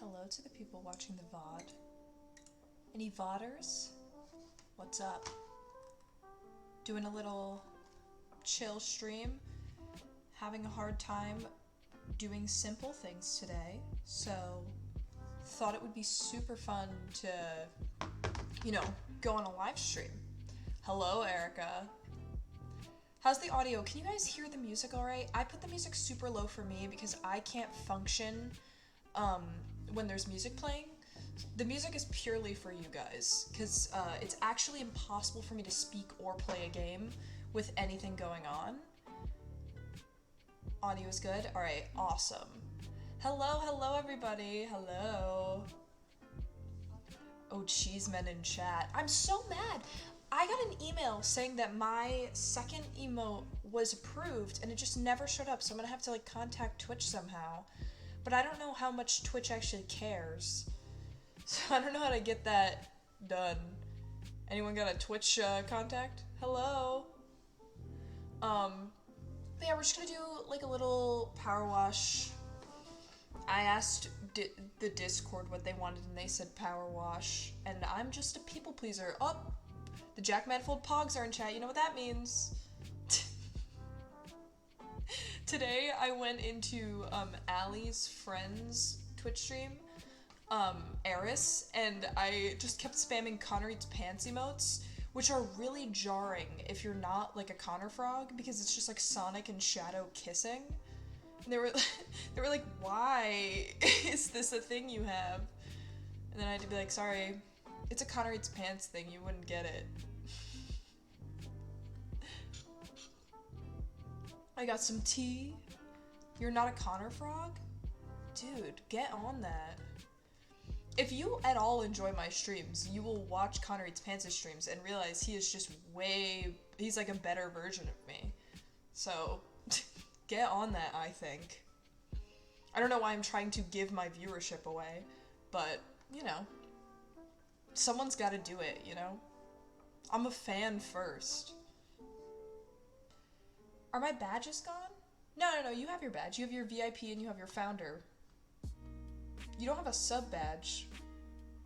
Hello to the people watching the VOD. Any VODers? What's up? Doing a little chill stream. Having a hard time doing simple things today. So, thought it would be super fun to, go on a live stream. Hello, Erica. How's the audio? Can you guys hear the music alright? I put the music super low for me because I can't function when there's music playing. The music is purely for you guys, because it's actually impossible for me to speak or play a game with anything going on. Audio is good? Alright, awesome. Hello everybody, hello. Oh, Cheeseman in chat. I'm so mad! I got an email saying that my second emote was approved and it just never showed up, so I'm gonna have to contact Twitch somehow. But I don't know how much Twitch actually cares. So I don't know how to get that done. Anyone got a Twitch contact? Hello? But yeah, we're just gonna do a little power wash. I asked the Discord what they wanted and they said power wash. And I'm just a people pleaser. Oh, the Jack Manifold Pogs are in chat. You know what that means. Today I went into Allie's friend's Twitch stream, Eris, and I just kept spamming Connor Eats Pants emotes, which are really jarring if you're not a Connor frog, because it's just Sonic and Shadow kissing. And they were like, why is this a thing you have? And then I had to be like, sorry, it's a Connor Eats Pants thing, you wouldn't get it. I got some tea. You're not a Connor frog? Dude, get on that. If you at all enjoy my streams, you will watch Connor Eats Pants' streams and realize he is just he's a better version of me. So, get on that, I think. I don't know why I'm trying to give my viewership away, but, someone's gotta do it, I'm a fan first. Are my badges gone? No, you have your badge. You have your VIP and you have your founder. You don't have a sub badge,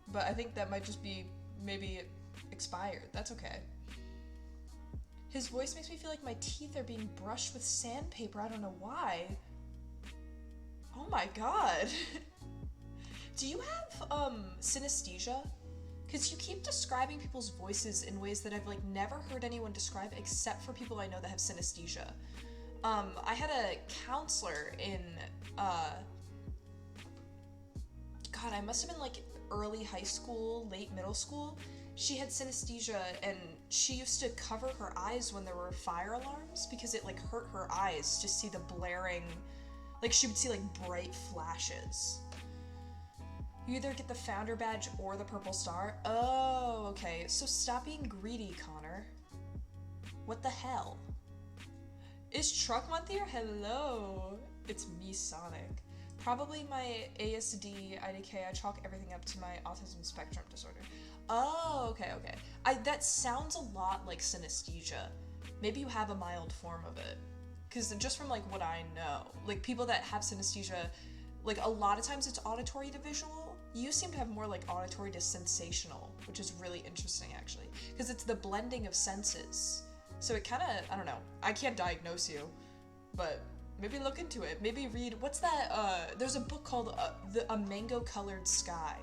but I think that might just be maybe expired. That's okay. His voice makes me feel like my teeth are being brushed with sandpaper. I don't know why. Oh my god. Do you have synesthesia? Because you keep describing people's voices in ways that I've never heard anyone describe except for people I know that have synesthesia. I had a counselor in God, I must have been early high school, late middle school. She had synesthesia and she used to cover her eyes when there were fire alarms because it hurt her eyes to see the blaring, she would see bright flashes. You either get the founder badge or the purple star. Oh, okay. So stop being greedy, Connor. What the hell? Is Truck Month here? Hello. It's me, Sonic. Probably my ASD, IDK. I chalk everything up to my autism spectrum disorder. Oh, okay. That sounds a lot like synesthesia. Maybe you have a mild form of it. Because just from what I know, people that have synesthesia, a lot of times it's auditory to visual. You seem to have more auditory to sensational, which is really interesting actually, because it's the blending of senses. So it kind of, I don't know, I can't diagnose you, but maybe look into it. Maybe read, what's that, there's a book called A Mango Colored Sky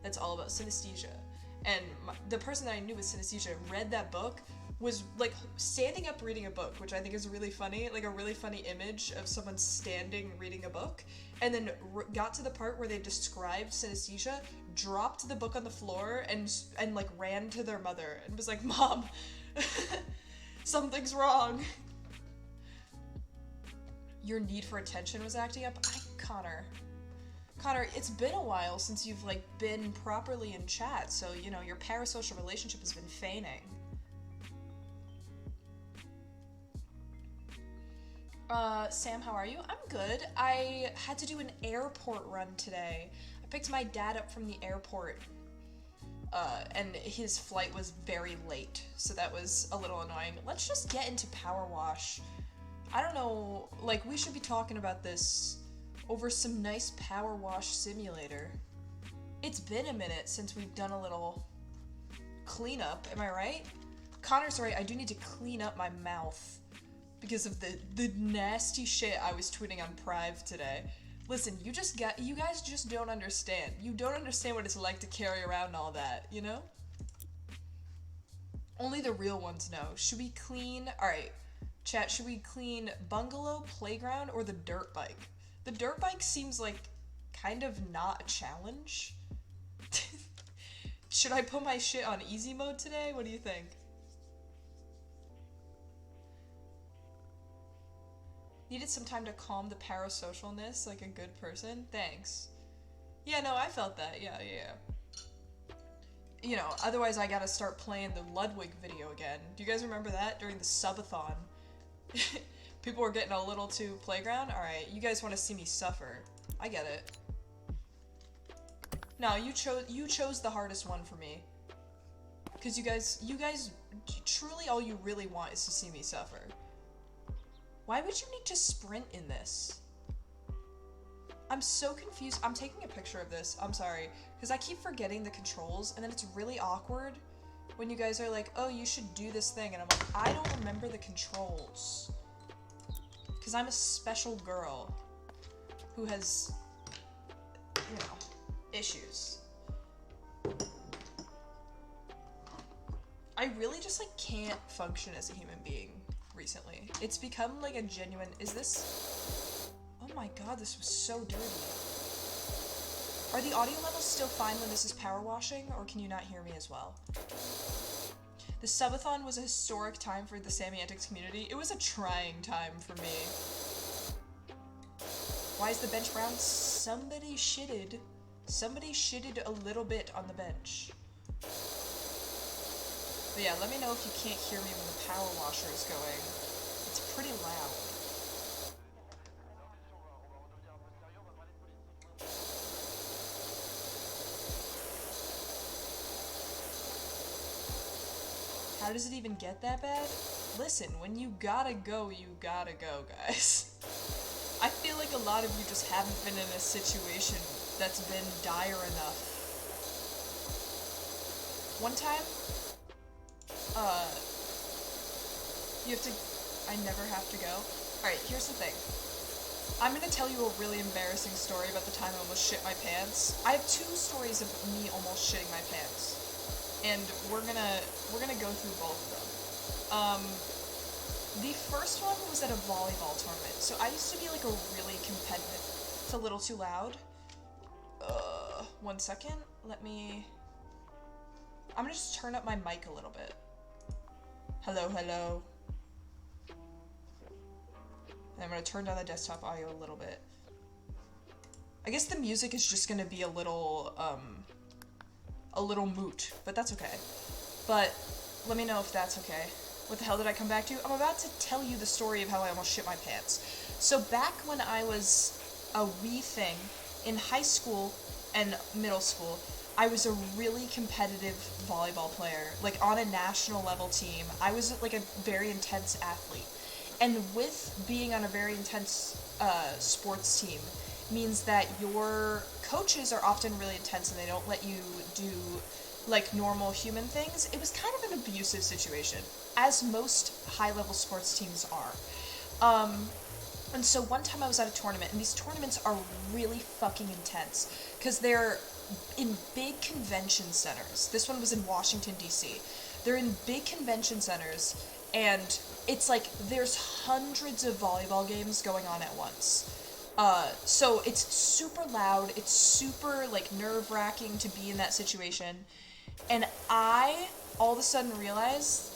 that's all about synesthesia. And the person that I knew with synesthesia read that book, was standing up reading a book, which I think is really funny, a really funny image of someone standing reading a book, and then got to the part where they described synesthesia, dropped the book on the floor, and ran to their mother and was like, Mom, something's wrong. Your need for attention was acting up? Connor, it's been a while since you've been properly in chat, so your parasocial relationship has been feigning. Sam, how are you? I'm good. I had to do an airport run today. I picked my dad up from the airport, and his flight was very late, so that was a little annoying. Let's just get into Power Wash. I don't know, we should be talking about this over some nice Power Wash simulator. It's been a minute since we've done a little cleanup, am I right? Connor's right, I do need to clean up my mouth because of the nasty shit I was tweeting on Prive today. Listen, you guys just don't understand. You don't understand what it's like to carry around all that, you know? Only the real ones know. Should we clean, alright, chat, should we clean bungalow, playground, or the dirt bike? The dirt bike seems like kind of not a challenge. Should I put my shit on easy mode today? What do you think? Needed some time to calm the parasocialness like a good person? Thanks. Yeah, no, I felt that. Yeah. You know, otherwise I gotta start playing the Ludwig video again. Do you guys remember that during the subathon? People were getting a little too playground? Alright, you guys want to see me suffer. I get it. No, you chose the hardest one for me. Because you guys, truly all you really want is to see me suffer. Why would you need to sprint in this? I'm so confused. I'm taking a picture of this. I'm sorry. Because I keep forgetting the controls, and then it's really awkward when you guys are like, oh, you should do this thing, and I'm like, I don't remember the controls. Because I'm a special girl who has, you know, issues. I really just, like, can't function as a human being recently. It's become, like, a genuine... Is this... Oh my god, this was so dirty. Are the audio levels still fine when this is power washing, or can you not hear me as well? The subathon was a historic time for the Sammy Antics community. It was a trying time for me. Why is the bench brown? Somebody shitted. Somebody shitted a little bit on the bench. But yeah, let me know if you can't hear me when the power washer is going. It's pretty loud. How does it even get that bad? Listen, when you gotta go, guys. I feel like a lot of you just haven't been in a situation that's been dire enough. One time, you have to... I never have to go. Alright, here's the thing. I'm gonna tell you a really embarrassing story about the time I almost shit my pants. I have two stories of me almost shitting my pants. And we're gonna go through both of them. The first one was at a volleyball tournament. So I used to be like a really competitive... It's a little too loud. 1 second. I'm gonna just turn up my mic a little bit. Hello. And I'm gonna turn down the desktop audio a little bit. I guess the music is just gonna be a little moot, but that's okay. But let me know if that's okay. What the hell did I come back to? I'm about to tell you the story of how I almost shit my pants. So back when I was a wee thing in high school and middle school, I was a really competitive volleyball player, like on a national level team. I was like a very intense athlete. And with being on a very intense sports team means that your coaches are often really intense and they don't let you do like normal human things. It was kind of an abusive situation, as most high-level sports teams are. And so one time I was at a tournament, and these tournaments are really fucking intense because they're in big convention centers. This one was in Washington, D.C. They're in big convention centers, and it's like there's hundreds of volleyball games going on at once. So it's super loud, it's super, like, nerve-wracking to be in that situation, and I all of a sudden realized...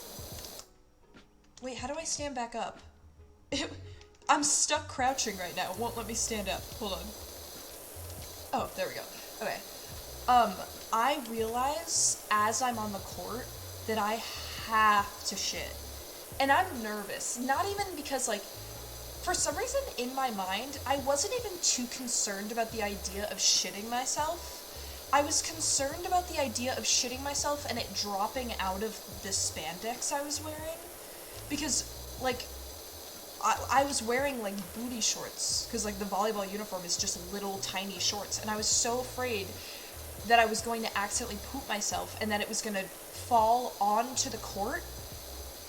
Wait, how do I stand back up? I'm stuck crouching right now, it won't let me stand up. Hold on. Oh, there we go. Okay. I realize, as I'm on the court, that I have to shit. And I'm nervous. Not even because, like, for some reason, in my mind, I wasn't even too concerned about the idea of shitting myself. I was concerned about the idea of shitting myself and it dropping out of the spandex I was wearing. Because, like, I was wearing, like, booty shorts. Because, like, the volleyball uniform is just little tiny shorts. And I was so afraid that I was going to accidentally poop myself and that it was going to fall onto the court,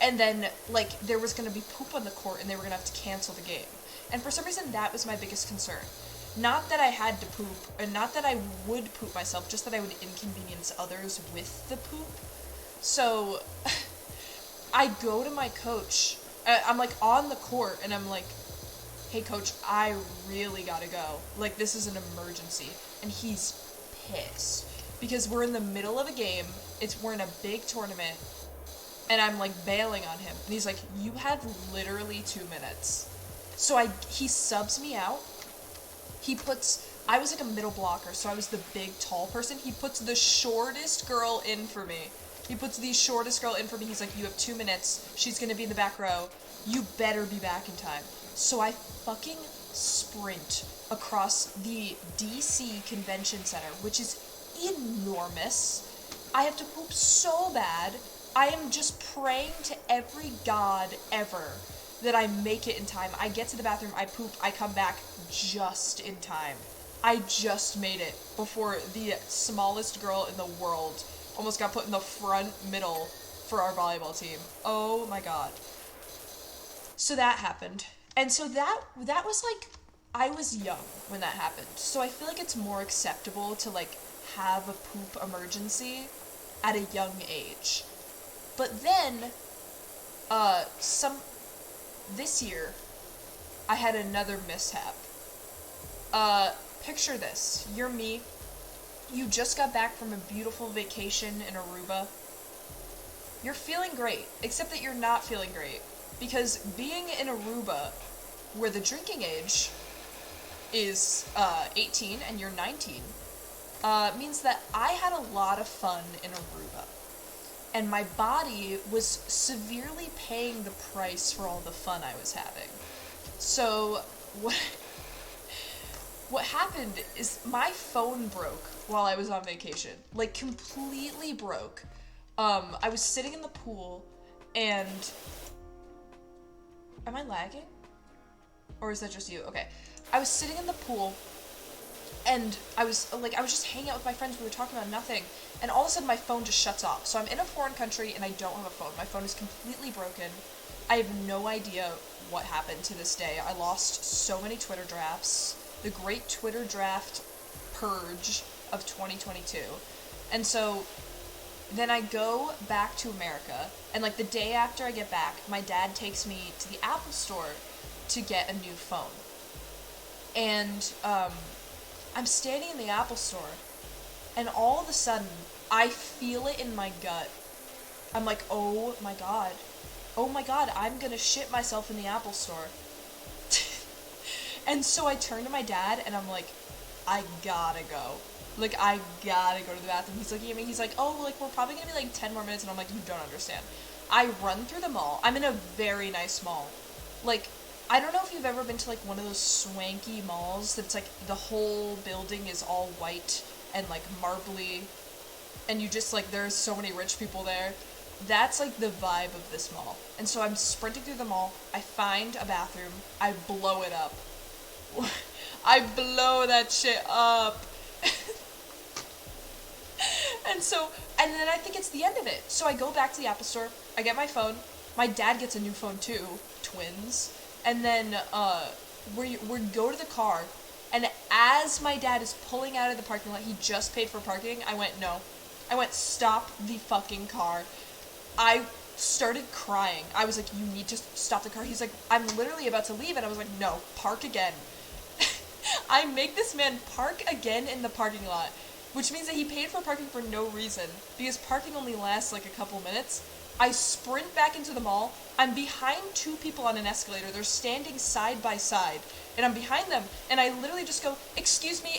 and then, like, there was going to be poop on the court and they were going to have to cancel the game. And for some reason, that was my biggest concern. Not that I had to poop, and not that I would poop myself, just that I would inconvenience others with the poop. So, I go to my coach, I'm, like, on the court, and I'm like, hey, coach, I really gotta go. Like, this is an emergency. And he's pissed. Because we're in the middle of a game, we're in a big tournament, and I'm, like, bailing on him. And he's like, you have literally 2 minutes. So he subs me out. I was like a middle blocker, so I was the big, tall person. He puts the shortest girl in for me. He's like, you have 2 minutes. She's gonna be in the back row. You better be back in time. So I fucking sprint across the DC Convention Center, which is enormous. I have to poop so bad. I am just praying to every god ever that I make it in time. I get to the bathroom, I poop, I come back just in time. I just made it before the smallest girl in the world almost got put in the front middle for our volleyball team. Oh my god. So that happened. And so that was like, I was young when that happened. So I feel like it's more acceptable to like have a poop emergency at a young age. But then, this year, I had another mishap. Picture this. You're me. You just got back from a beautiful vacation in Aruba. You're feeling great, except that you're not feeling great. Because being in Aruba, where the drinking age is 18 and you're 19, means that I had a lot of fun in Aruba. And my body was severely paying the price for all the fun I was having. So, what happened is my phone broke while I was on vacation. Like, completely broke. I was sitting in the pool, and... Am I lagging? Or is that just you? Okay. I was sitting in the pool, and I was just hanging out with my friends. We were talking about nothing. And all of a sudden, my phone just shuts off. So I'm in a foreign country, and I don't have a phone. My phone is completely broken. I have no idea what happened to this day. I lost so many Twitter drafts. The great Twitter draft purge of 2022. And so then I go back to America, and like the day after I get back, my dad takes me to the Apple store to get a new phone. And I'm standing in the Apple store, and all of a sudden, I feel it in my gut. I'm like, oh my god, I'm gonna shit myself in the Apple store. And so I turn to my dad, and I'm like, I gotta go. Like, I gotta go to the bathroom. He's looking at me, he's like, oh, like, we're probably gonna be like 10 more minutes, and I'm like, you don't understand. I run through the mall. I'm in a very nice mall. Like, I don't know if you've ever been to, like, one of those swanky malls that's, like, the whole building is all white and, like, marbly, and you just, like, there's so many rich people there. That's, like, the vibe of this mall. And so I'm sprinting through the mall, I find a bathroom, I blow it up. I blow that shit up. And then I think it's the end of it. So I go back to the Apple store, I get my phone, my dad gets a new phone too, twins, and then we go to the car, and as my dad is pulling out of the parking lot, he just paid for parking, I went, no. I went, stop the fucking car. I started crying. I was like, you need to stop the car. He's like, I'm literally about to leave, and I was like, no, park again. I make this man park again in the parking lot, which means that he paid for parking for no reason, because parking only lasts like a couple minutes. I sprint back into the mall. I'm behind two people on an escalator. They're standing side by side, and I'm behind them, and I literally just go, excuse me,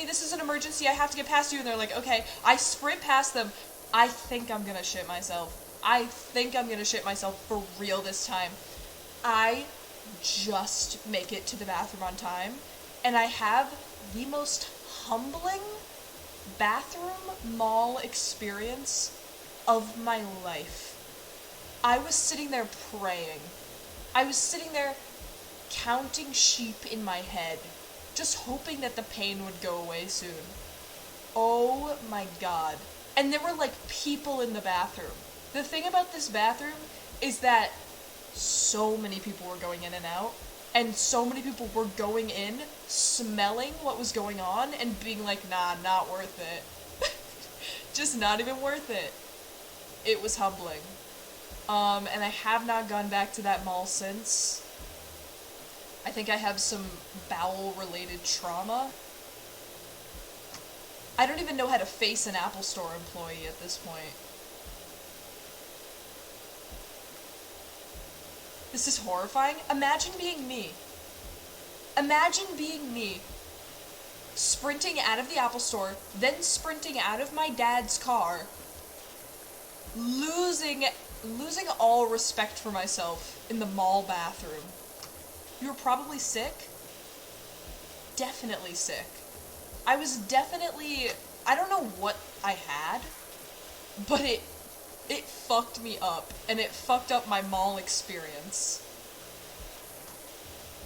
this is an emergency, I have to get past you, and they're like, okay. I sprint past them. I think I'm gonna shit myself. For real this time. I just make it to the bathroom on time, and I have the most humbling bathroom mall experience of my life. I was sitting there praying. I was sitting there counting sheep in my head, just hoping that the pain would go away soon. Oh my god. And there were like people in the bathroom. The thing about this bathroom is that so many people were going in and out, and so many people were going in, smelling what was going on, and being like, nah, not worth it. Just not even worth it. It was humbling. And I have not gone back to that mall since. I think I have some bowel-related trauma. I don't even know how to face an Apple Store employee at this point. This is horrifying. Imagine being me. Imagine being me. Sprinting out of the Apple Store, then sprinting out of my dad's car, losing all respect for myself in the mall bathroom. You were probably sick. Definitely sick. I was definitely, I don't know what I had, but it fucked me up, and it fucked up my mall experience.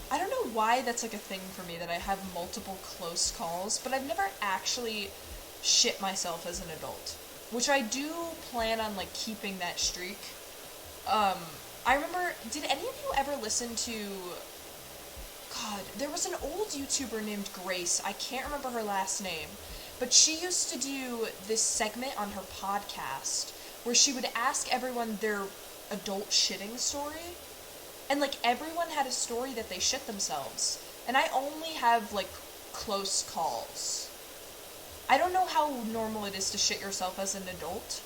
I don't know why that's like a thing for me, that I have multiple close calls, but I've never actually shit myself as an adult, which I do plan on like keeping that streak. I remember, did any of you ever listen to, God, there was an old YouTuber named Grace, I can't remember her last name, but she used to do this segment on her podcast where she would ask everyone their adult shitting story, and like everyone had a story that they shit themselves, and I only have like close calls. I don't know how normal it is to shit yourself as an adult,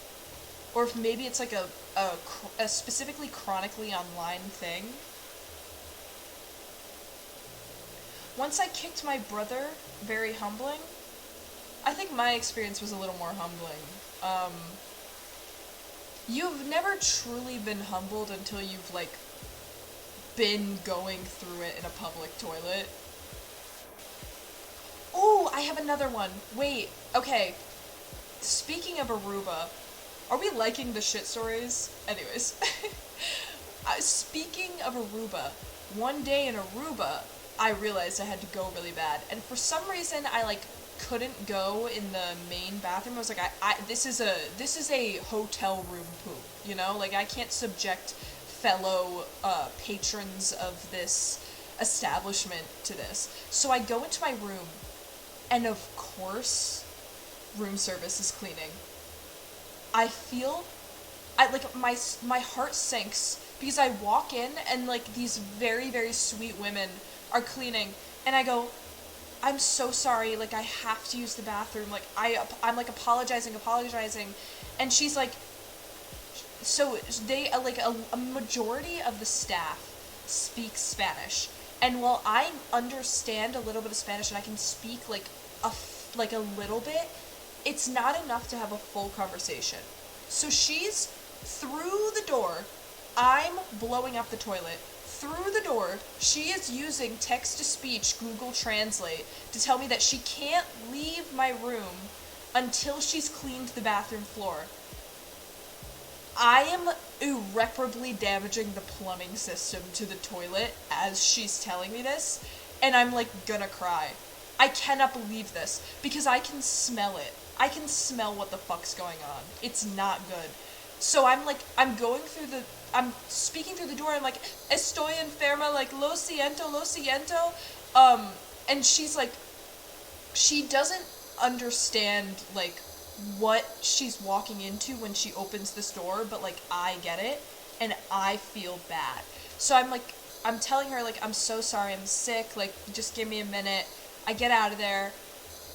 or if maybe it's like a specifically chronically online thing. Once I kicked my brother, very humbling. I think my experience was a little more humbling. You've never truly been humbled until you've, like, been going through it in a public toilet. Oh, I have another one. Wait, okay. Speaking of Aruba, are we liking the shit stories? Anyways. Speaking of Aruba, one day in Aruba, I realized I had to go really bad. And for some reason, I, like, couldn't go in the main bathroom. I was like, this is a hotel room poop, you know? Like, I can't subject fellow patrons of this establishment to this. So I go into my room, and of course, room service is cleaning. My heart sinks, because I walk in, and, like, these very, very sweet women are cleaning, and I go, I'm so sorry, like, I have to use the bathroom, like, I'm like, apologizing, and she's like, so they, like, a majority of the staff speak Spanish, and while I understand a little bit of Spanish, and I can speak, like, a little bit, it's not enough to have a full conversation. So she's through the door, I'm blowing up the toilet. Through the door, she is using text-to-speech Google Translate to tell me that she can't leave my room until she's cleaned the bathroom floor. I am irreparably damaging the plumbing system to the toilet as she's telling me this, and I'm, like, gonna cry. I cannot believe this, because I can smell it. I can smell what the fuck's going on. It's not good. So I'm speaking through the door, I'm like, estoy enferma, like, lo siento, and she's like, she doesn't understand, like, what she's walking into when she opens this door, but, like, I get it, and I feel bad. So I'm telling her, like, I'm so sorry, I'm sick, like, just give me a minute. I get out of there.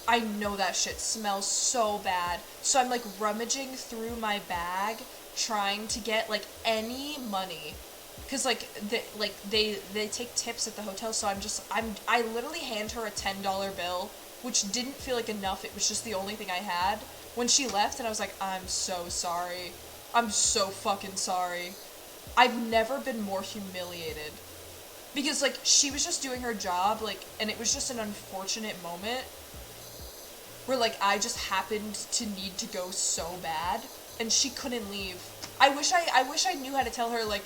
I know that shit smells so bad. So I'm, like, rummaging through my bag, trying to get, like, any money. Because, like, they take tips at the hotel, so I literally hand her a $10 bill, which didn't feel like enough. It was just the only thing I had. When she left, and I was like, I'm so sorry. I'm so fucking sorry. I've never been more humiliated. Because, like, she was just doing her job, like, and it was just an unfortunate moment where, like, I just happened to need to go so bad, and she couldn't leave. I wish I knew how to tell her, like,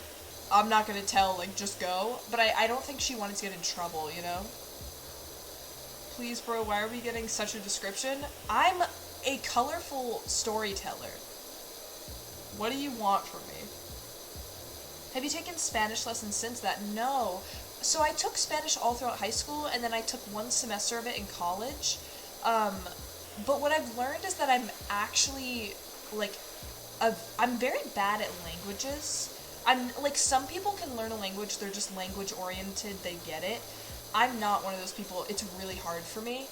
I'm not gonna tell, like, just go, but I don't think she wanted to get in trouble, you know? please, bro, why are we getting such a description? I'm a colorful storyteller. What do you want from me? Have you taken Spanish lessons since that? No. So I took Spanish all throughout high school, and then I took 1 semester of it in college. But what I've learned is that I'm actually, like, I'm very bad at languages. I'm, like, some people can learn a language, they're just language oriented, they get it. I'm not one of those people. It's really hard for me.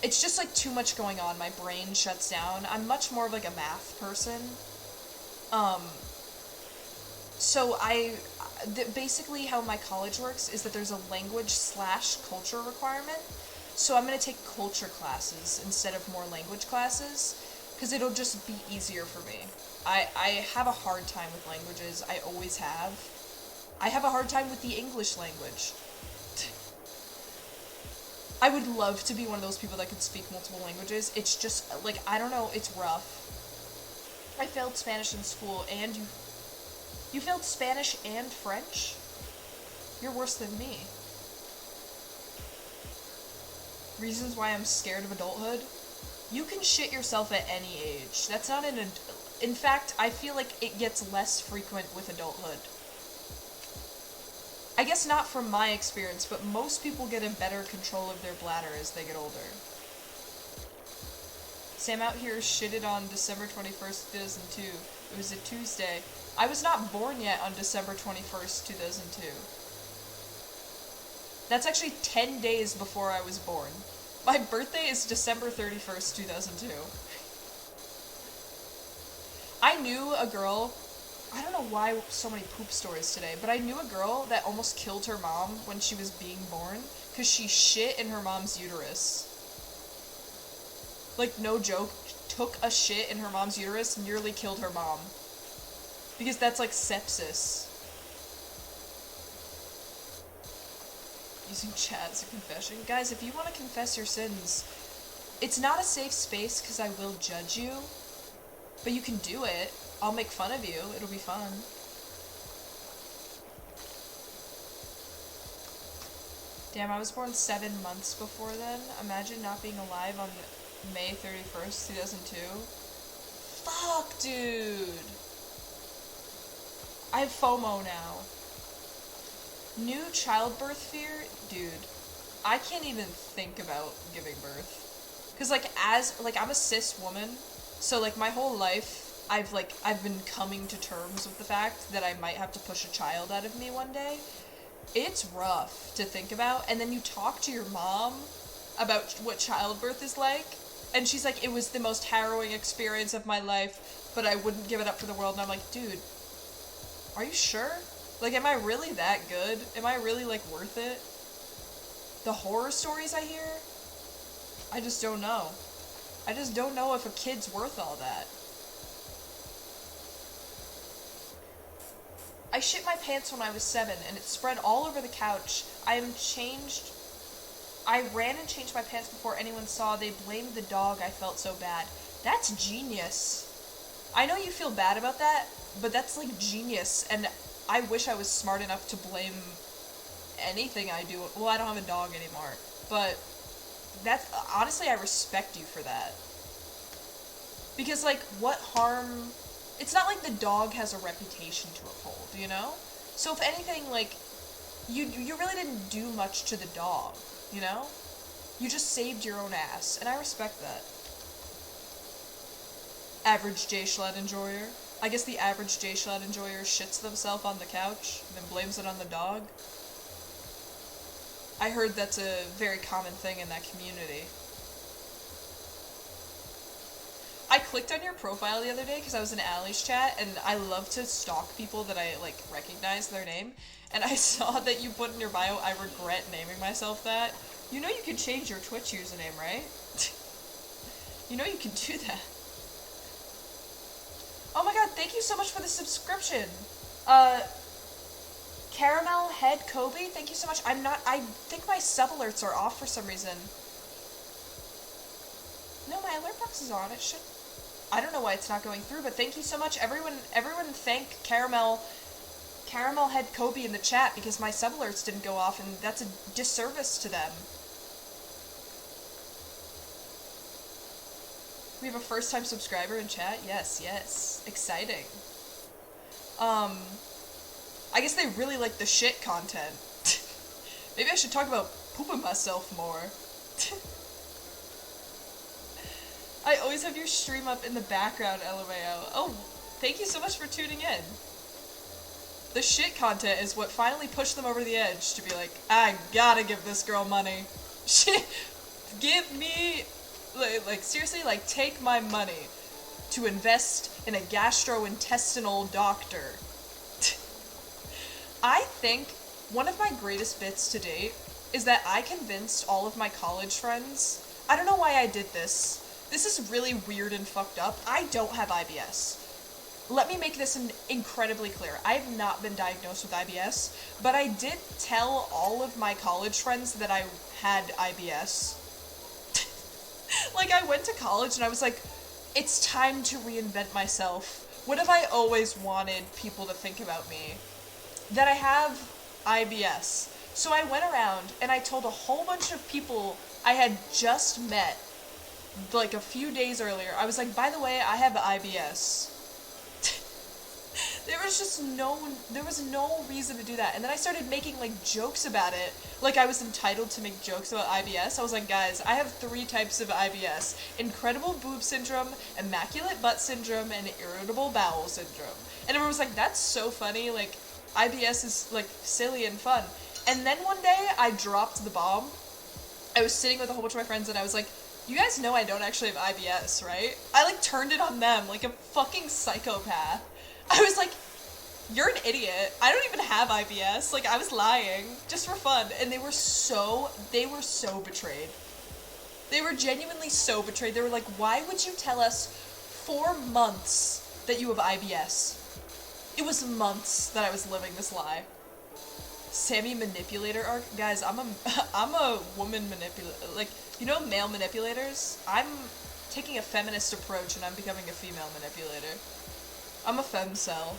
It's just, like, too much going on. My brain shuts down. I'm much more of, like, a math person. So basically how my college works is that there's a language/culture requirement. So I'm going to take culture classes instead of more language classes, because it'll just be easier for me. I have a hard time with languages. I always have. I have a hard time with the English language. I would love to be one of those people that could speak multiple languages. It's just, like, I don't know, it's rough. I failed Spanish in school, and you failed Spanish and French? You're worse than me. Reasons why I'm scared of adulthood? You can shit yourself at any age. That's not in fact, I feel like it gets less frequent with adulthood. I guess not from my experience, but most people get in better control of their bladder as they get older. Sam out here shitted on December 21st, 2002. It was a Tuesday. I was not born yet on December 21st, 2002. That's actually 10 days before I was born. My birthday is December 31st, 2002. I knew a girl, I don't know why so many poop stories today, but I knew a girl that almost killed her mom when she was being born because she shit in her mom's uterus. Like, no joke, took a shit in her mom's uterus, nearly killed her mom. Because that's like sepsis. Using chat as a confession. Guys, if you want to confess your sins, it's not a safe space because I will judge you. But you can do it. I'll make fun of you. It'll be fun. Damn, I was born 7 months before then. Imagine not being alive on May 31st, 2002. Fuck, dude. I have FOMO now. New childbirth fear? Dude, I can't even think about giving birth. Because, like, I'm a cis woman, so, like, my whole life, I've been coming to terms with the fact that I might have to push a child out of me one day. It's rough to think about, and then you talk to your mom about what childbirth is like, and she's like, it was the most harrowing experience of my life, but I wouldn't give it up for the world, and I'm like, dude, are you sure? Like, am I really that good? Am I really, like, worth it? The horror stories I hear? I just don't know. I just don't know if a kid's worth all that. I shit my pants when I was 7, and it spread all over the couch. I ran and changed my pants before anyone saw. They blamed the dog. I felt so bad. That's genius. I know you feel bad about that, but that's, like, genius, and I wish I was smart enough to blame anything I do. Well, I don't have a dog anymore, but that's, honestly, I respect you for that. Because, like, what harm, it's not like the dog has a reputation to uphold, you know? So if anything, like, you really didn't do much to the dog, you know? You just saved your own ass, and I respect that. Average J-Schlatt enjoyer. I guess the average J-Schlatt enjoyer shits themselves on the couch, and then blames it on the dog. I heard that's a very common thing in that community. I clicked on your profile the other day because I was in Allie's chat, and I love to stalk people that I, like, recognize their name, and I saw that you put in your bio, I regret naming myself that. You know you can change your Twitch username, right? You know you can do that. Oh my god, thank you so much for the subscription. Caramel Head Kobe, thank you so much. I think my sub alerts are off for some reason. No, my alert box is on. It should, I don't know why it's not going through, but thank you so much. Everyone thank Caramel Head Kobe in the chat because my sub alerts didn't go off, and that's a disservice to them. We have a first-time subscriber in chat. Yes, yes. Exciting. I guess they really like the shit content. Maybe I should talk about pooping myself more. I always have your stream up in the background, LMAO. Oh, thank you so much for tuning in. The shit content is what finally pushed them over the edge to be like, I gotta give this girl money. Give me, like seriously, like take my money to invest in a gastrointestinal doctor. I think one of my greatest bits to date is that I convinced all of my college friends, I don't know why I did this. This is really weird and fucked up. I don't have IBS. Let me make this incredibly clear. I have not been diagnosed with IBS, but I did tell all of my college friends that I had IBS. Like, I went to college and I was like, it's time to reinvent myself. What have I always wanted people to think about me? That I have IBS. So I went around and I told a whole bunch of people I had just met, like a few days earlier. I was like, by the way, I have IBS. There was no reason to do that. And then I started making, like, jokes about it. Like, I was entitled to make jokes about IBS. I was like, guys, I have 3 types of IBS. Incredible boob syndrome, immaculate butt syndrome, and irritable bowel syndrome. And everyone was like, that's so funny. Like, IBS is, like, silly and fun. And then one day, I dropped the bomb. I was sitting with a whole bunch of my friends, and I was like, you guys know I don't actually have IBS, right? I, like, turned it on them like a fucking psychopath. I was like, you're an idiot. I don't even have IBS. Like, I was lying just for fun. And they were so betrayed. They were genuinely so betrayed. They were like, why would you tell us 4 months that you have IBS? It was months that I was living this lie. Sammy manipulator arc? Guys, I'm a woman manipulator. Like, you know male manipulators? I'm taking a feminist approach and I'm becoming a female manipulator. I'm a femcel.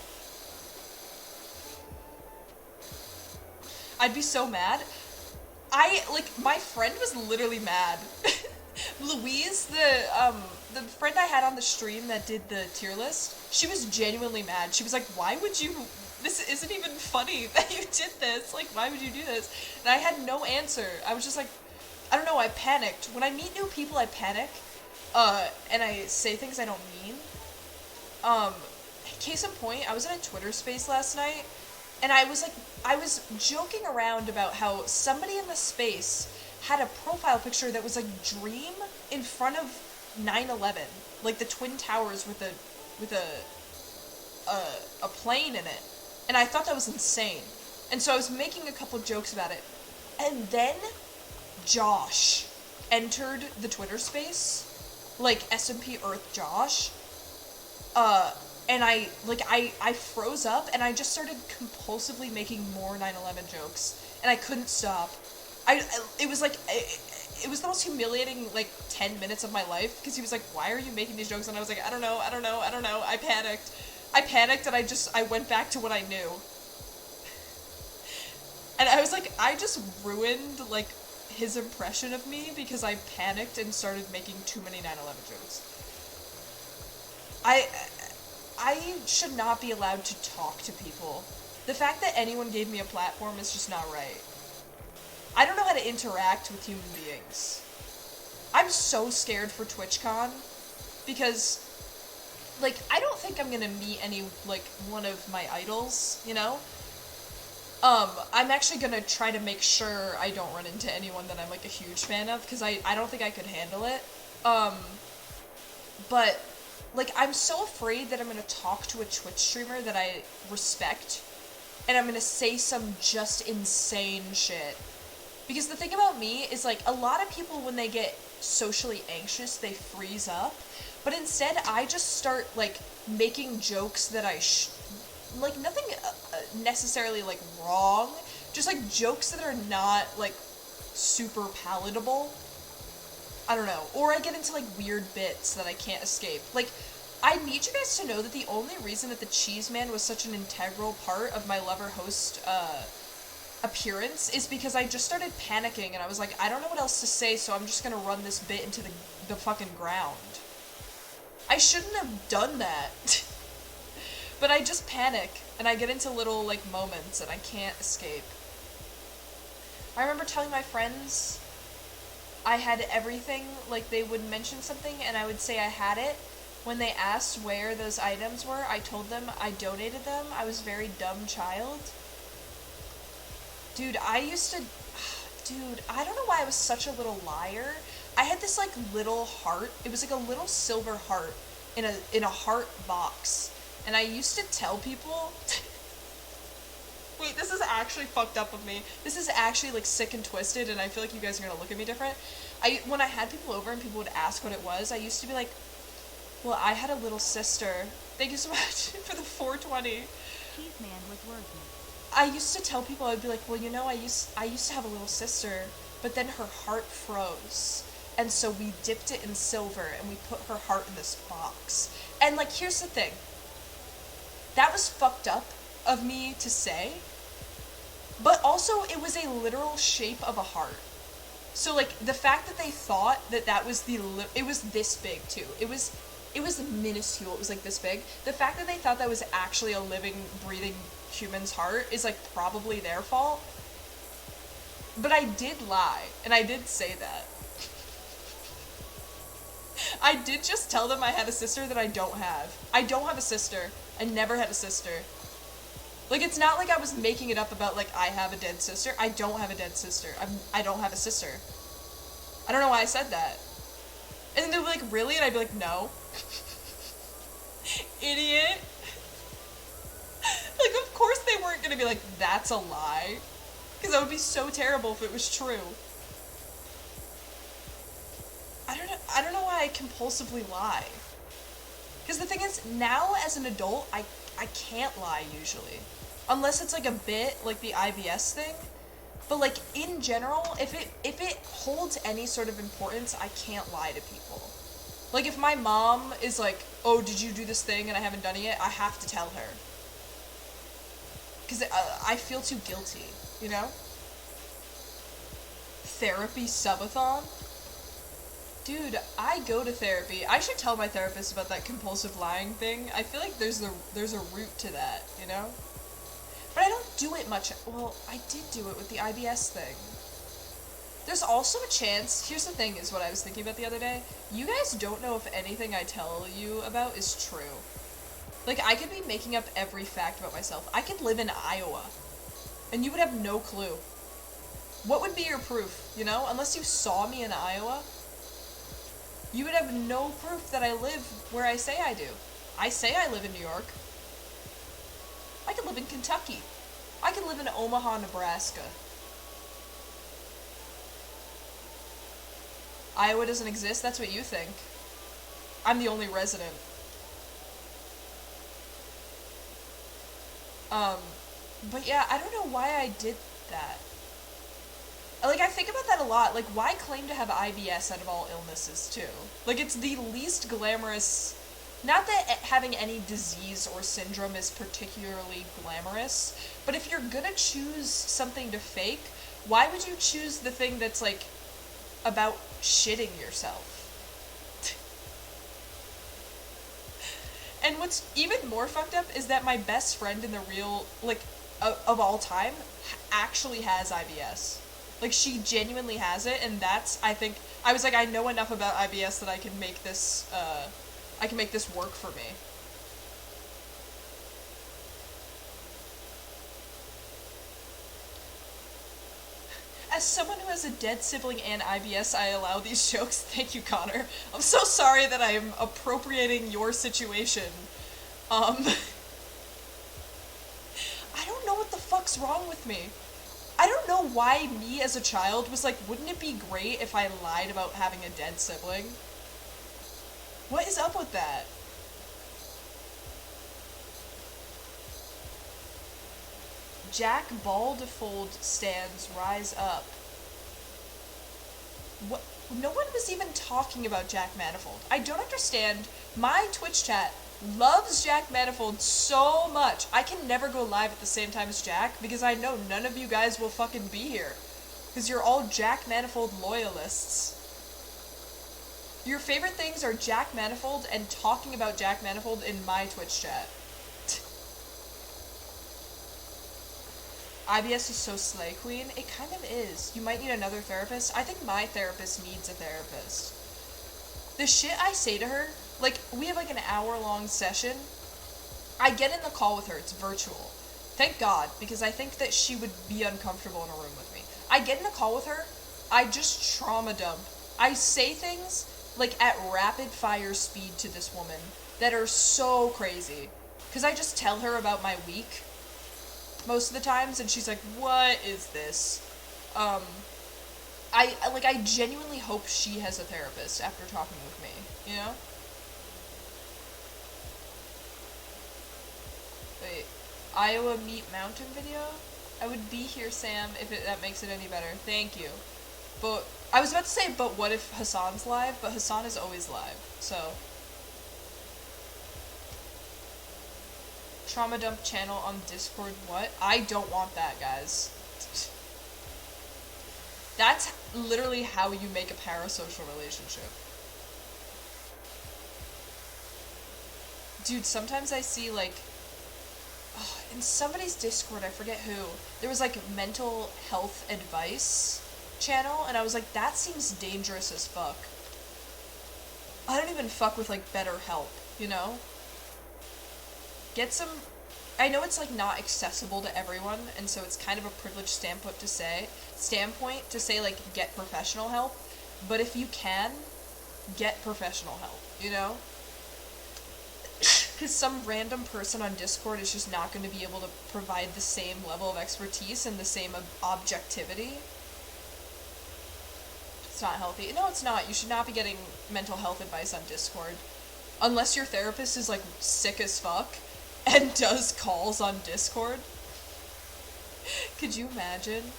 I'd be so mad. My friend was literally mad. Louise, the friend I had on the stream that did the tier list, she was genuinely mad. She was like, why would you, this isn't even funny that you did this. Like, why would you do this? And I had no answer. I was just like, I don't know, I panicked. When I meet new people, I panic. And I say things I don't mean. Case in point, I was in a Twitter space last night, and I was joking around about how somebody in the space had a profile picture that was like Dream in front of 9/11, like the Twin Towers with a plane in it, and I thought that was insane, and so I was making a couple jokes about it, and then Josh entered the Twitter space, like SMP Earth Josh, and I froze up, and I just started compulsively making more 9/11 jokes, and I couldn't stop. It was the most humiliating, like, 10 minutes of my life, because he was like, why are you making these jokes? And I was like, I don't know, I panicked, and I went back to what I knew. And I was like, I just ruined, like, his impression of me, because I panicked and started making too many 9/11 jokes. I should not be allowed to talk to people. The fact that anyone gave me a platform is just not right. I don't know how to interact with human beings. I'm so scared for TwitchCon, because, like, I don't think I'm gonna meet any, like, one of my idols, you know? I'm actually gonna try to make sure I don't run into anyone that I'm, like, a huge fan of, because I don't think I could handle it. But, like, I'm so afraid that I'm gonna talk to a Twitch streamer that I respect, and I'm gonna say some just insane shit. Because the thing about me is, like, a lot of people, when they get socially anxious, they freeze up, but instead, I just start, like, making jokes that like, nothing necessarily, like, wrong, just, like, jokes that are not, like, super palatable. I don't know. Or I get into, like, weird bits that I can't escape. Like, I need you guys to know that the only reason that the Cheese Man was such an integral part of my lover-host, appearance is because I just started panicking, and I was like, I don't know what else to say, so I'm just gonna run this bit into the fucking ground. I shouldn't have done that. But I just panic, and I get into little, like, moments, and I can't escape. I remember telling my friends I had everything, like, they would mention something, and I would say I had it. When they asked where those items were, I told them I donated them. I was a very dumb child. Dude, I don't know why I was such a little liar. I had this, like, little heart. It was like a little silver heart in a heart box. And I used to tell people... Wait, this is actually fucked up of me. This is actually, like, sick and twisted, and I feel like you guys are gonna look at me different. When I had people over and people would ask what it was, I used to be like, well, I had a little sister. Thank you so much for the 420. Cheese man with words. I used to tell people, I'd be like, well, you know, I used to have a little sister, but then her heart froze. And so we dipped it in silver, and we put her heart in this box. And, like, here's the thing. That was fucked up of me to say, but also it was a literal shape of a heart. So, like, the fact that they thought that was it was this big, too. It was minuscule. It was, like, this big. The fact that they thought that was actually a living, breathing human's heart is, like, probably their fault. But I did lie, and I did say that. I did just tell them I had a sister that I don't have. I don't have a sister. I never had a sister. Like, it's not like I was making it up about, like, I have a dead sister. I don't have a dead sister. I don't have a sister. I don't know why I said that. And then they'd be like, really? And I'd be like, no. Idiot. Like, of course they weren't gonna be like, that's a lie. Because that would be so terrible if it was true. I don't know why I compulsively lie. Because the thing is, now as an adult, I can't lie usually. Unless it's like a bit, like the IBS thing. But like, in general, if it holds any sort of importance, I can't lie to people. Like, if my mom is like, oh, did you do this thing and I haven't done it yet, I have to tell her. Because I feel too guilty, you know? Therapy subathon? Dude, I go to therapy. I should tell my therapist about that compulsive lying thing. I feel like there's a root to that, you know? But I don't do it much. Well, I did do it with the IBS thing. There's also a chance, here's the thing, is what I was thinking about the other day. You guys don't know if anything I tell you about is true. Like, I could be making up every fact about myself. I could live in Iowa, and you would have no clue. What would be your proof, you know? Unless you saw me in Iowa, you would have no proof that I live where I say I do. I say I live in New York. I could live in Kentucky. I could live in Omaha, Nebraska. Iowa doesn't exist? That's what you think. I'm the only resident. But yeah, I don't know why I did that. Like, I think about that a lot. Like, why claim to have IBS out of all illnesses, too? Like, it's the least glamorous... Not that having any disease or syndrome is particularly glamorous, but if you're gonna choose something to fake, why would you choose the thing that's, like, about shitting yourself? And what's even more fucked up is that my best friend in the real, like, of all time, actually has IBS. Like, she genuinely has it, and that's, I think, I was like, I know enough about IBS that I can make this work for me. As someone who has a dead sibling and IBS, I allow these jokes. Thank you, Connor. I'm so sorry that I am appropriating your situation. I don't know what the fuck's wrong with me. I don't know why me as a child was like, wouldn't it be great if I lied about having a dead sibling? What is up with that? Jack Baldefold stands rise up. What? No one was even talking about Jack Manifold. I don't understand. My Twitch chat loves Jack Manifold so much. I can never go live at the same time as Jack because I know none of you guys will fucking be here. Because you're all Jack Manifold loyalists. Your favorite things are Jack Manifold and talking about Jack Manifold in my Twitch chat. IBS is so slay queen. It kind of is. You might need another therapist. I think my therapist needs a therapist. The shit I say to her, like, we have like an hour-long session. I get in the call with her. It's virtual. Thank God, because I think that she would be uncomfortable in a room with me. I get in a call with her. I just trauma dump. I say things, like, at rapid-fire speed to this woman that are so crazy. Because I just tell her about my week most of the times, and she's like, what is this? I genuinely hope she has a therapist after talking with me, you know? Wait, Iowa Meat Mountain video? I would be here, Sam, if that makes it any better. Thank you. But, I was about to say, but what if Hassan's live? But Hassan is always live, so. Trauma dump channel on Discord, what? I don't want that, guys. That's literally how you make a parasocial relationship. Dude, sometimes I see, like, in somebody's Discord, I forget who, there was, like, mental health advice channel, and I was like, that seems dangerous as fuck. I don't even fuck with, like, BetterHelp, you know? Get some, I know it's, like, not accessible to everyone, and so it's kind of a privileged standpoint to say, like, get professional help, but if you can, get professional help, you know? Because some random person on Discord is just not going to be able to provide the same level of expertise and the same objectivity. It's not healthy. No, it's not. You should not be getting mental health advice on Discord. Unless your therapist is, like, sick as fuck and does calls on Discord. Could you imagine?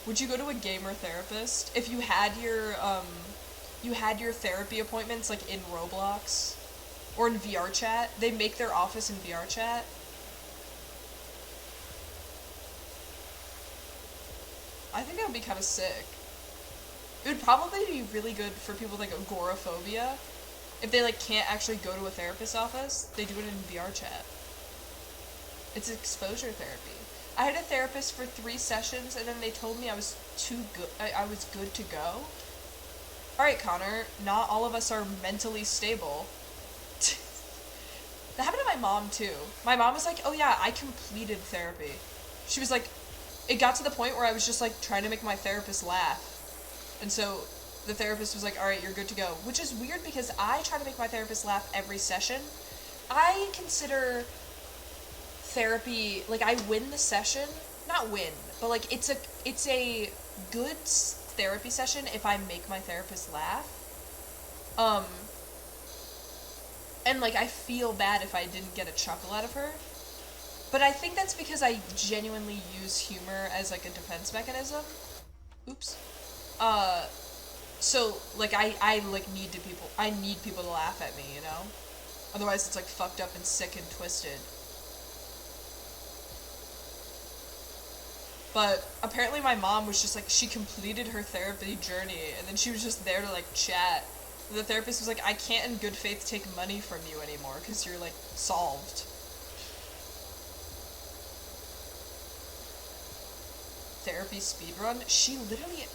Would you go to a gamer therapist? If you had your therapy appointments, like, in Roblox or in VR chat, they make their office in VR chat. I think that would be kind of sick. It would probably be really good for people with, like, agoraphobia. If they, like, can't actually go to a therapist's office, they do it in VR chat. It's exposure therapy. I had a therapist for 3 sessions, and then they told me I was I was good to go. Alright, Connor, not all of us are mentally stable. That happened to my mom, too. My mom was like, oh yeah, I completed therapy. She was like, it got to the point where I was just, like, trying to make my therapist laugh. And so the therapist was like, alright, you're good to go. Which is weird because I try to make my therapist laugh every session. I consider therapy, like, I win the session. Not win, but, like, it's a good therapy session if I make my therapist laugh. And, like, I feel bad if I didn't get a chuckle out of her. But I think that's because I genuinely use humor as, like, a defense mechanism. Oops. So, like, I need people to laugh at me, you know? Otherwise it's, like, fucked up and sick and twisted. But apparently my mom was just, like, she completed her therapy journey, and then she was just there to, like, chat. The therapist was like, I can't in good faith take money from you anymore, because you're, like, solved. Therapy speedrun? She literally,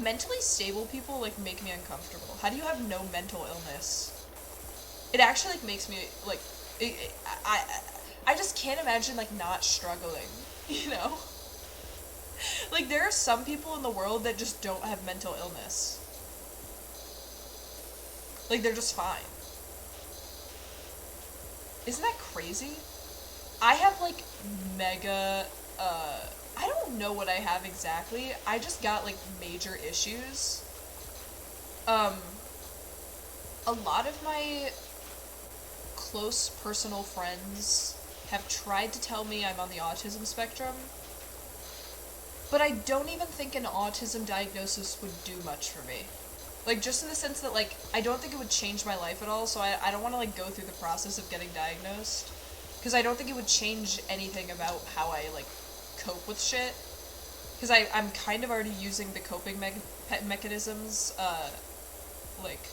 mentally stable people, like, make me uncomfortable. How do you have no mental illness? It actually, like, makes me, like, I just can't imagine, like, not struggling, you know? Like, there are some people in the world that just don't have mental illness. Like, they're just fine. Isn't that crazy? I have, like, mega, I don't know what I have exactly. I just got, like, major issues. A lot of my close personal friends have tried to tell me I'm on the autism spectrum, but I don't even think an autism diagnosis would do much for me. Like, just in the sense that, like, I don't think it would change my life at all, so I don't want to, like, go through the process of getting diagnosed, because I don't think it would change anything about how I, like, cope with shit. because I'm kind of already using the coping mechanisms, like,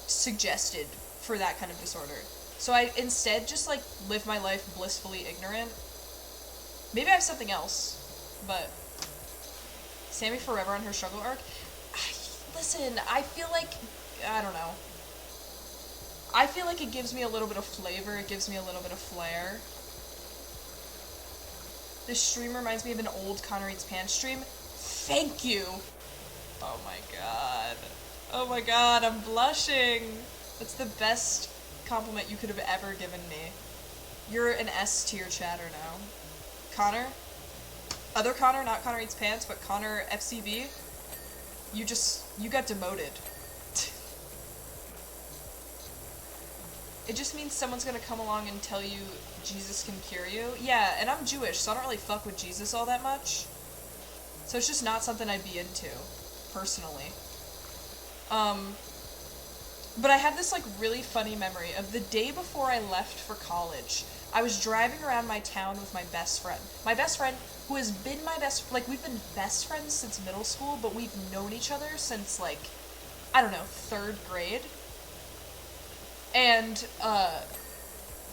suggested for that kind of disorder. So I instead just, like, live my life blissfully ignorant. Maybe I have something else, but Sammy forever on her struggle arc. Listen, I feel like, I don't know. I feel like it gives me a little bit of flavor, it gives me a little bit of flair. This stream reminds me of an old Connor Eats Pants stream. Thank you! Oh my god. Oh my god, I'm blushing! That's the best compliment you could have ever given me. You're an S tier chatter now. Connor? Other Connor, not Connor Eats Pants, but Connor FCB? You got demoted. It just means someone's gonna come along and tell you Jesus can cure you. Yeah, and I'm Jewish, so I don't really fuck with Jesus all that much. So it's just not something I'd be into, personally. But I have this, like, really funny memory of the day before I left for college. I was driving around my town with my best friend. My best friend, who has been my like, we've been best friends since middle school, but we've known each other since, like, I don't know, 3rd grade. And,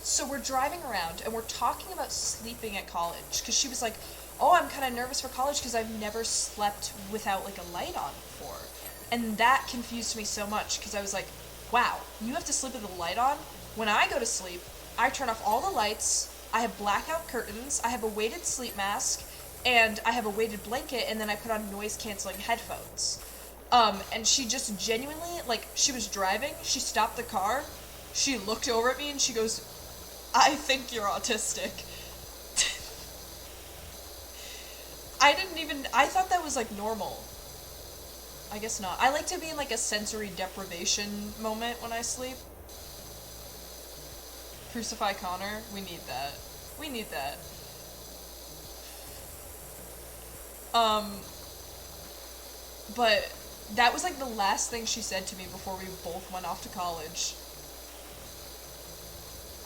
so we're driving around, and we're talking about sleeping at college, because she was like, oh, I'm kind of nervous for college, because I've never slept without, like, a light on before. And that confused me so much, because I was like, wow, you have to sleep with the light on? When I go to sleep, I turn off all the lights, I have blackout curtains, I have a weighted sleep mask, and I have a weighted blanket, and then I put on noise-canceling headphones. And she just genuinely, like, she was driving, she stopped the car, she looked over at me, and she goes, I think you're autistic. I thought that was, like, normal. I guess not. I like to be in, like, a sensory deprivation moment when I sleep. Crucify Connor. We need that. We need that. But that was, like, the last thing she said to me before we both went off to college.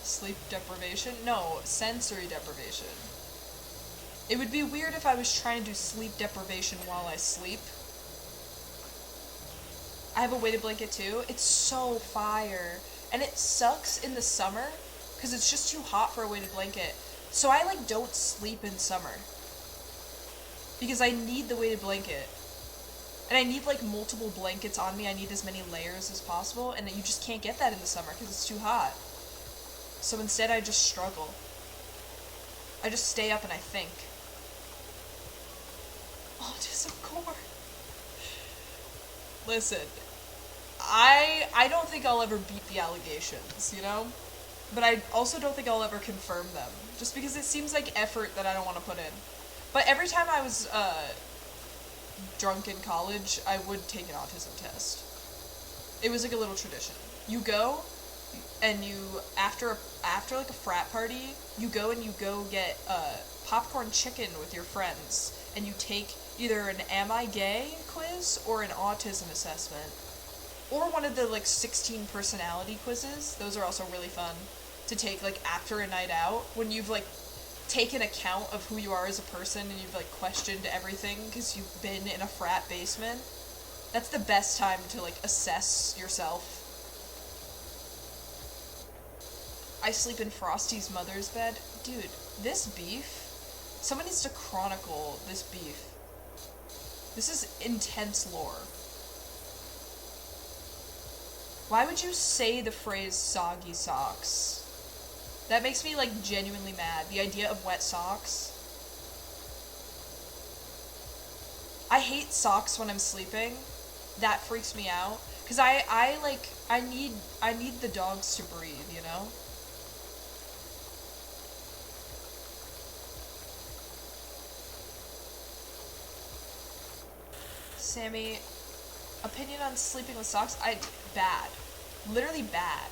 Sleep deprivation? No, sensory deprivation. It would be weird if I was trying to do sleep deprivation while I sleep. I have a weighted blanket too. It's so fire. And it sucks in the summer, because it's just too hot for a weighted blanket. So I, like, don't sleep in summer. Because I need the weighted blanket. And I need, like, multiple blankets on me. I need as many layers as possible, and you just can't get that in the summer, because it's too hot. So instead I just struggle. I just stay up and I think. Autism core. Listen, I don't think I'll ever beat the allegations, you know? But I also don't think I'll ever confirm them. Just because it seems like effort that I don't want to put in. But every time I was, drunk in college, I would take an autism test. It was like a little tradition. You go, and you, after like a frat party, you go get popcorn chicken with your friends, and you take either an Am I Gay quiz or an autism assessment. Or one of the, like, 16 personality quizzes. Those are also really fun to take, like, after a night out, when you've, like, taken account of who you are as a person and you've, like, questioned everything because you've been in a frat basement. That's the best time to, like, assess yourself. I sleep in Frosty's mother's bed. Dude, this beef, someone needs to chronicle this beef. This is intense lore. Why would you say the phrase soggy socks? That makes me, like, genuinely mad. The idea of wet socks. I hate socks when I'm sleeping. That freaks me out. Cause I need the dogs to breathe, you know? Sammy, opinion on sleeping with socks? Bad. Literally bad.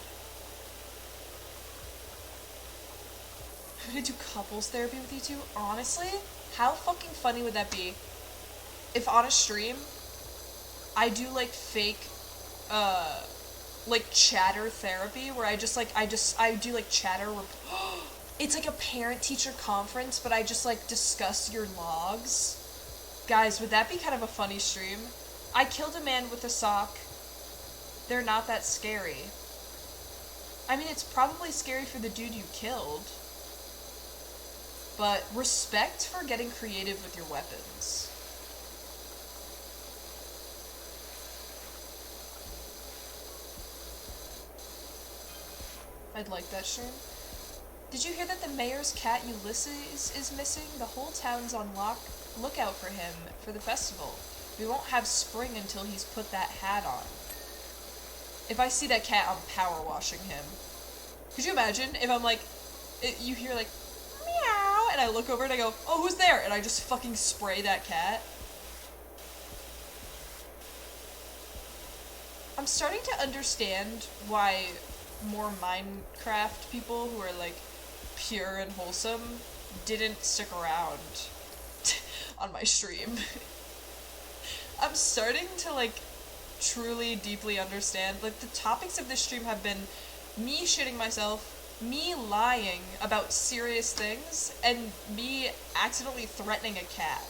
I'm gonna do couples therapy with you two? Honestly? How fucking funny would that be? If on a stream, I do, like, fake, like, chatter therapy, where I do, like, chatter where, it's like a parent-teacher conference, but I just, like, discuss your logs. Guys, would that be kind of a funny stream? I killed a man with a sock. They're not that scary. I mean, it's probably scary for the dude you killed. But respect for getting creative with your weapons. I'd like that stream. Did you hear that the mayor's cat Ulysses is missing? The whole town's on lookout for him for the festival. We won't have spring until he's put that hat on. If I see that cat, I'm power washing him. Could you imagine if I'm like, you hear like, meow, and I look over and I go, oh, who's there? And I just fucking spray that cat. I'm starting to understand why more Minecraft people who are like pure and wholesome didn't stick around on my stream. I'm starting to like truly deeply understand, like the topics of this stream have been me shitting myself, me lying about serious things, and me accidentally threatening a cat.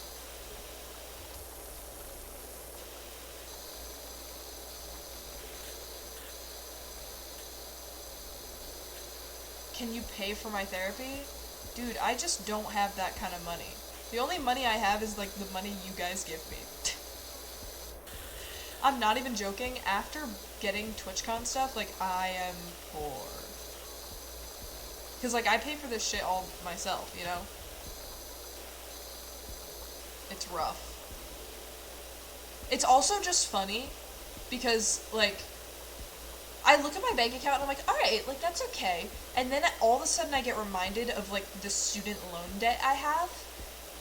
Can you pay for my therapy? Dude, I just don't have that kind of money. The only money I have is like the money you guys give me. I'm not even joking, after getting TwitchCon stuff, like, I am poor. Cause like, I pay for this shit all myself, you know? It's rough. It's also just funny, because, like, I look at my bank account and I'm like, alright, like, that's okay. And then all of a sudden I get reminded of, like, the student loan debt I have.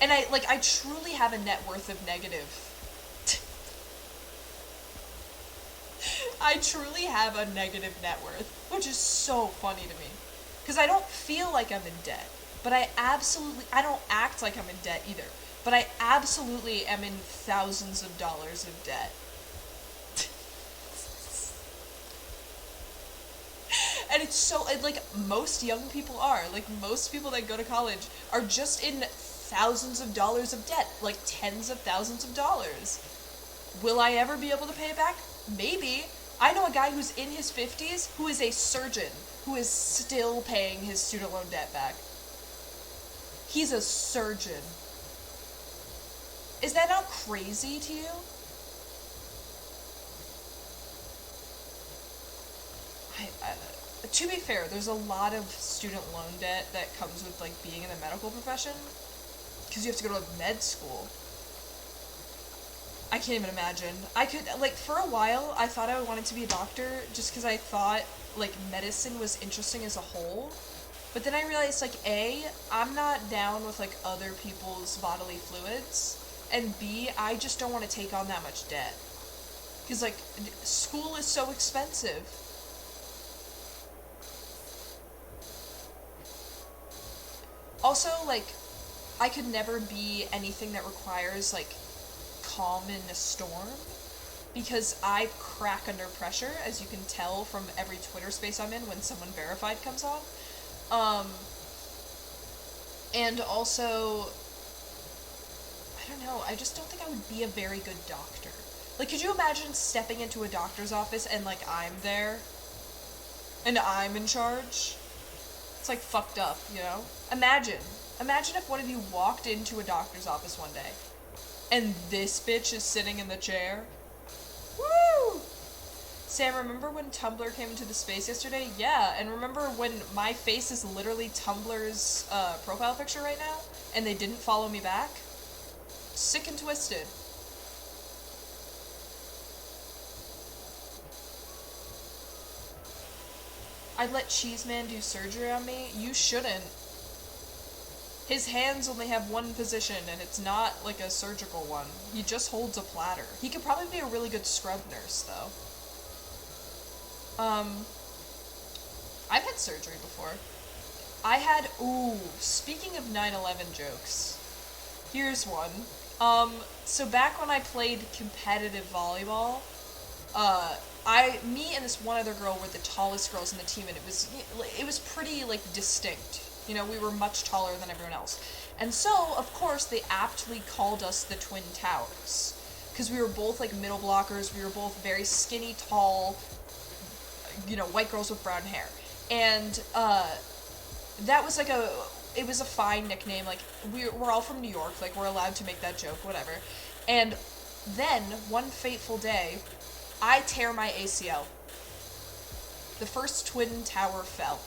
And I truly have a net worth of negative. I truly have a negative net worth, which is so funny to me. Because I don't feel like I'm in debt. But I don't act like I'm in debt either. But I absolutely am in thousands of dollars of debt. And it's so, like, most young people are. Like, most people that go to college are just in thousands of dollars of debt. Like, tens of thousands of dollars. Will I ever be able to pay it back? Maybe. I know a guy who's in his 50s who is a surgeon who is still paying his student loan debt back. He's a surgeon. Is that not crazy to you? To be fair, there's a lot of student loan debt that comes with, like, being in the medical profession. Because you have to go to, like, med school. I can't even imagine. I could, like, for a while, I thought I wanted to be a doctor just because I thought, like, medicine was interesting as a whole. But then I realized, like, A, I'm not down with, like, other people's bodily fluids. And B, I just don't want to take on that much debt. Because, like, school is so expensive. Also, like, I could never be anything that requires, like, calm in a storm, because I crack under pressure, as you can tell from every Twitter space I'm in when someone verified comes on. And also, I don't know, I just don't think I would be a very good doctor. Like, could you imagine stepping into a doctor's office and, like, I'm there? And I'm in charge? It's, like, fucked up, you know? Imagine if one of you walked into a doctor's office one day, and this bitch is sitting in the chair. Woo! Sam, remember when Tumblr came into the space yesterday? Yeah, and remember when my face is literally Tumblr's profile picture right now, and they didn't follow me back? Sick and twisted. I'd let Cheeseman do surgery on me? You shouldn't. His hands only have one position, and it's not, like, a surgical one. He just holds a platter. He could probably be a really good scrub nurse, though. I've had surgery before. Speaking of 9/11 jokes, here's one. So back when I played competitive volleyball, me and this one other girl were the tallest girls in the team, and it was pretty, like, distinct. You know, we were much taller than everyone else. And so, of course, they aptly called us the Twin Towers. Because we were both, like, middle blockers. We were both very skinny, tall, you know, white girls with brown hair. And, that was, like, it was a fine nickname. Like, we're all from New York. Like, we're allowed to make that joke, whatever. And then, one fateful day, I tear my ACL. The first Twin Tower fell.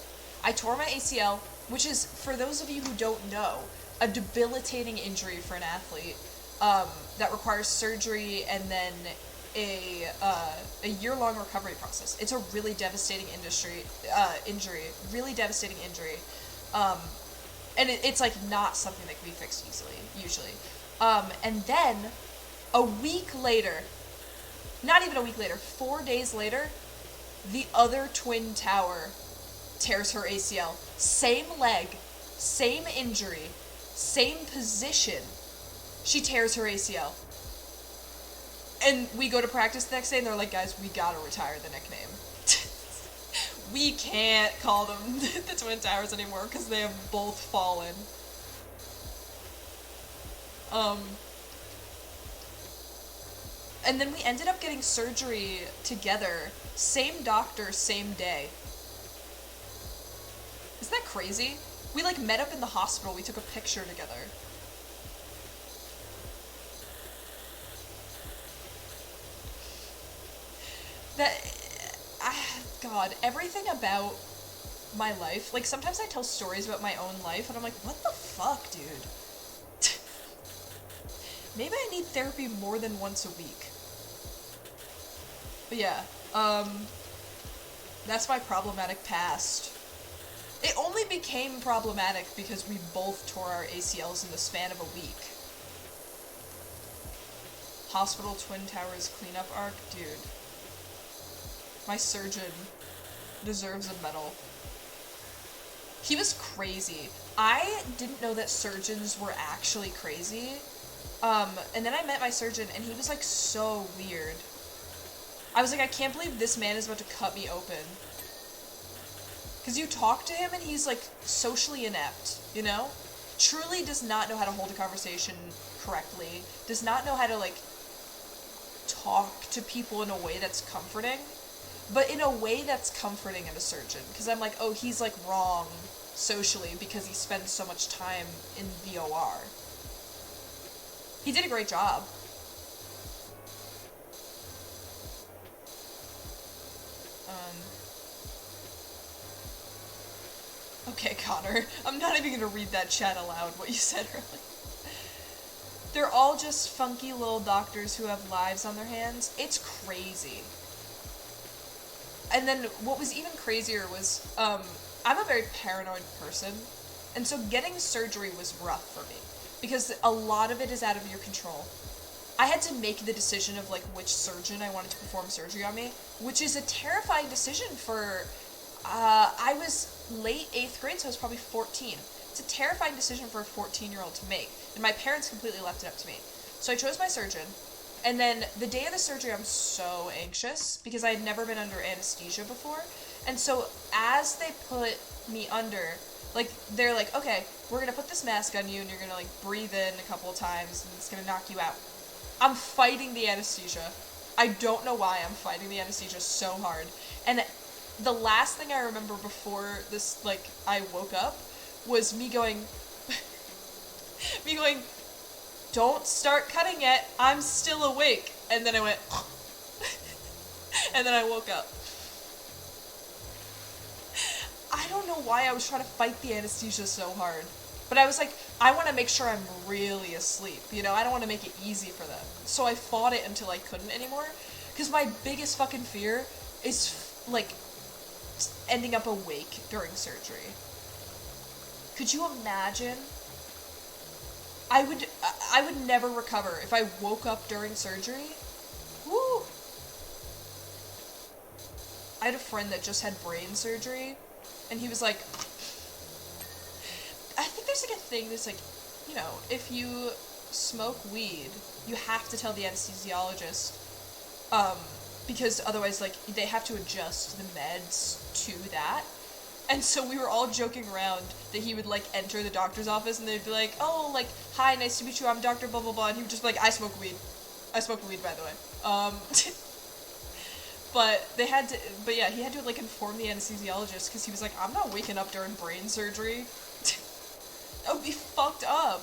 I tore my ACL, which is, for those of you who don't know, a debilitating injury for an athlete that requires surgery and then a year-long recovery process. It's a really devastating really devastating injury. And it's like not something that can be fixed easily, usually. And then, a week later, not even a week later, 4 days later, the other Twin Tower tears her ACL. Same leg, same injury, same position. She tears her ACL. And we go to practice the next day and they're like, guys, we gotta retire the nickname. We can't call them the Twin Towers anymore because they have both fallen. And then we ended up getting surgery together. Same doctor, same day. Isn't that crazy? We, like, met up in the hospital. We took a picture together. God, everything about my life, like, sometimes I tell stories about my own life, and I'm like, what the fuck, dude? Maybe I need therapy more than once a week. But yeah, that's my problematic past. It only became problematic because we both tore our ACLs in the span of a week. Hospital Twin Towers cleanup arc? Dude. My surgeon deserves a medal. He was crazy. I didn't know that surgeons were actually crazy. And then I met my surgeon and he was like so weird. I was like, I can't believe this man is about to cut me open. Because you talk to him and he's like socially inept, you know? Truly does not know how to hold a conversation correctly. Does not know how to like talk to people in a way that's comforting. But in a way that's comforting of a surgeon. Because I'm like, oh, he's like wrong socially because he spends so much time in the OR. He did a great job. Okay, Connor, I'm not even gonna read that chat aloud, what you said earlier. They're all just funky little doctors who have lives on their hands. It's crazy. And then what was even crazier was, I'm a very paranoid person, and so getting surgery was rough for me, because a lot of it is out of your control. I had to make the decision of, like, which surgeon I wanted to perform surgery on me, which is a terrifying decision for, I was late 8th grade, so I was probably 14. It's a terrifying decision for a 14-year-old to make, and my parents completely left it up to me. So I chose my surgeon, and then the day of the surgery, I'm so anxious, because I had never been under anesthesia before, and so as they put me under, like, they're like, okay, we're gonna put this mask on you, and you're gonna, like, breathe in a couple of times, and it's gonna knock you out. I'm fighting the anesthesia. I don't know why I'm fighting the anesthesia so hard. And the last thing I remember before this, like, I woke up, was me going, don't start cutting yet, I'm still awake. And then I went, and then I woke up. I don't know why I was trying to fight the anesthesia so hard. But I was like, I want to make sure I'm really asleep, you know? I don't want to make it easy for them. So I fought it until I couldn't anymore. Because my biggest fucking fear is, like, ending up awake during surgery. Could you imagine? I would never recover if I woke up during surgery. Woo! I had a friend that just had brain surgery, and he was like, I think there's like a thing that's like, you know, if you smoke weed, you have to tell the anesthesiologist, because otherwise, like, they have to adjust the meds to that. And so we were all joking around that he would, like, enter the doctor's office and they'd be like, oh, like, hi, nice to meet you, I'm Dr. blah, blah, blah, and he would just be like, I smoke weed. I smoke weed, by the way. But they had to, but yeah, he had to, like, inform the anesthesiologist because he was like, I'm not waking up during brain surgery. That would be fucked up.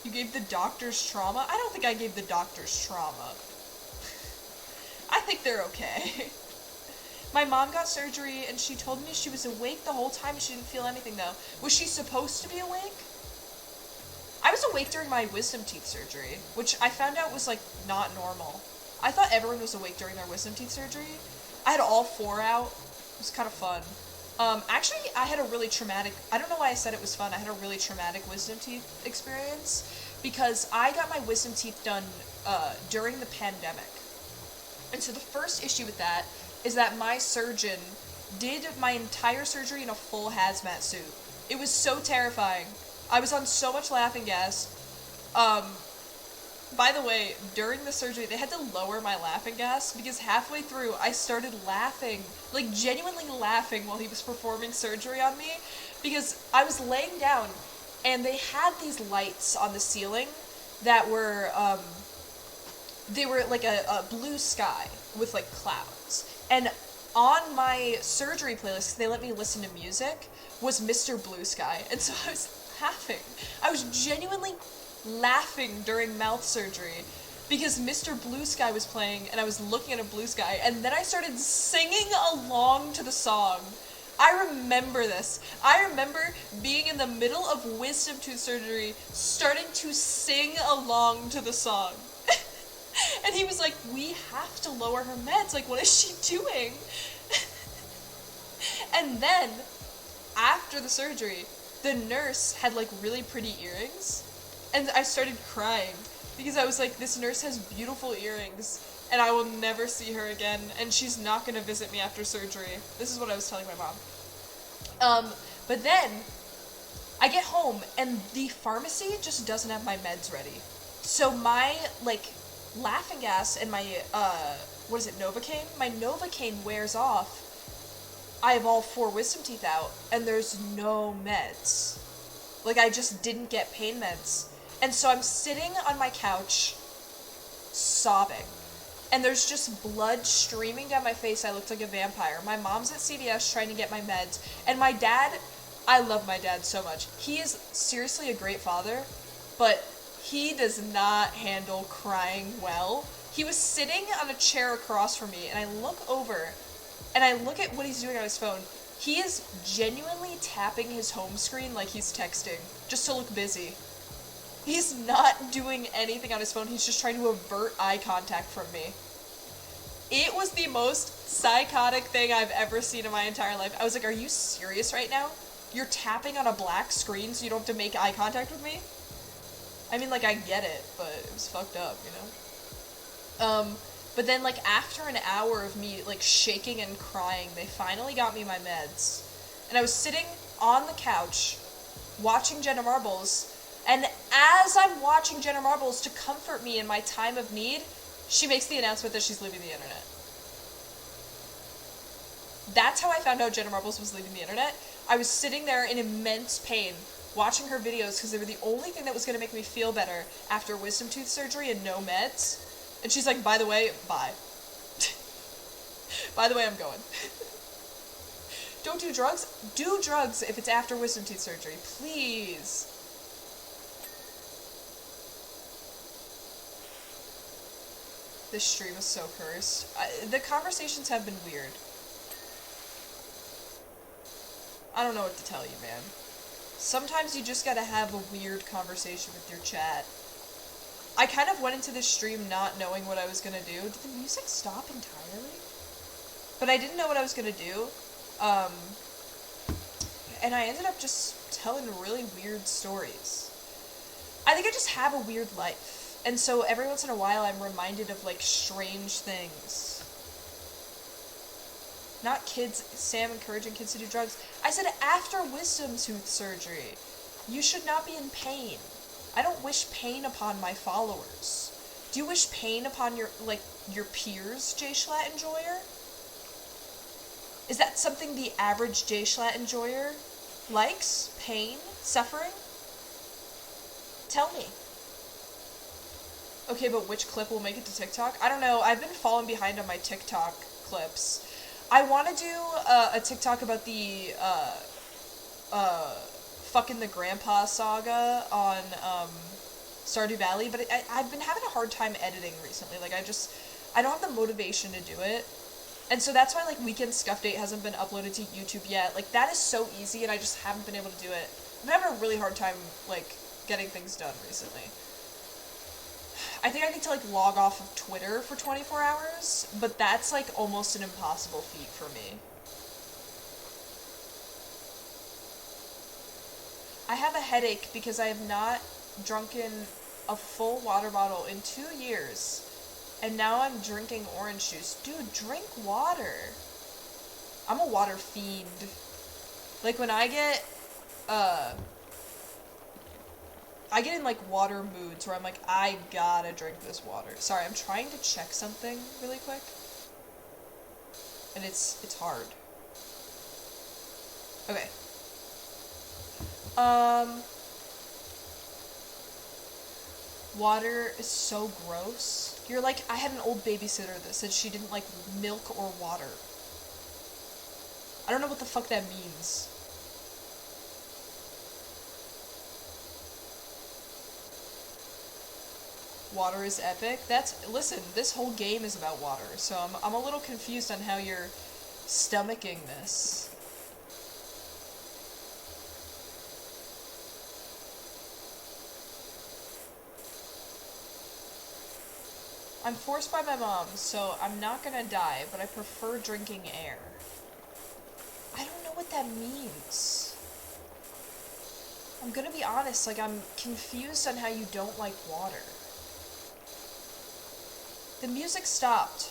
You gave the doctors trauma? I don't think I gave the doctors trauma. I think they're okay. My mom got surgery and she told me she was awake the whole time. She didn't feel anything though. Was she supposed to be awake? I was awake during my wisdom teeth surgery, which I found out was, like, not normal. I thought everyone was awake during their wisdom teeth surgery. I had all 4 out. It was kind of fun. Actually, I had a really traumatic, I don't know why I said it was fun, I had a really traumatic wisdom teeth experience, because I got my wisdom teeth done, during the pandemic. And so the first issue with that is that my surgeon did my entire surgery in a full hazmat suit. It was so terrifying. I was on so much laughing gas. By the way, during the surgery, they had to lower my laughing gas because halfway through, I started laughing, like genuinely laughing while he was performing surgery on me, because I was laying down and they had these lights on the ceiling that were, they were like a blue sky with, like, clouds. And on my surgery playlist, 'cause they let me listen to music, was Mr. Blue Sky. And so I was laughing. I was genuinely laughing during mouth surgery because Mr. Blue Sky was playing and I was looking at a blue sky, and then I started singing along to the song. I remember this. I remember being in the middle of wisdom tooth surgery, starting to sing along to the song. And he was like, we have to lower her meds. Like, what is she doing? And then, after the surgery, the nurse had, like, really pretty earrings. And I started crying because I was like, this nurse has beautiful earrings and I will never see her again and she's not going to visit me after surgery. This is what I was telling my mom. But then I get home and the pharmacy just doesn't have my meds ready. So my, like, laughing gas and my, what is it, Novocaine? My Novocaine wears off. I have all 4 wisdom teeth out and there's no meds. Like, I just didn't get pain meds. And so I'm sitting on my couch, sobbing. And there's just blood streaming down my face. I looked like a vampire. My mom's at CVS trying to get my meds. And my dad, I love my dad so much. He is seriously a great father, but he does not handle crying well. He was sitting on a chair across from me, and I look over, and I look at what he's doing on his phone. He is genuinely tapping his home screen like he's texting, just to look busy. He's not doing anything on his phone, he's just trying to avert eye contact from me. It was the most psychotic thing I've ever seen in my entire life. I was like, are you serious right now? You're tapping on a black screen so you don't have to make eye contact with me? I mean, like, I get it, but it was fucked up, you know? But then, like, after an hour of me, like, shaking and crying, they finally got me my meds. And I was sitting on the couch, watching Jenna Marbles, and as I'm watching Jenna Marbles to comfort me in my time of need, she makes the announcement that she's leaving the internet. That's how I found out Jenna Marbles was leaving the internet. I was sitting there in immense pain, watching her videos because they were the only thing that was going to make me feel better after wisdom tooth surgery and no meds. And she's like, by the way, bye. By the way, I'm going. Don't do drugs. Do drugs if it's after wisdom teeth surgery. Please. This stream is so cursed. The conversations have been weird. I don't know what to tell you, man. Sometimes you just gotta have a weird conversation with your chat. I kind of went into this stream not knowing what I was gonna do. Did the music stop entirely? But I didn't know what I was gonna do. And I ended up just telling really weird stories. I think I just have a weird life. And so every once in a while I'm reminded of, like, strange things. Not kids, Sam encouraging kids to do drugs. I said after wisdom tooth surgery. You should not be in pain. I don't wish pain upon my followers. Do you wish pain upon your, like, your peers, J. Schlatt Enjoyer? Is that something the average J-Schlatt enjoyer likes? Pain? Suffering? Tell me. Okay, but which clip will make it to TikTok? I don't know. I've been falling behind on my TikTok clips. I want to do a TikTok about the fucking the grandpa saga on Stardew Valley, but I've been having a hard time editing recently. Like, I don't have the motivation to do it. And so that's why, like, Weekend Scuff Date hasn't been uploaded to YouTube yet. Like, that is so easy, and I just haven't been able to do it. I'm having a really hard time, like, getting things done recently. I think I need to, like, log off of Twitter for 24 hours, but that's, like, almost an impossible feat for me. I have a headache because I have not drunken a full water bottle in 2 years. And now I'm drinking orange juice. Dude, drink water. I'm a water fiend. Like, when I get in, like, water moods where I'm like, I gotta drink this water. Sorry, I'm trying to check something really quick. And it's hard. Okay. Water is so gross. You're like, I had an old babysitter that said she didn't like milk or water. I don't know what the fuck that means. Water is epic. Listen, this whole game is about water, so I'm a little confused on how you're stomaching this. I'm forced by my mom, so I'm not gonna die, but I prefer drinking air. I don't know what that means. I'm gonna be honest, like, I'm confused on how you don't like water. The music stopped.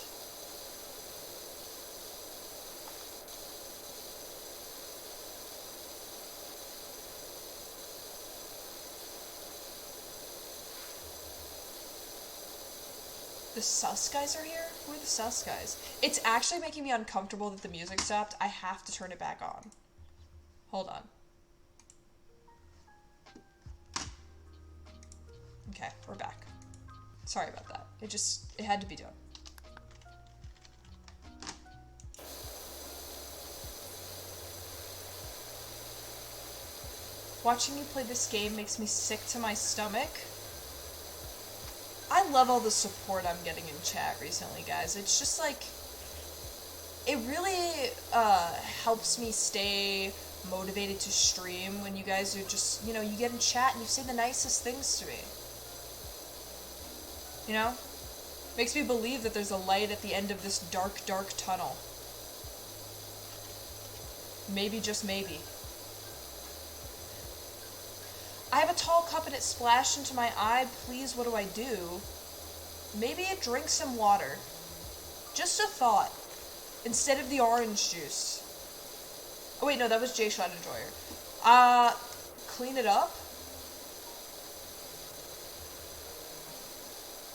The sus guys are here? Who are the sus guys? It's actually making me uncomfortable that the music stopped. I have to turn it back on. Hold on. Okay, we're back. Sorry about that. It had to be done. Watching you play this game makes me sick to my stomach. I love all the support I'm getting in chat recently, guys. It's just like, it really helps me stay motivated to stream when you guys are just, you know, you get in chat and you say the nicest things to me. You know? Makes me believe that there's a light at the end of this dark, dark tunnel. Maybe, just maybe. I have a tall cup and it splashed into my eye. Please, what do I do? Maybe I drink some water. Just a thought. Instead of the orange juice. Oh wait, no, that was J-Schlatt Enjoyer. Clean it up?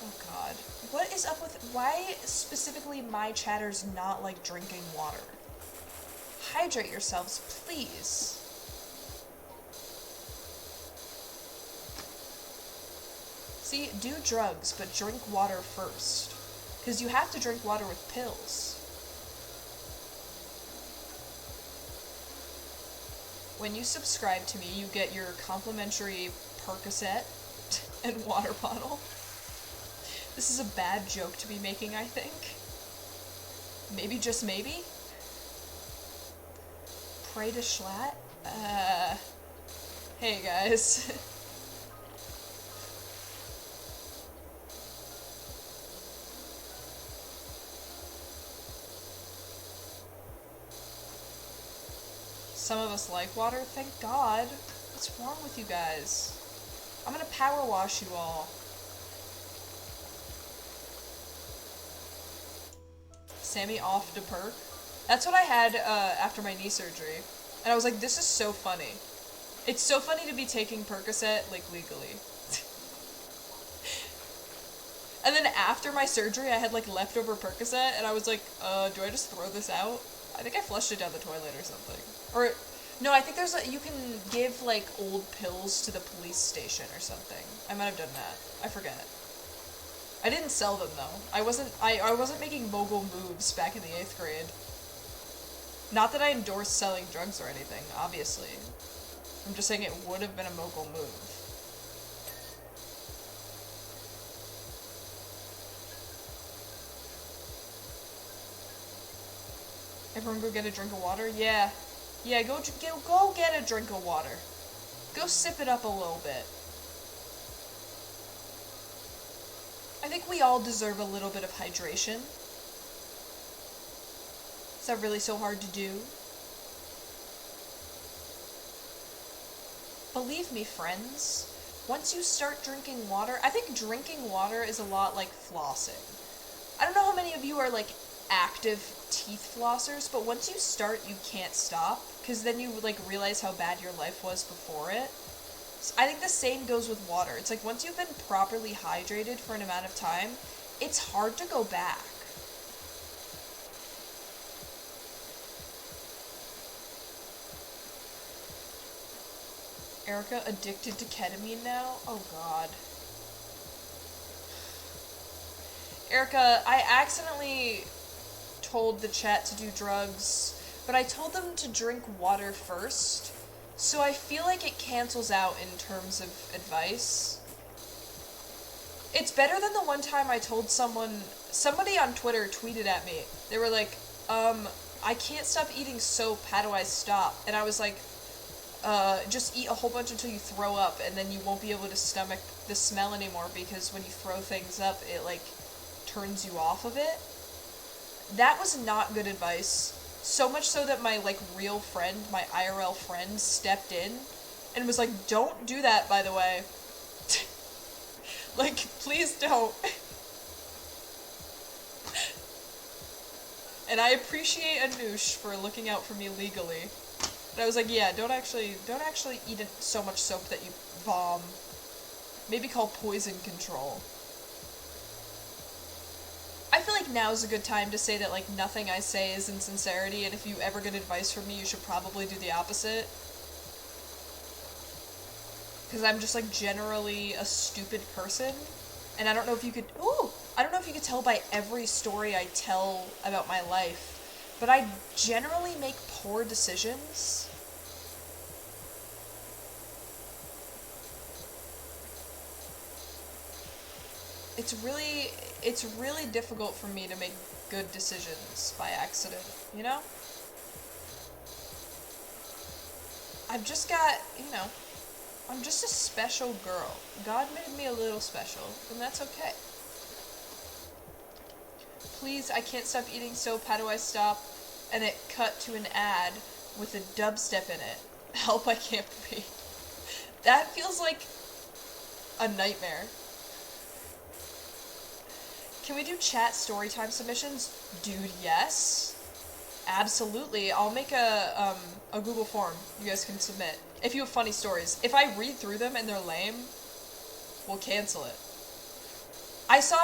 Oh god. What is up with... Why specifically my chatters not like drinking water? Hydrate yourselves, please. See, do drugs, but drink water first. Because you have to drink water with pills. When you subscribe to me, you get your complimentary Percocet and water bottle. This is a bad joke to be making, I think. Maybe, just maybe? Pray to Schlatt? Hey guys. Some of us like water, thank God. What's wrong with you guys? I'm gonna power wash you all. Sammy off to perk. That's what I had after my knee surgery. And I was like, this is so funny. It's so funny to be taking Percocet, like, legally. And then after my surgery, I had, like, leftover Percocet, and I was like, do I just throw this out? I think I flushed it down the toilet or something. Or, no, I think there's a, you can give, like, old pills to the police station or something. I might have done that. I forget. I didn't sell them, though. I wasn't making mogul moves back in the 8th grade. Not that I endorse selling drugs or anything, obviously. I'm just saying it would have been a mogul move. Everyone go get a drink of water? Yeah. Yeah, go get a drink of water. Go sip it up a little bit. I think we all deserve a little bit of hydration. Is that really so hard to do? Believe me, friends, once you start drinking water, I think drinking water is a lot like flossing. I don't know how many of you are, like, active teeth flossers, but once you start, you can't stop, because then you, like, realize how bad your life was before it. So I think the same goes with water. It's like, once you've been properly hydrated for an amount of time, it's hard to go back. Erica addicted to ketamine now? Oh god. Erica, I accidentally told the chat to do drugs, but I told them to drink water first, so I feel like it cancels out in terms of advice. It's better than the one time I told somebody on Twitter tweeted at me. They were like, I can't stop eating soap, how do I stop? And I was like, just eat a whole bunch until you throw up, and then you won't be able to stomach the smell anymore, because when you throw things up, it, like, turns you off of it. That was not good advice. So much so that my, like, real friend, my IRL friend, stepped in and was like, don't do that, by the way. Like, please don't. And I appreciate Anoush for looking out for me legally. But I was like, yeah, don't actually eat so much soap that you vom. Maybe call poison control. I feel like now is a good time to say that, like, nothing I say is in sincerity, and if you ever get advice from me, you should probably do the opposite. Because I'm just, like, generally a stupid person, and I don't know if you could tell by every story I tell about my life, but I generally make poor decisions. It's really difficult for me to make good decisions by accident, you know? I've just got, you know, I'm just a special girl. God made me a little special, and that's okay. Please, I can't stop eating soap, how do I stop? And it cut to an ad with a dubstep in it. Help, I can't breathe. That feels like a nightmare. Can we do chat storytime submissions? Dude, yes. Absolutely. I'll make a Google form you guys can submit. If you have funny stories. If I read through them and they're lame, we'll cancel it. I saw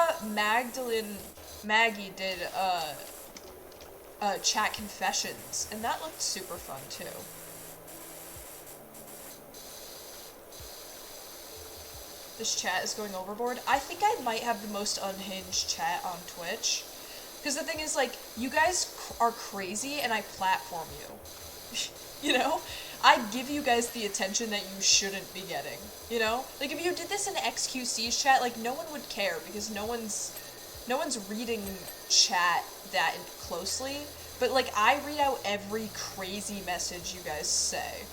Maggie did chat confessions, and that looked super fun too. This chat is going overboard. I think I might have the most unhinged chat on Twitch. Because the thing is, like, you guys are crazy and I platform you. You know? I give you guys the attention that you shouldn't be getting. You know? Like, if you did this in XQC's chat, like, no one would care because no one's reading chat that closely. But, like, I read out every crazy message you guys say.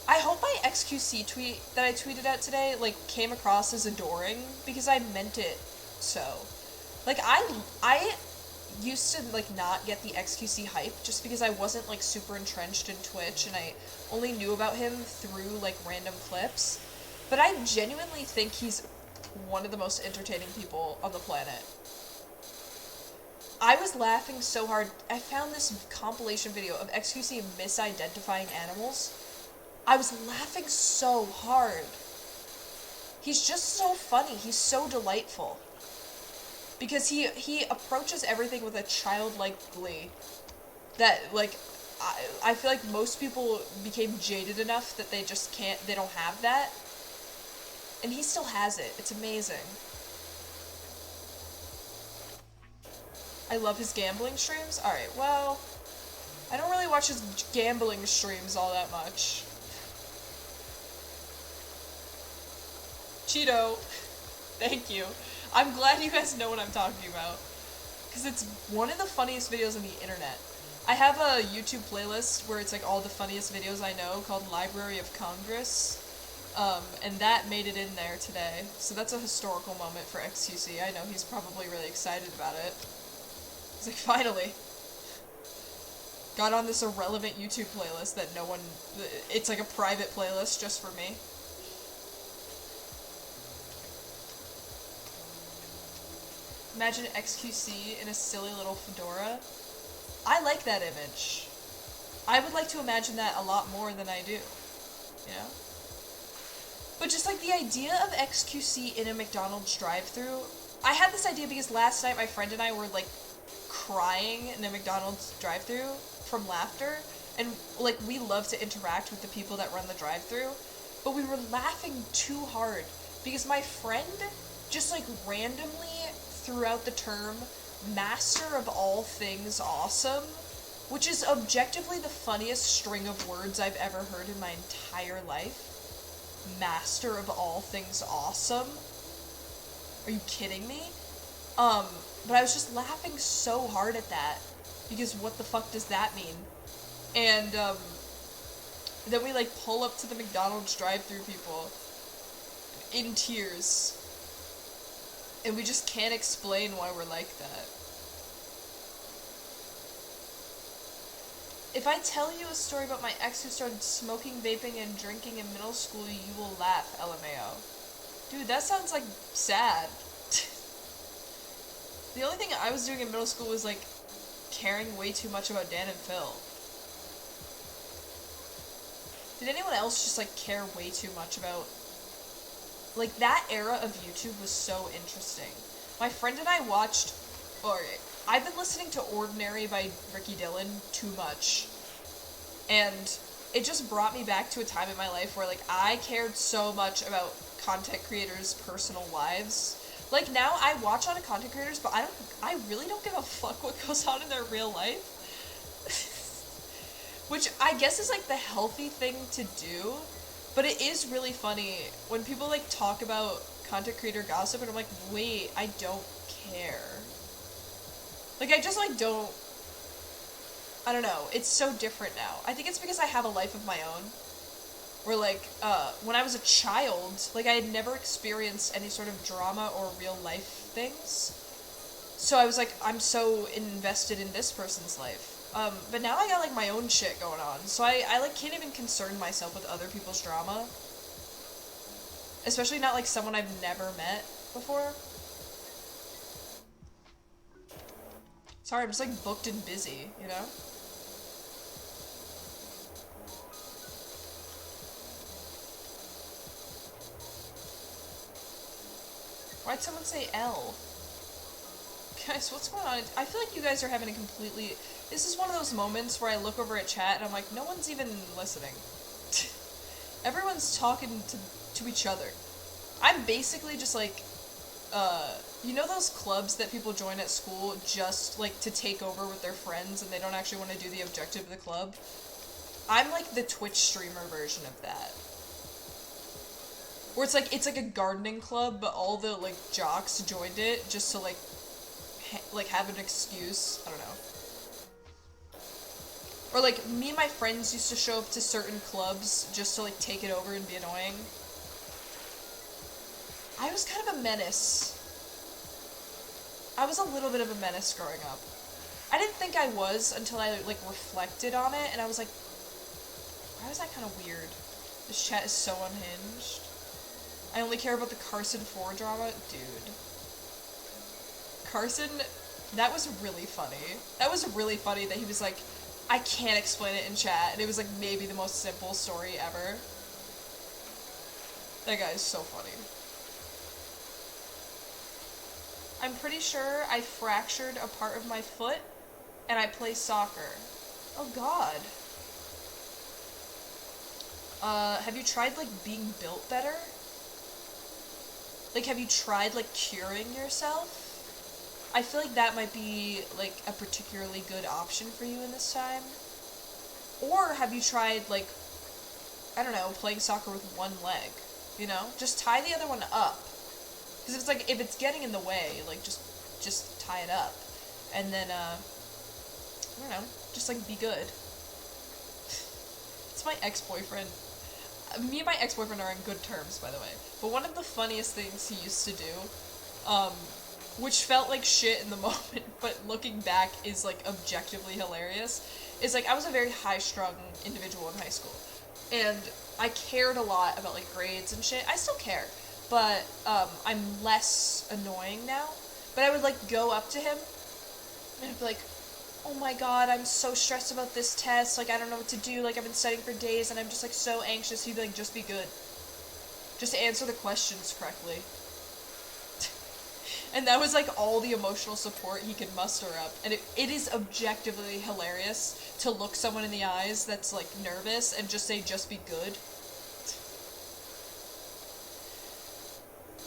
I hope my XQC tweet that I tweeted out today, like, came across as adoring, because I meant it so. Like, I used to, like, not get the XQC hype, just because I wasn't, like, super entrenched in Twitch, and I only knew about him through, like, random clips. But I genuinely think he's one of the most entertaining people on the planet. I was laughing so hard. I found this compilation video of XQC misidentifying animals. I was laughing so hard. He's just so funny. He's so delightful. because he approaches everything with a childlike glee that, like, I feel like most people became jaded enough that they don't have that. And he still has it. It's amazing. I love his gambling streams. Alright, well, I don't really watch his gambling streams all that much. Cheeto, thank you. I'm glad you guys know what I'm talking about. Because it's one of the funniest videos on the internet. I have a YouTube playlist where it's like all the funniest videos I know called Library of Congress. And that made it in there today. So that's a historical moment for XQC. I know he's probably really excited about it. He's like, finally. Got on this irrelevant YouTube playlist that no one... It's like a private playlist just for me. Imagine XQC in a silly little fedora. I like that image. I would like to imagine that a lot more than I do. You know? But just like the idea of XQC in a McDonald's drive-thru, I had this idea because last night my friend and I were like crying in a McDonald's drive-thru from laughter, and like we love to interact with the people that run the drive-thru, but we were laughing too hard because my friend just like randomly threw out the term Master of All Things Awesome, which is objectively the funniest string of words I've ever heard in my entire life. Master of All Things Awesome? Are you kidding me? But I was just laughing so hard at that, because what the fuck does that mean? And, then we, like, pull up to the McDonald's drive-thru people in tears, and we just can't explain why we're like that. If I tell you a story about my ex who started smoking, vaping, and drinking in middle school, you will laugh, LMAO. Dude, that sounds, like, sad. The only thing I was doing in middle school was, like, caring way too much about Dan and Phil. Did anyone else just, like, care way too much about... Like, that era of YouTube was so interesting. My friend and I watched... Or, I've been listening to Ordinary by Ricky Dillon too much. And it just brought me back to a time in my life where, like, I cared so much about content creators' personal lives. Like, now I watch a lot of content creators, but I really don't give a fuck what goes on in their real life. Which I guess is, like, the healthy thing to do, but it is really funny when people, like, talk about content creator gossip, and I'm like, wait, I don't care. Like, I just, like, don't... I don't know. It's so different now. I think it's because I have a life of my own. Where, like, when I was a child, like, I had never experienced any sort of drama or real life things. So I was like, I'm so invested in this person's life. But now I got, like, my own shit going on. So I like, can't even concern myself with other people's drama. Especially not, like, someone I've never met before. Sorry, I'm just, like, booked and busy, you know? Why'd someone say L? Guys, what's going on? I feel like you guys are having a completely... This is one of those moments where I look over at chat and I'm like, no one's even listening. Everyone's talking to each other. I'm basically just like, you know those clubs that people join at school just, like, to take over with their friends and they don't actually want to do the objective of the club? I'm like the Twitch streamer version of that. Where it's like a gardening club, but all the, like, jocks joined it just to, like, have an excuse. I don't know. Or, like, me and my friends used to show up to certain clubs just to, like, take it over and be annoying. I was kind of a menace. I was a little bit of a menace growing up. I didn't think I was until I, like, reflected on it, and I was like, why was that kind of weird? This chat is so unhinged. I only care about the Carson 4 drama? Dude. Carson, that was really funny. That was really funny that he was like, I can't explain it in chat, and it was like maybe the most simple story ever. That guy is so funny. I'm pretty sure I fractured a part of my foot and I play soccer. Oh god. Have you tried, like, being built better? Like, have you tried, like, curing yourself? I feel like that might be, like, a particularly good option for you in this time. Or have you tried, like, I don't know, playing soccer with one leg? You know? Just tie the other one up. Because it's like, if it's getting in the way, like, just tie it up. And then, I don't know, just, like, be good. It's my ex-boyfriend. Me and my ex-boyfriend are on good terms, by the way. But one of the funniest things he used to do, which felt like shit in the moment, but looking back is, like, objectively hilarious, is, like, I was a very high-strung individual in high school. And I cared a lot about, like, grades and shit. I still care. But, I'm less annoying now. But I would, like, go up to him, and I'd be like, oh my god, I'm so stressed about this test, like, I don't know what to do, like, I've been studying for days, and I'm just, like, so anxious. He'd be like, just be good. Just answer the questions correctly. And that was, like, all the emotional support he could muster up. And it is objectively hilarious to look someone in the eyes that's, like, nervous and just say, just be good.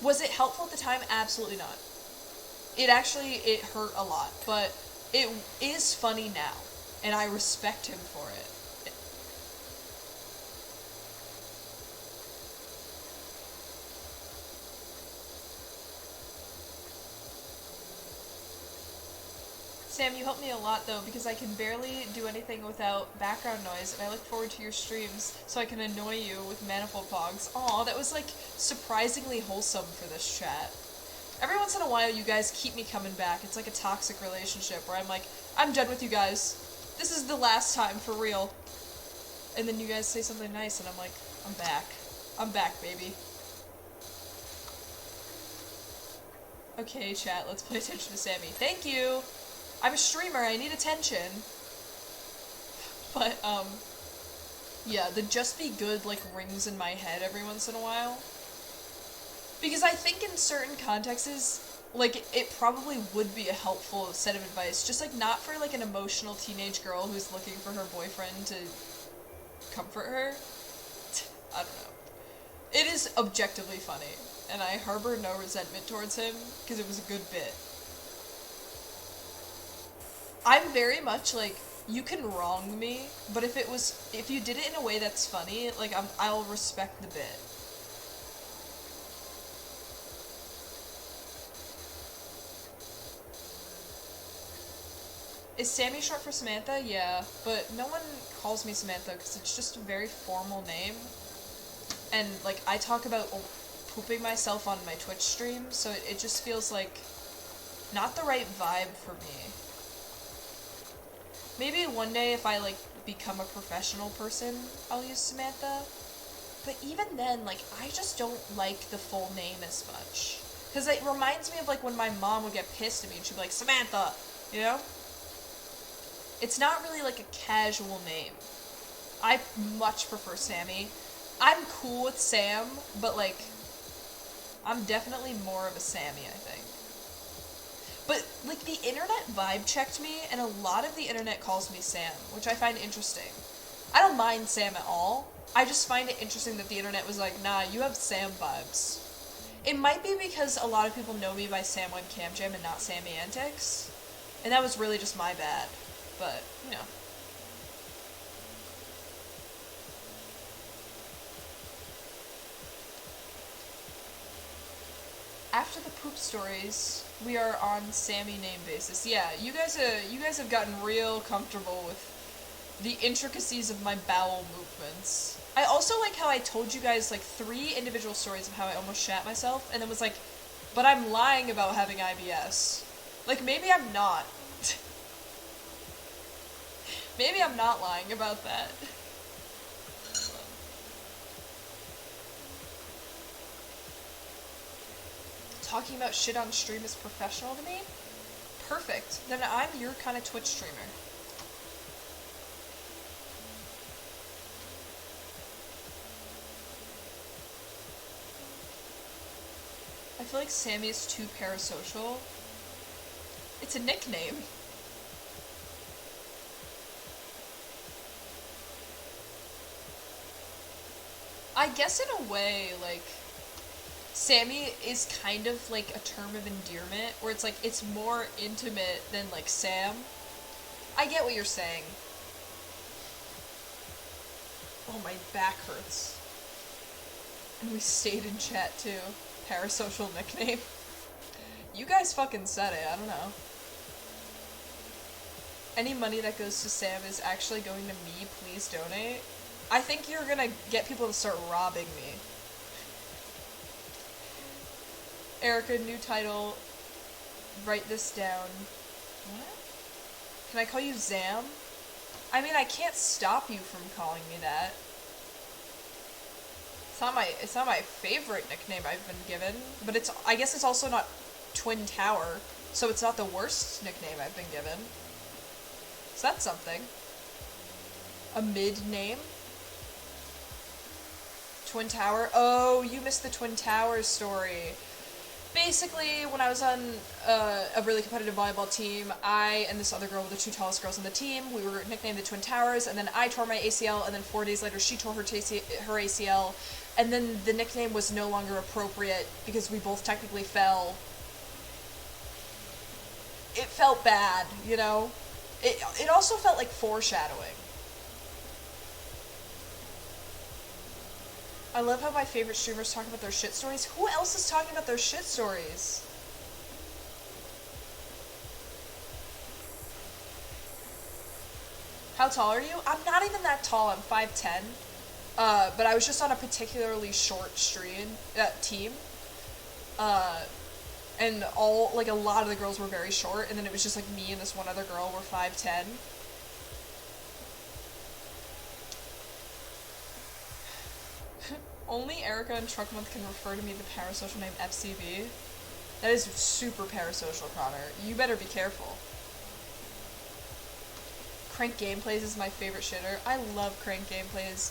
Was it helpful at the time? Absolutely not. It hurt a lot, but it is funny now, and I respect him for it. Sam, you help me a lot, though, because I can barely do anything without background noise, and I look forward to your streams so I can annoy you with manifold pogs. Aw, that was, like, surprisingly wholesome for this chat. Every once in a while, you guys keep me coming back. It's like a toxic relationship where I'm like, I'm done with you guys. This is the last time, for real. And then you guys say something nice, and I'm like, I'm back. I'm back, baby. Okay, chat, let's pay attention to Sammy. Thank you! I'm a streamer, I need attention. But, yeah, the just be good, like, rings in my head every once in a while. Because I think in certain contexts, like, it probably would be a helpful set of advice. Just, like, not for, like, an emotional teenage girl who's looking for her boyfriend to comfort her. I don't know. It is objectively funny, and I harbor no resentment towards him, because it was a good bit. I'm very much, like, you can wrong me, but if you did it in a way that's funny, like, I'll respect the bit. Is Sammy short for Samantha? Yeah, but no one calls me Samantha because it's just a very formal name. And, like, I talk about pooping myself on my Twitch stream, so it just feels like not the right vibe for me. Maybe one day if I, like, become a professional person, I'll use Samantha. But even then, like, I just don't like the full name as much. Because it reminds me of, like, when my mom would get pissed at me and she'd be like, Samantha! You know? It's not really, like, a casual name. I much prefer Sammy. I'm cool with Sam, but, like, I'm definitely more of a Sammy, I think. But, like, the internet vibe checked me, and a lot of the internet calls me Sam, which I find interesting. I don't mind Sam at all. I just find it interesting that the internet was like, nah, you have Sam vibes. It might be because a lot of people know me by Sam on Cam Jam and not Sammy Antics, and that was really just my bad, but, you know. After the poop stories, we are on Sammy name basis. Yeah, you guys have gotten real comfortable with the intricacies of my bowel movements. I also like how I told you guys, like, 3 individual stories of how I almost shat myself, and then was like, but I'm lying about having IBS. Like, maybe I'm not. Maybe I'm not lying about that. Talking about shit on stream is professional to me? Perfect. Then I'm your kind of Twitch streamer. I feel like Sammy is too parasocial. It's a nickname. I guess in a way, like, Sammy is kind of like a term of endearment, where it's like, it's more intimate than like Sam. I get what you're saying. Oh, my back hurts. And we stayed in chat too. Parasocial nickname. You guys fucking said it, I don't know. Any money that goes to Sam is actually going to me, please donate. I think you're gonna get people to start robbing me. Erica, new title. Write this down. What? Can I call you Zam? I mean, I can't stop you from calling me that. It's not my favorite nickname I've been given, but I guess it's also not Twin Tower, so it's not the worst nickname I've been given. So that's something. A mid name? Twin Tower? Oh, you missed the Twin Towers story. Basically, when I was on a really competitive volleyball team, I and this other girl were the two tallest girls on the team. We were nicknamed the Twin Towers, and then I tore my ACL, and then 4 days later she tore her ACL, and then the nickname was no longer appropriate because we both technically fell. It felt bad, you know? It also felt like foreshadowing. I love how my favorite streamers talk about their shit stories. Who else is talking about their shit stories? How tall are you? I'm not even that tall. I'm 5'10". But I was just on a particularly short team. And a lot of the girls were very short, and then it was just like me and this one other girl were 5'10". Only Erica and Truck Month can refer to me the parasocial name FCB. That is super parasocial, Connor. You better be careful. Crank Gameplays is my favorite shitter. I love Crank Gameplays.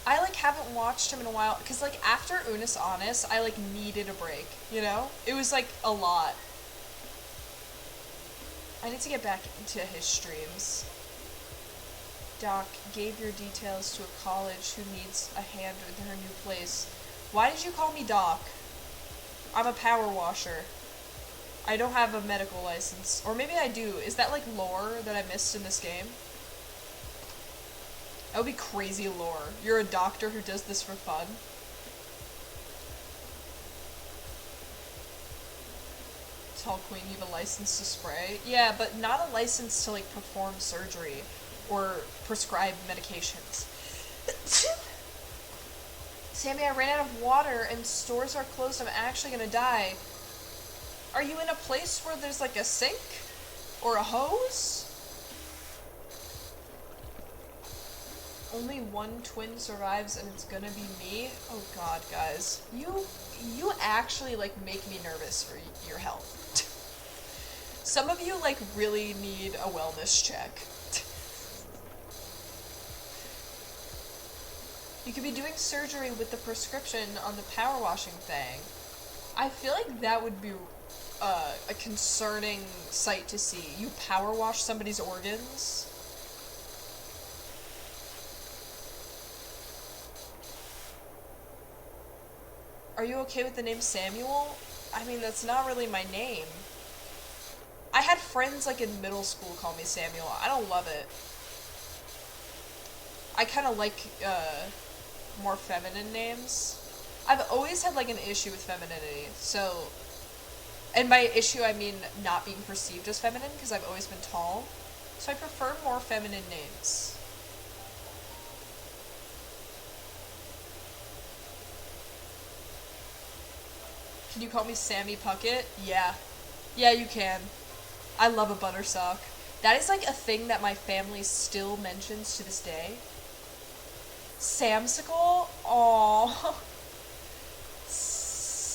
I, like, haven't watched him in a while, because, like, after Unis Honest, I, like, needed a break, you know? It was, like, a lot. I need to get back into his streams. Doc gave your details to a college who needs a hand with her new place. Why did you call me Doc? I'm a power washer. I don't have a medical license. Or maybe I do. Is that like lore that I missed in this game? That would be crazy lore. You're a doctor who does this for fun. Tall Queen, you have a license to spray? Yeah, but not a license to, like, perform surgery or prescribe medications. Sammy, I ran out of water and stores are closed. I'm actually gonna die. Are you in a place where there's, like, a sink? Or a hose? Only one twin survives and it's gonna be me? Oh god, guys. You actually, like, make me nervous for your health. Some of you, like, really need a wellness check. You could be doing surgery with the prescription on the power washing thing. I feel like that would be a concerning sight to see. You power wash somebody's organs. Are you okay with the name Samuel? I mean, that's not really my name. I had friends, like, in middle school call me Samuel. I don't love it. I kind of like, more feminine names. I've always had, like, an issue with femininity, so... And by issue, I mean not being perceived as feminine, because I've always been tall. So I prefer more feminine names. Can you call me Sammy Puckett? Yeah. Yeah, you can. I love a buttersock. That is, like, a thing that my family still mentions to this day. Samsicle? Aww.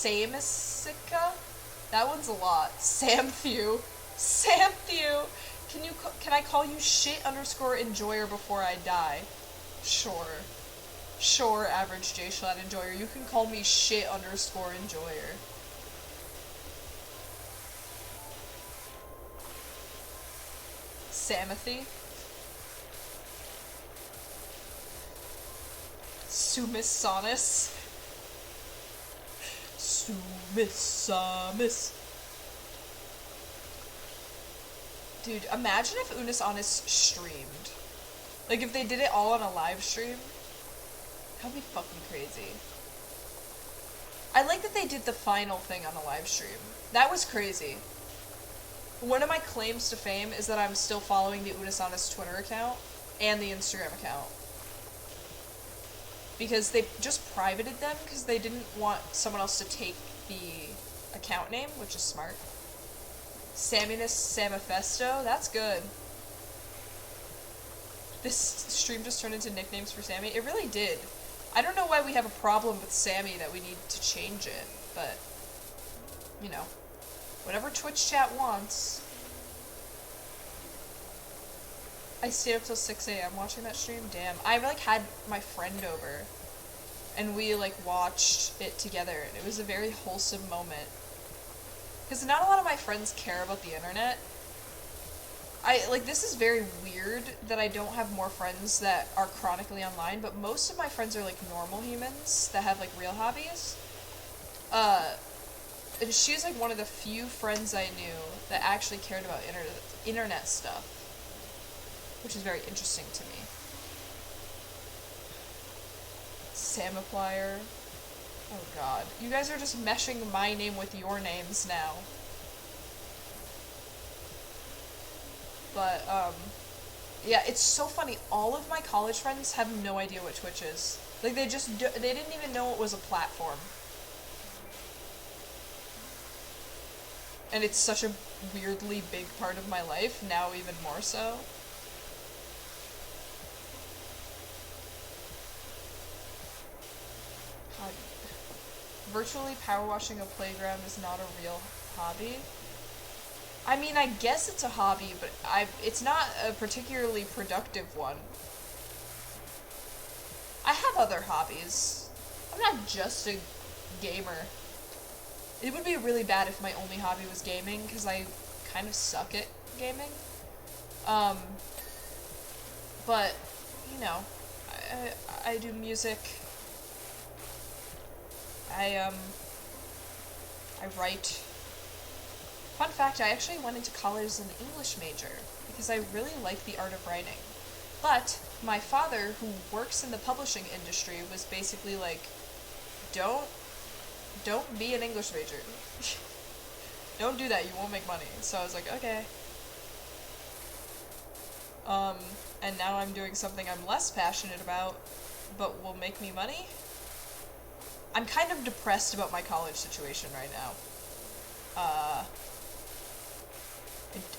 Samisica? That one's a lot. Samthew. Samthew! Can I call you shit_enjoyer before I die? Sure. Sure, average J-Shlad enjoyer. You can call me shit_enjoyer. Samothy. Sumisanis. Sumisamis. Dude, imagine if Unis Honest streamed. Like, if they did it all on a live stream. That would be fucking crazy. I like that they did the final thing on a live stream. That was crazy. One of my claims to fame is that I'm still following the Unis Honest Twitter account and the Instagram account. Because they just privated them because they didn't want someone else to take the account name, which is smart. Saminus Samifesto, that's good. This stream just turned into nicknames for Sammy. It really did. I don't know why we have a problem with Sammy that we need to change it, but, you know, whatever Twitch chat wants. I stayed up till 6 a.m. watching that stream. Damn. I, like, had my friend over, and we, like, watched it together, and it was a very wholesome moment. Because not a lot of my friends care about the internet. This is very weird that I don't have more friends that are chronically online, but most of my friends are, like, normal humans that have, like, real hobbies. And she's, like, one of the few friends I knew that actually cared about internet stuff. Which is very interesting to me. Samiplier. Oh god. You guys are just meshing my name with your names now. But, yeah, it's so funny. All of my college friends have no idea what Twitch is. Like, they didn't even know it was a platform. And it's such a weirdly big part of my life, now even more so. God. Virtually power washing a playground is not a real hobby. I mean, I guess it's a hobby, but it's not a particularly productive one. I have other hobbies. I'm not just a gamer. It would be really bad if my only hobby was gaming, because I kind of suck at gaming. But, you know, I do music. I write. Fun fact, I actually went into college as an English major because I really like the art of writing. But my father, who works in the publishing industry, was basically like, don't be an English major. Don't do that, you won't make money. So I was like, okay. And now I'm doing something I'm less passionate about, but will make me money. I'm kind of depressed about my college situation right now.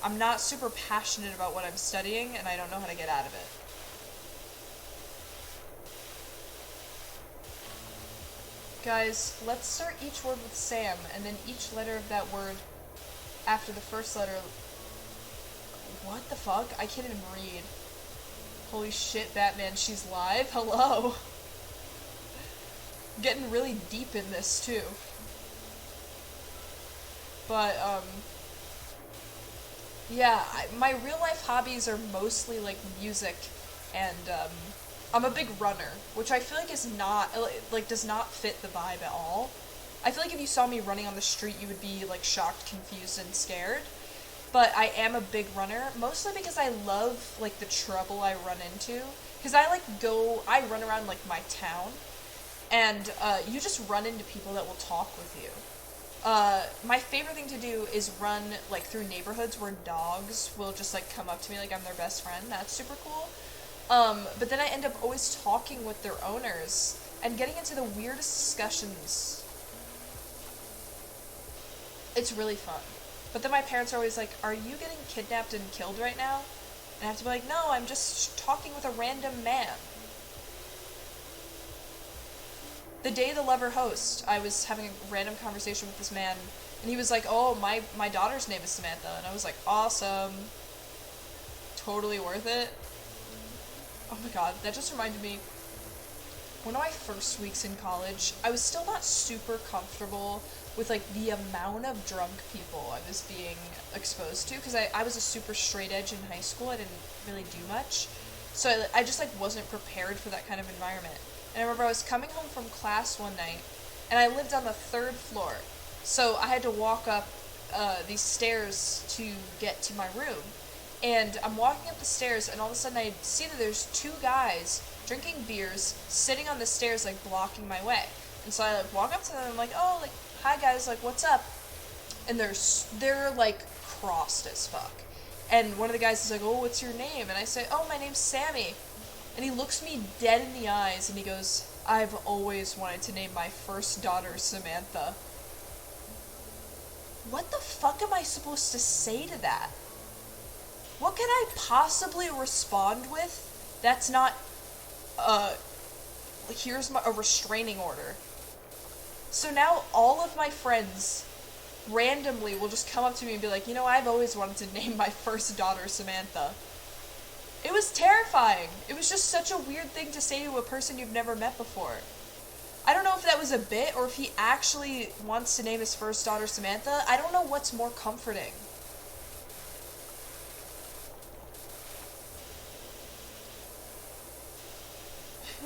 I'm not super passionate about what I'm studying, and I don't know how to get out of it. Guys, let's start each word with Sam, and then each letter of that word after the first letter. What the fuck? I can't even read. Holy shit, Batman, she's live? Hello! Getting really deep in this, too. But, yeah, my real-life hobbies are mostly, like, music, and, I'm a big runner, which I feel like is not, like, does not fit the vibe at all. I feel like if you saw me running on the street, you would be, like, shocked, confused, and scared. But I am a big runner, mostly because I love, like, the trouble I run into. Because I run around, like, my town, and, you just run into people that will talk with you. My favorite thing to do is run, like, through neighborhoods where dogs will just, like, come up to me like I'm their best friend. That's super cool. But then I end up always talking with their owners and getting into the weirdest discussions. It's really fun. But then my parents are always like, are you getting kidnapped and killed right now? And I have to be like, no, I'm just talking with a random man. The day the Lover host, I was having a random conversation with this man, and he was like, oh, my daughter's name is Samantha. And I was like, awesome. Totally worth it. Oh my god, that just reminded me. one of my first weeks in college, I was still not super comfortable with like the amount of drunk people I was being exposed to, because I was a super straight edge in high school. I didn't really do much, so I just like wasn't prepared for that kind of environment. And I remember I was coming home from class one night, and I lived on the third floor, so I had to walk up these stairs to get to my room. And I'm walking up the stairs, and all of a sudden I see that there's two guys drinking beers, sitting on the stairs, like, blocking my way. And so I, like, walk up to them, and I'm like, oh, like, hi guys, like, what's up? And they're like, crossed as fuck. And one of the guys is like, oh, what's your name? And I say, oh, my name's Sammy. And he looks me dead in the eyes, and he goes, I've always wanted to name my first daughter Samantha. What the fuck am I supposed to say to that? What can I possibly respond with that's not, here's a restraining order? So now all of my friends randomly will just come up to me and be like, you know, I've always wanted to name my first daughter Samantha. It was terrifying. It was just such a weird thing to say to a person you've never met before. I don't know if that was a bit or if he actually wants to name his first daughter Samantha. I don't know what's more comforting.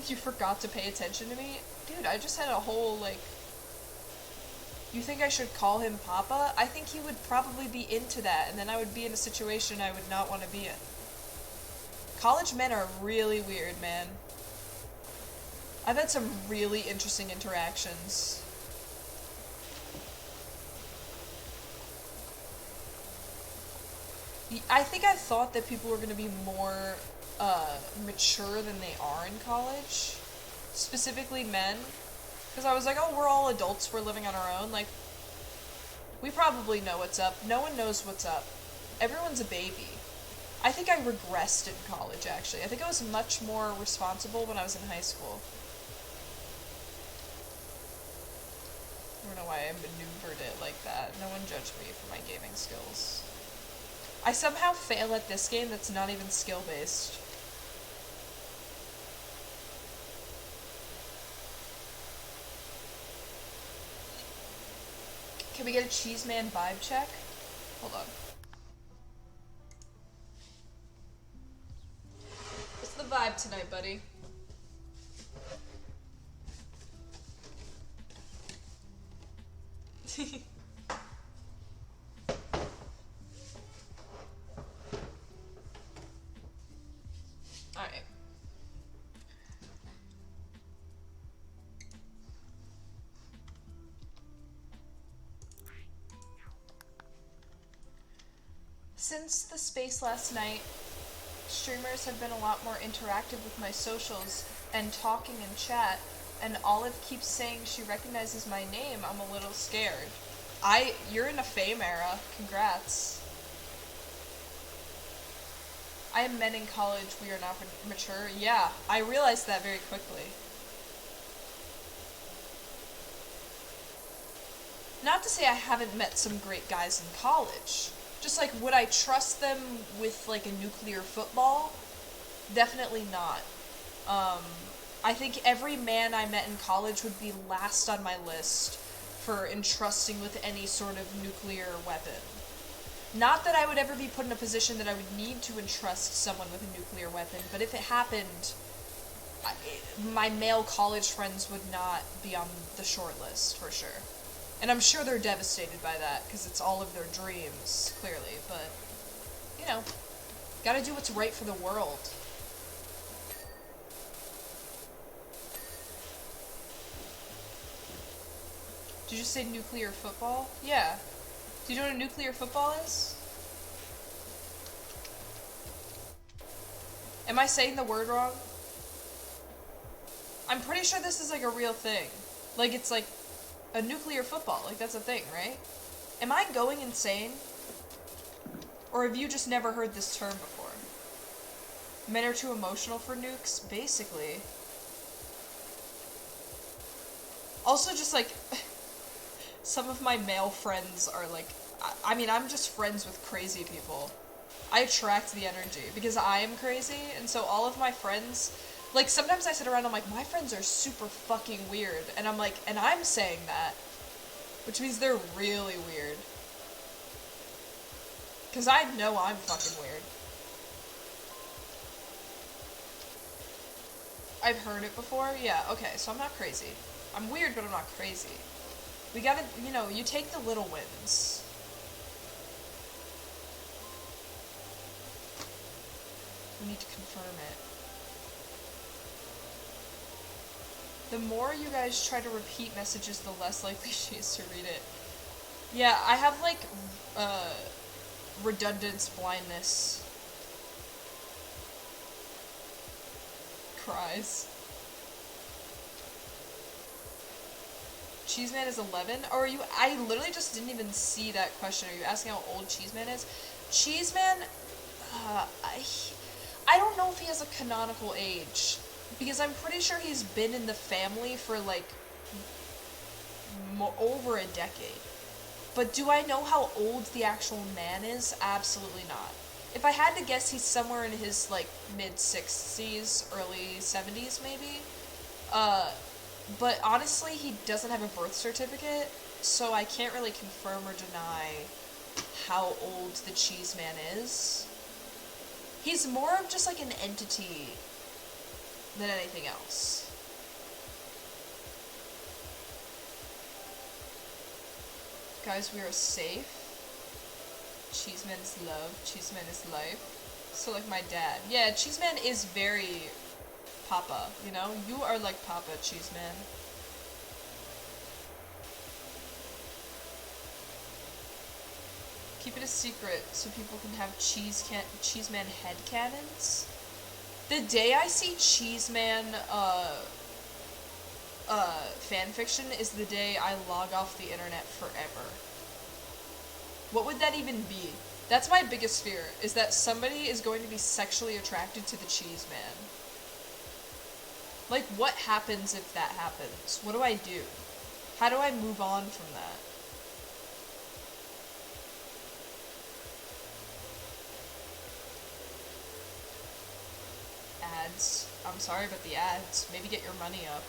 You forgot to pay attention to me? Dude, I just had a whole, like... You think I should call him Papa? I think he would probably be into that, and then I would be in a situation I would not want to be in. College men are really weird, man. I've had some really interesting interactions. I think I thought that people were going to be more mature than they are in college. Specifically men. Because I was like, oh, we're all adults, we're living on our own. Like, we probably know what's up. No one knows what's up. Everyone's a baby. I think I regressed in college, actually. I think I was much more responsible when I was in high school. I don't know why I maneuvered it like that. No one judged me for my gaming skills. I somehow fail at this game that's not even skill-based. Can we get a cheese man vibe check? Hold on. What's the vibe tonight, buddy? Alright. Since the space last night, streamers have been a lot more interactive with my socials and talking in chat, and Olive keeps saying she recognizes my name. I'm a little scared. You're in a fame era. Congrats. I am men in college. We are not mature. Yeah, I realized that very quickly. Not to say I haven't met some great guys in college. Just like, would I trust them with like a nuclear football? Definitely not. I think every man I met in college would be last on my list for entrusting with any sort of nuclear weapon. Not that I would ever be put in a position that I would need to entrust someone with a nuclear weapon, but if it happened, my male college friends would not be on the short list, for sure. And I'm sure they're devastated by that, because it's all of their dreams, clearly, but, you know, gotta do what's right for the world. Did you say nuclear football? Yeah. Do you know what a nuclear football is? Am I saying the word wrong? I'm pretty sure this is like a real thing. Like, it's like a nuclear football. Like, that's a thing, right? Am I going insane? Or have you just never heard this term before? Men are too emotional for nukes? Basically. Also, just like, some of my male friends are like, I mean, I'm just friends with crazy people. I attract the energy because I am crazy, and so all of my friends Like, sometimes I sit around, I'm like, my friends are super fucking weird. And I'm like, and I'm saying that. Which means they're really weird. Because I know I'm fucking weird. I've heard it before? Yeah, okay, so I'm not crazy. I'm weird, but I'm not crazy. We gotta, you know, you take the little wins. We need to confirm it. The more you guys try to repeat messages, the less likely she is to read it. Yeah, I have, like, redundance blindness. Cries. Cheeseman is 11? Or are you... I literally just didn't even see that question. Are you asking how old Cheeseman is? Cheeseman... I don't know if he has a canonical age. Because I'm pretty sure he's been in the family for, like, over a decade. But do I know how old the actual man is? Absolutely not. If I had to guess, he's somewhere in his, like, mid-60s, early 70s, maybe. But honestly, he doesn't have a birth certificate, so I can't really confirm or deny how old the Cheeseman is. He's more of just, like, an entity than anything else. Guys, we are safe. Cheeseman is love. Cheeseman is life. So, like, my dad. Yeah, Cheeseman is very Papa, you know? You are like Papa, Cheeseman. Keep it a secret so people can have Cheeseman headcanons. The day I see Cheeseman, fanfiction is the day I log off the internet forever. What would that even be? That's my biggest fear, is that somebody is going to be sexually attracted to the Cheeseman. Like, what happens if that happens? What do I do? How do I move on from that? Ads. I'm sorry about the ads. Maybe get your money up.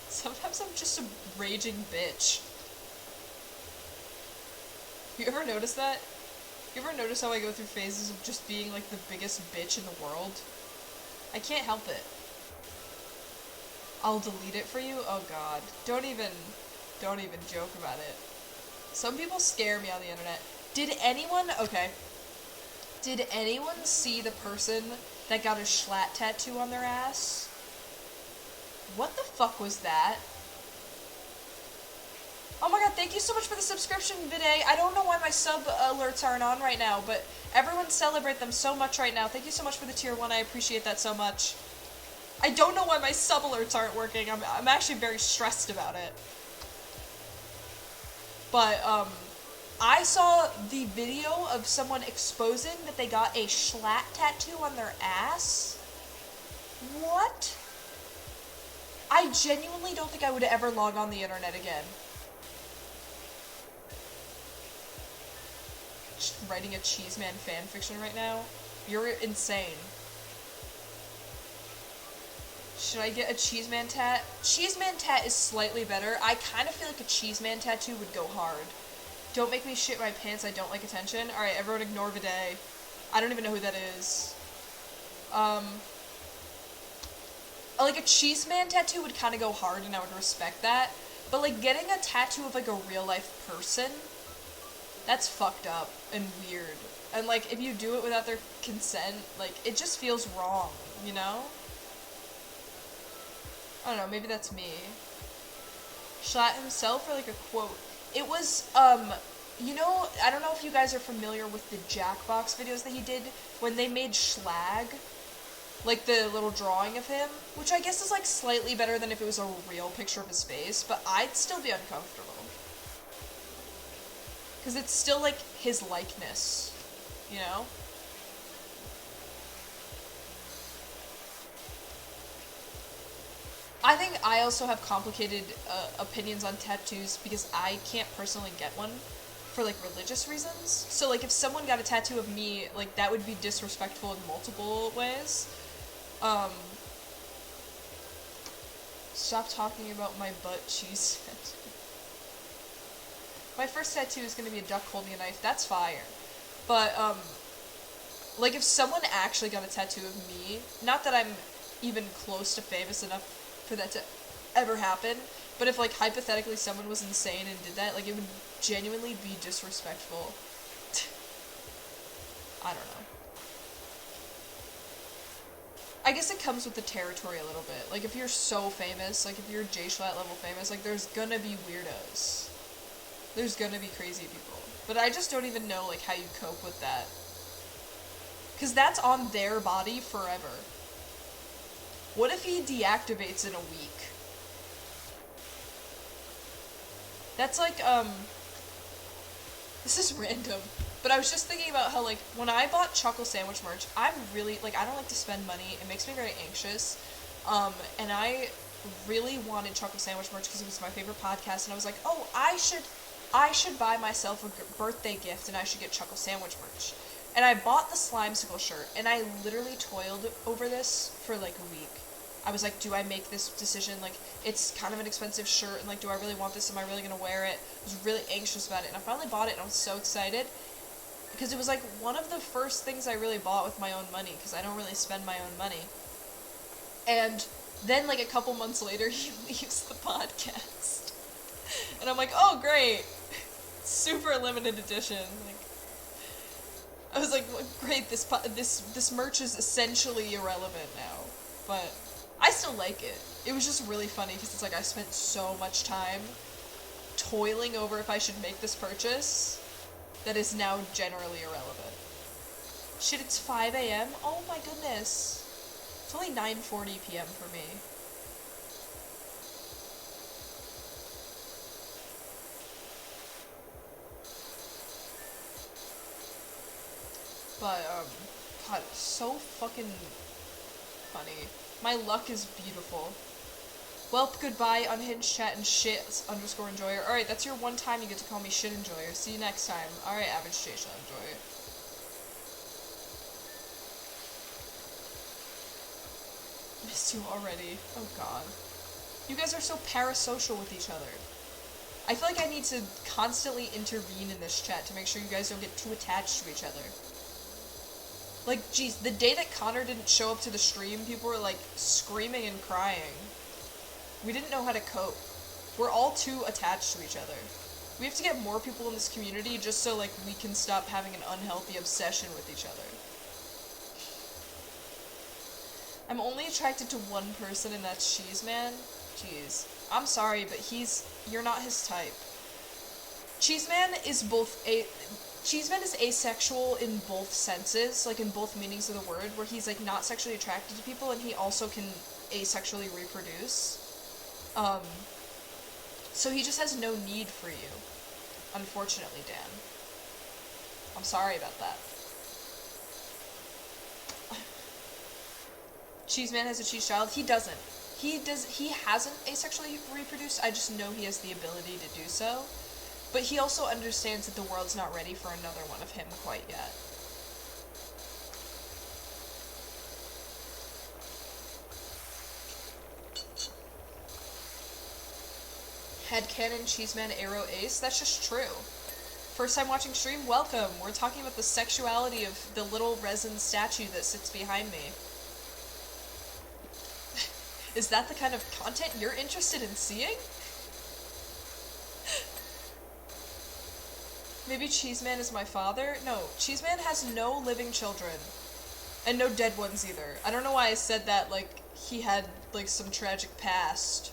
Sometimes I'm just a raging bitch. You ever notice that? You ever notice how I go through phases of just being like the biggest bitch in the world? I can't help it. I'll delete it for you? Oh god. Don't even joke about it. Some people scare me on the internet. Did anyone see the person that got a Schlatt tattoo on their ass? What the fuck was that? Oh my god, thank you so much for the subscription, Vide. I don't know why my sub alerts aren't on right now, but everyone celebrate them so much right now. Thank you so much for the tier 1, I appreciate that so much. I don't know why my sub alerts aren't working. I'm actually very stressed about it. But, I saw the video of someone exposing that they got a Schlatt tattoo on their ass. What? I genuinely don't think I would ever log on the internet again. Just writing a Cheeseman fanfiction right now? You're insane. Should I get a Cheeseman tat? Cheeseman tat is slightly better. I kind of feel like a Cheeseman tattoo would go hard. Don't make me shit my pants, I don't like attention. Alright, everyone ignore Vide. I don't even know who that is. Like, a Cheeseman tattoo would kind of go hard, and I would respect that. But, like, getting a tattoo of, like, a real-life person, that's fucked up and weird. And, like, if you do it without their consent, like, it just feels wrong, you know? I don't know, maybe that's me. Shot himself, or, like, a quote. It was, you know, I don't know if you guys are familiar with the Jackbox videos that he did when they made Schlag. Like, the little drawing of him, which I guess is, like, slightly better than if it was a real picture of his face, but I'd still be uncomfortable. Because it's still, like, his likeness, you know? I think I also have complicated opinions on tattoos because I can't personally get one. for like religious reasons. So like if someone got a tattoo of me, like that would be disrespectful in multiple ways. Stop talking about my butt cheese. My first tattoo is gonna be a duck holding a knife. That's fire. But like if someone actually got a tattoo of me, not that I'm even close to famous enough for that to ever happen, but if like hypothetically someone was insane and did that, like it would genuinely be disrespectful. I don't know. I guess it comes with the territory a little bit. Like if you're so famous, like if you're J Schlatt level famous, like there's gonna be weirdos. There's gonna be crazy people. But I just don't even know like how you cope with that. Cause that's on their body forever. What if he deactivates in a week? That's like, this is random, but I was just thinking about how, like, when I bought Chuckle Sandwich merch, I'm really, like, I don't like to spend money. It makes me very anxious. And I really wanted Chuckle Sandwich merch because it was my favorite podcast, and I was like, oh, I should buy myself a birthday gift, and I should get Chuckle Sandwich merch. And I bought the Slimesicle shirt, and I literally toiled over this for, like, a week. I was like, do I make this decision? Like, it's kind of an expensive shirt, and, like, do I really want this? Am I really gonna wear it? I was really anxious about it, and I finally bought it, and I was so excited, because it was, like, one of the first things I really bought with my own money, because I don't really spend my own money. And then, like, a couple months later, he leaves the podcast. And I'm like, oh, great! Super limited edition. Like, I was like, well, great, this merch is essentially irrelevant now. But I still like it. It was just really funny because it's like I spent so much time toiling over if I should make this purchase that is now generally irrelevant. Shit, it's 5 a.m.? Oh my goodness. It's only 9:40 p.m. for me. But, God, so fucking funny. My luck is beautiful. Welp, goodbye, unhinged chat and shit _ enjoyer. Alright, that's your one time you get to call me shit enjoyer. See you next time. Alright, average J Shot enjoyer. Missed you already. Oh god. You guys are so parasocial with each other. I feel like I need to constantly intervene in this chat to make sure you guys don't get too attached to each other. Like, geez, the day that Connor didn't show up to the stream, people were, like, screaming and crying. We didn't know how to cope. We're all too attached to each other. We have to get more people in this community just so, like, we can stop having an unhealthy obsession with each other. I'm only attracted to one person, and that's Cheese Man. Jeez. I'm sorry, but you're not his type. Cheese Man is Cheeseman is asexual in both senses, like in both meanings of the word, where he's like not sexually attracted to people and he also can asexually reproduce. So he just has no need for you. Unfortunately, Dan. I'm sorry about that. Cheeseman has a cheese child. He doesn't. He hasn't asexually reproduced. I just know he has the ability to do so. But he also understands that the world's not ready for another one of him quite yet. Headcanon, Cheeseman, Arrow, Ace? That's just true. First time watching stream? Welcome! We're talking about the sexuality of the little resin statue that sits behind me. Is that the kind of content you're interested in seeing? Maybe Cheeseman is my father? No, Cheeseman has no living children. And no dead ones either. I don't know why I said that like he had like some tragic past.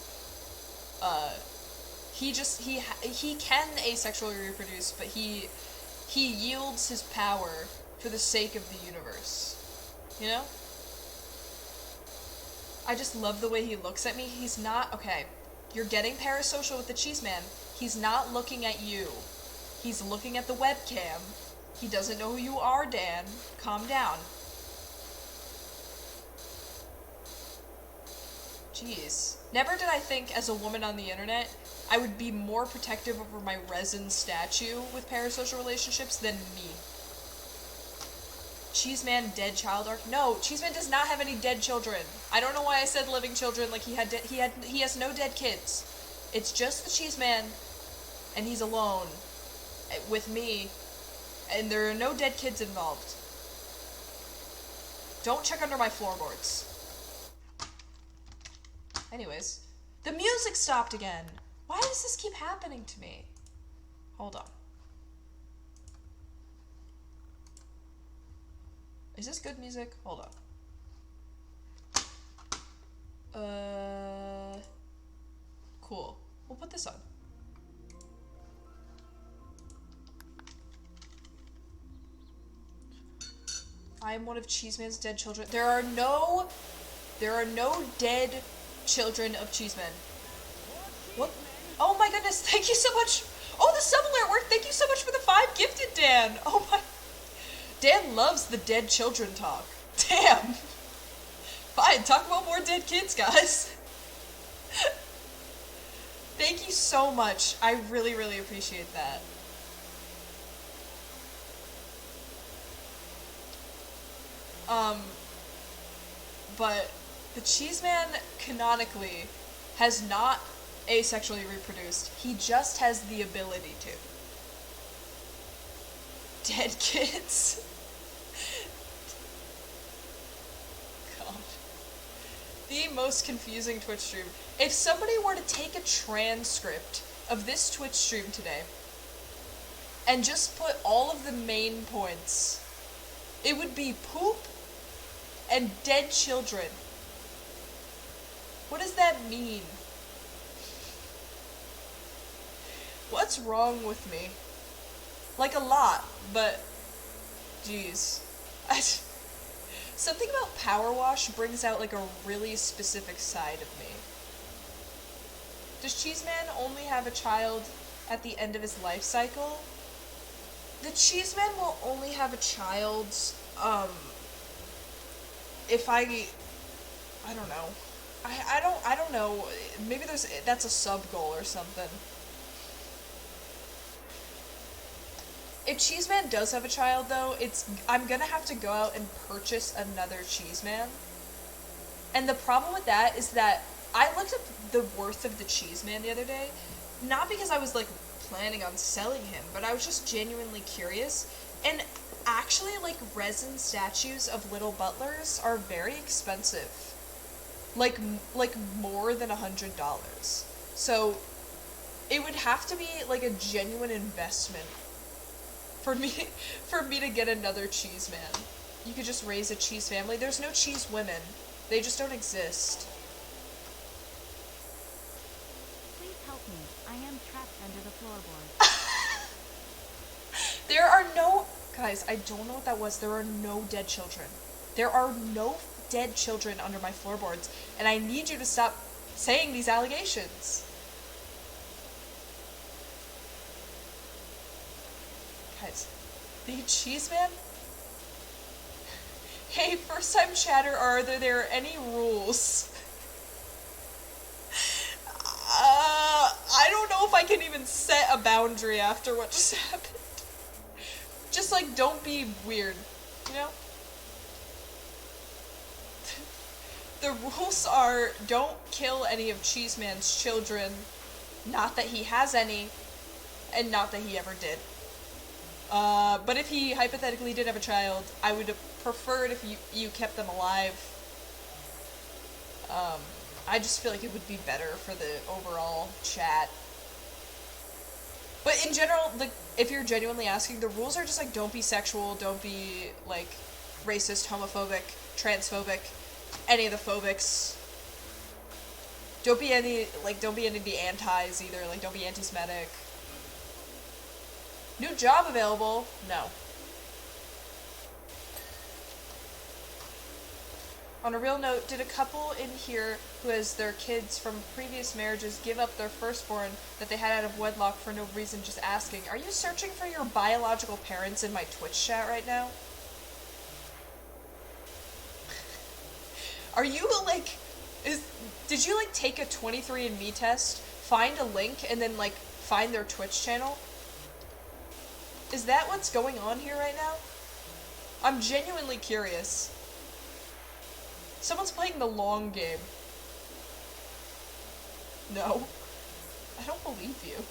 He can asexually reproduce, but he yields his power for the sake of the universe. You know? I just love the way he looks at me. He's not, okay, you're getting parasocial with the Cheeseman. He's not looking at you. He's looking at the webcam. He doesn't know who you are, Dan. Calm down. Jeez. Never did I think, as a woman on the internet, I would be more protective over my resin statue with parasocial relationships than me. Cheeseman dead child arc? No, Cheeseman does not have any dead children. I don't know why I said living children like he has no dead kids. It's just the Cheeseman, and he's alone with me, and there are no dead kids involved. Don't check under my floorboards. Anyways, the music stopped again. Why does this keep happening to me? Hold on. Is this good music? Hold on. Cool. We'll put this on. I am one of Cheeseman's dead children. There are no dead children of Cheeseman. What? Oh my goodness, thank you so much. Oh, the sub alert worked. Thank you so much for the 5 gifted, Dan. Oh my. Dan loves the dead children talk. Damn. Fine, talk about more dead kids, guys. Thank you so much. I really, really appreciate that. But the Cheeseman canonically has not asexually reproduced. He just has the ability to. Dead kids. God. The most confusing Twitch stream. If somebody were to take a transcript of this Twitch stream today and just put all of the main points, it would be poop and dead children. What does that mean? What's wrong with me? Like a lot, but jeez. Something about PowerWash brings out like a really specific side of me. Does Cheeseman only have a child at the end of his life cycle? The Cheeseman will only have a child, if I don't know. I don't know. Maybe that's a sub goal or something. If Cheeseman does have a child, though, I'm gonna have to go out and purchase another Cheeseman. And the problem with that is that I looked up the worth of the Cheeseman the other day, not because I was, like, planning on selling him, but I was just genuinely curious. And actually, like, resin statues of little butlers are very expensive. Like more than $100. So, it would have to be, like, a genuine investment for me to get another Cheeseman. You could just raise a cheese family. There's no cheese women. They just don't exist. Please help me. I am trapped under the floorboard. There are no... Guys, I don't know what that was. There are no dead children. There are no dead children under my floorboards. And I need you to stop saying these allegations. Guys, the Cheeseman? Hey, first time chatter, are there any rules? I don't know if I can even set a boundary after what just happened. Just, like, don't be weird, you know? The rules are, don't kill any of Cheeseman's children, not that he has any, and not that he ever did. But if he hypothetically did have a child, I would prefer it if you kept them alive. I just feel like it would be better for the overall chat. But in general, like, if you're genuinely asking, the rules are just like, don't be sexual, don't be, like, racist, homophobic, transphobic, any of the phobics. Don't be any of the antis either, like, don't be anti-Semitic. New job available? No. On a real note, did a couple in here who has their kids from previous marriages give up their firstborn that they had out of wedlock for no reason, just asking? Are you searching for your biological parents in my Twitch chat right now? Are you, like... Did you, like, take a 23andMe test find a link and then, like, find their Twitch channel? Is that what's going on here right now? I'm genuinely curious. Someone's playing the long game. No. I don't believe you.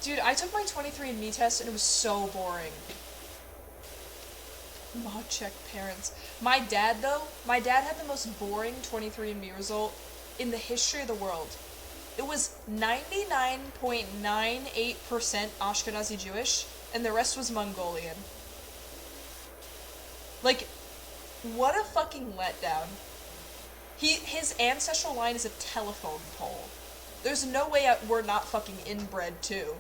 Dude, I took my 23andMe test and it was so boring. Mod check parents. My dad, though, my dad had the most boring 23andMe result in the history of the world. It was 99.98% Ashkenazi Jewish, and the rest was Mongolian. Like, what a fucking letdown. His ancestral line is a telephone pole. There's no way we're not fucking inbred, too.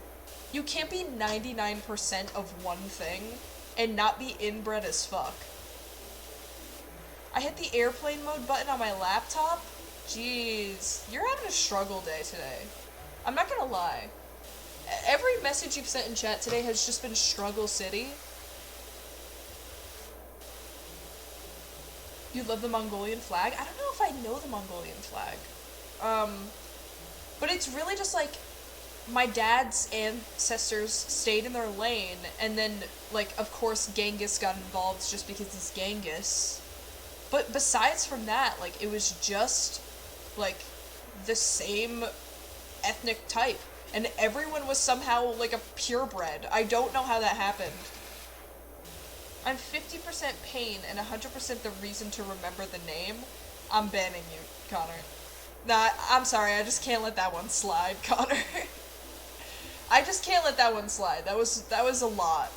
You can't be 99% of one thing and not be inbred as fuck. I hit the airplane mode button on my laptop. Jeez, you're having a struggle day today. I'm not gonna lie. Every message you've sent in chat today has just been struggle city. You love the Mongolian flag? I don't know if I know the Mongolian flag. But it's really just like my dad's ancestors stayed in their lane, and then, like, of course Genghis got involved just because he's Genghis. But besides from that, like, it was just, like, the same ethnic type. And everyone was somehow, like, a purebred. I don't know how that happened. I'm 50% pain and 100% the reason to remember the name. I'm banning you, Connor. Nah, I'm sorry, I just can't let that one slide, Connor. I just can't let that one slide. That was a lot.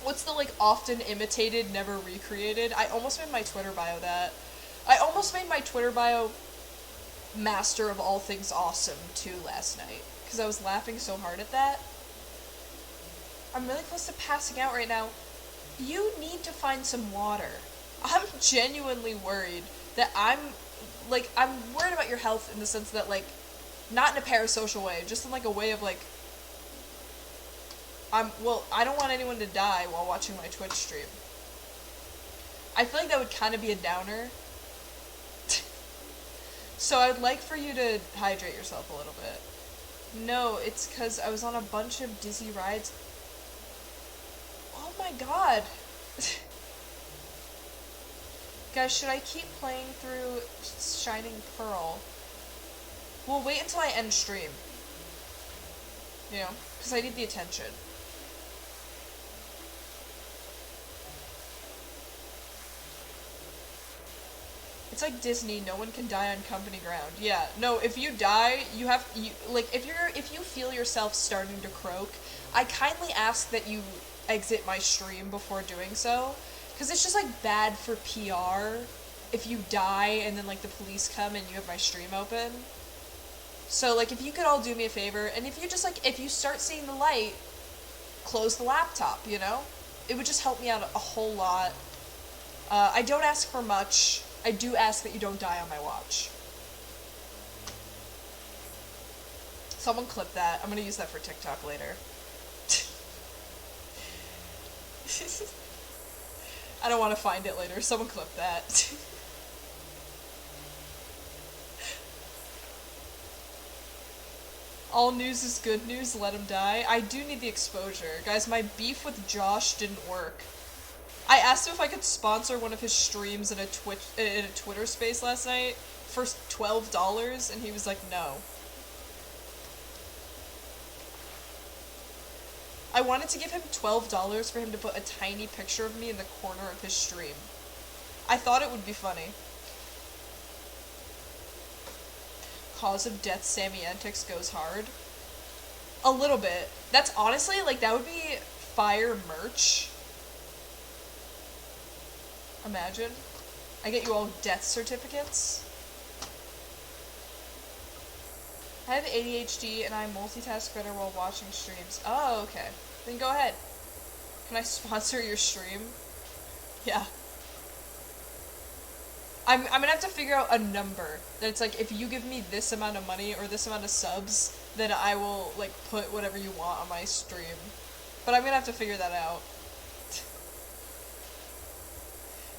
What's the, like, often imitated, never recreated? I almost made my Twitter bio that. I almost made my Twitter bio master of all things awesome, too, last night. Because I was laughing so hard at that. I'm really close to passing out right now. You need to find some water. I'm genuinely worried that I'm worried about your health in the sense that, like, not in a parasocial way, just in, like, a way of, like, I don't want anyone to die while watching my Twitch stream. I feel like that would kind of be a downer. So I'd like for you to hydrate yourself a little bit. No, it's because I was on a bunch of dizzy rides. Oh my god. Guys, should I keep playing through Shining Pearl? We'll wait until I end stream. You know, because I need the attention. It's like Disney, no one can die on company ground. Yeah, no, if you die, if you feel yourself starting to croak, I kindly ask that you exit my stream before doing so, because it's just, like, bad for PR if you die and then, like, the police come and you have my stream open. So, like, if you could all do me a favor, and if you just, like, if you start seeing the light, close the laptop, you know? It would just help me out a whole lot. I don't ask for much. I do ask that you don't die on my watch. Someone clip that. I'm gonna use that for TikTok later. I don't want to find it later. Someone clip that. All news is good news, let him die. I do need the exposure. Guys, my beef with Josh didn't work. I asked him if I could sponsor one of his streams in a Twitter space last night for $12, and he was like, no. I wanted to give him $12 for him to put a tiny picture of me in the corner of his stream. I thought it would be funny. Cause of death, Sammy Antics goes hard. A little bit. That's honestly, like, that would be fire merch. Imagine. I get you all death certificates. I have ADHD and I multitask better while watching streams. Oh, okay. Then go ahead. Can I sponsor your stream? Yeah. I'm gonna have to figure out a number. That it's like, if you give me this amount of money or this amount of subs, then I will, like, put whatever you want on my stream. But I'm gonna have to figure that out.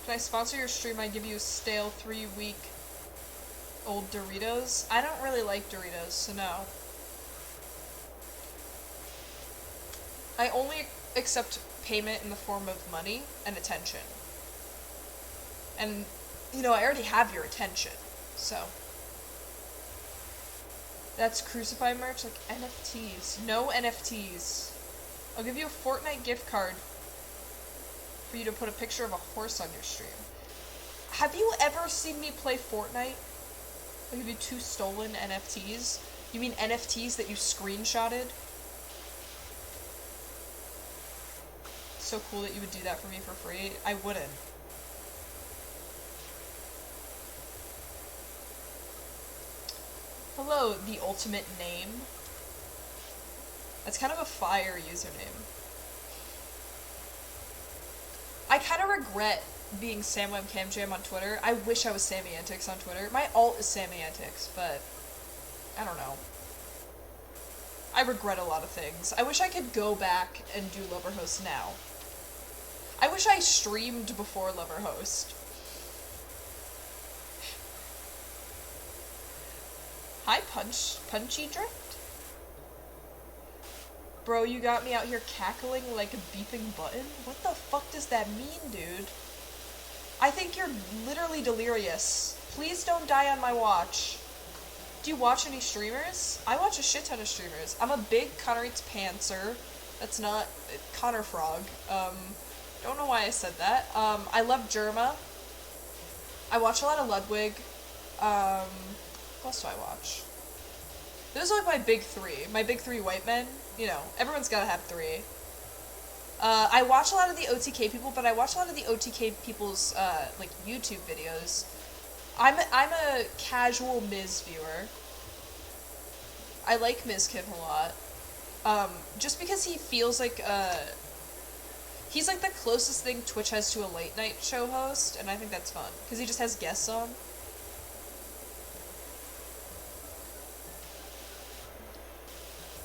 Can I sponsor your stream? I give you a stale 3-week Old Doritos? I don't really like Doritos, so no. I only accept payment in the form of money and attention. And, you know, I already have your attention, so. That's Crucify merch, like NFTs. No NFTs. I'll give you a Fortnite gift card for you to put a picture of a horse on your stream. Have you ever seen me play Fortnite? I'll give you 2 stolen NFTs. You mean NFTs that you screenshotted? So cool that you would do that for me for free. I wouldn't. Hello, the ultimate name. That's kind of a fire username. I kind of regret being SamWebCamJam on Twitter. I wish I was Sammy Antics on Twitter. My alt is Sammy Antics, but I don't know. I regret a lot of things. I wish I could go back and do Loverhost now. I wish I streamed before Loverhost. Hi, Punchy Drift? Bro, you got me out here cackling like a beeping button? What the fuck does that mean, dude? I think you're literally delirious. Please don't die on my watch. Do you watch any streamers? I watch a shit ton of streamers. I'm a big Connor Eats Pantser. That's not Connor Frog. Don't know why I said that. I love Germa. I watch a lot of Ludwig. What else do I watch? Those are like my big 3. My big 3 white men. You know, everyone's gotta have 3. I watch a lot of the OTK people, but I watch a lot of the OTK people's, like, YouTube videos. I'm a casual Miz viewer. I like Miz Kim a lot. Just because he feels like, he's like the closest thing Twitch has to a late night show host, and I think that's fun. Because he just has guests on.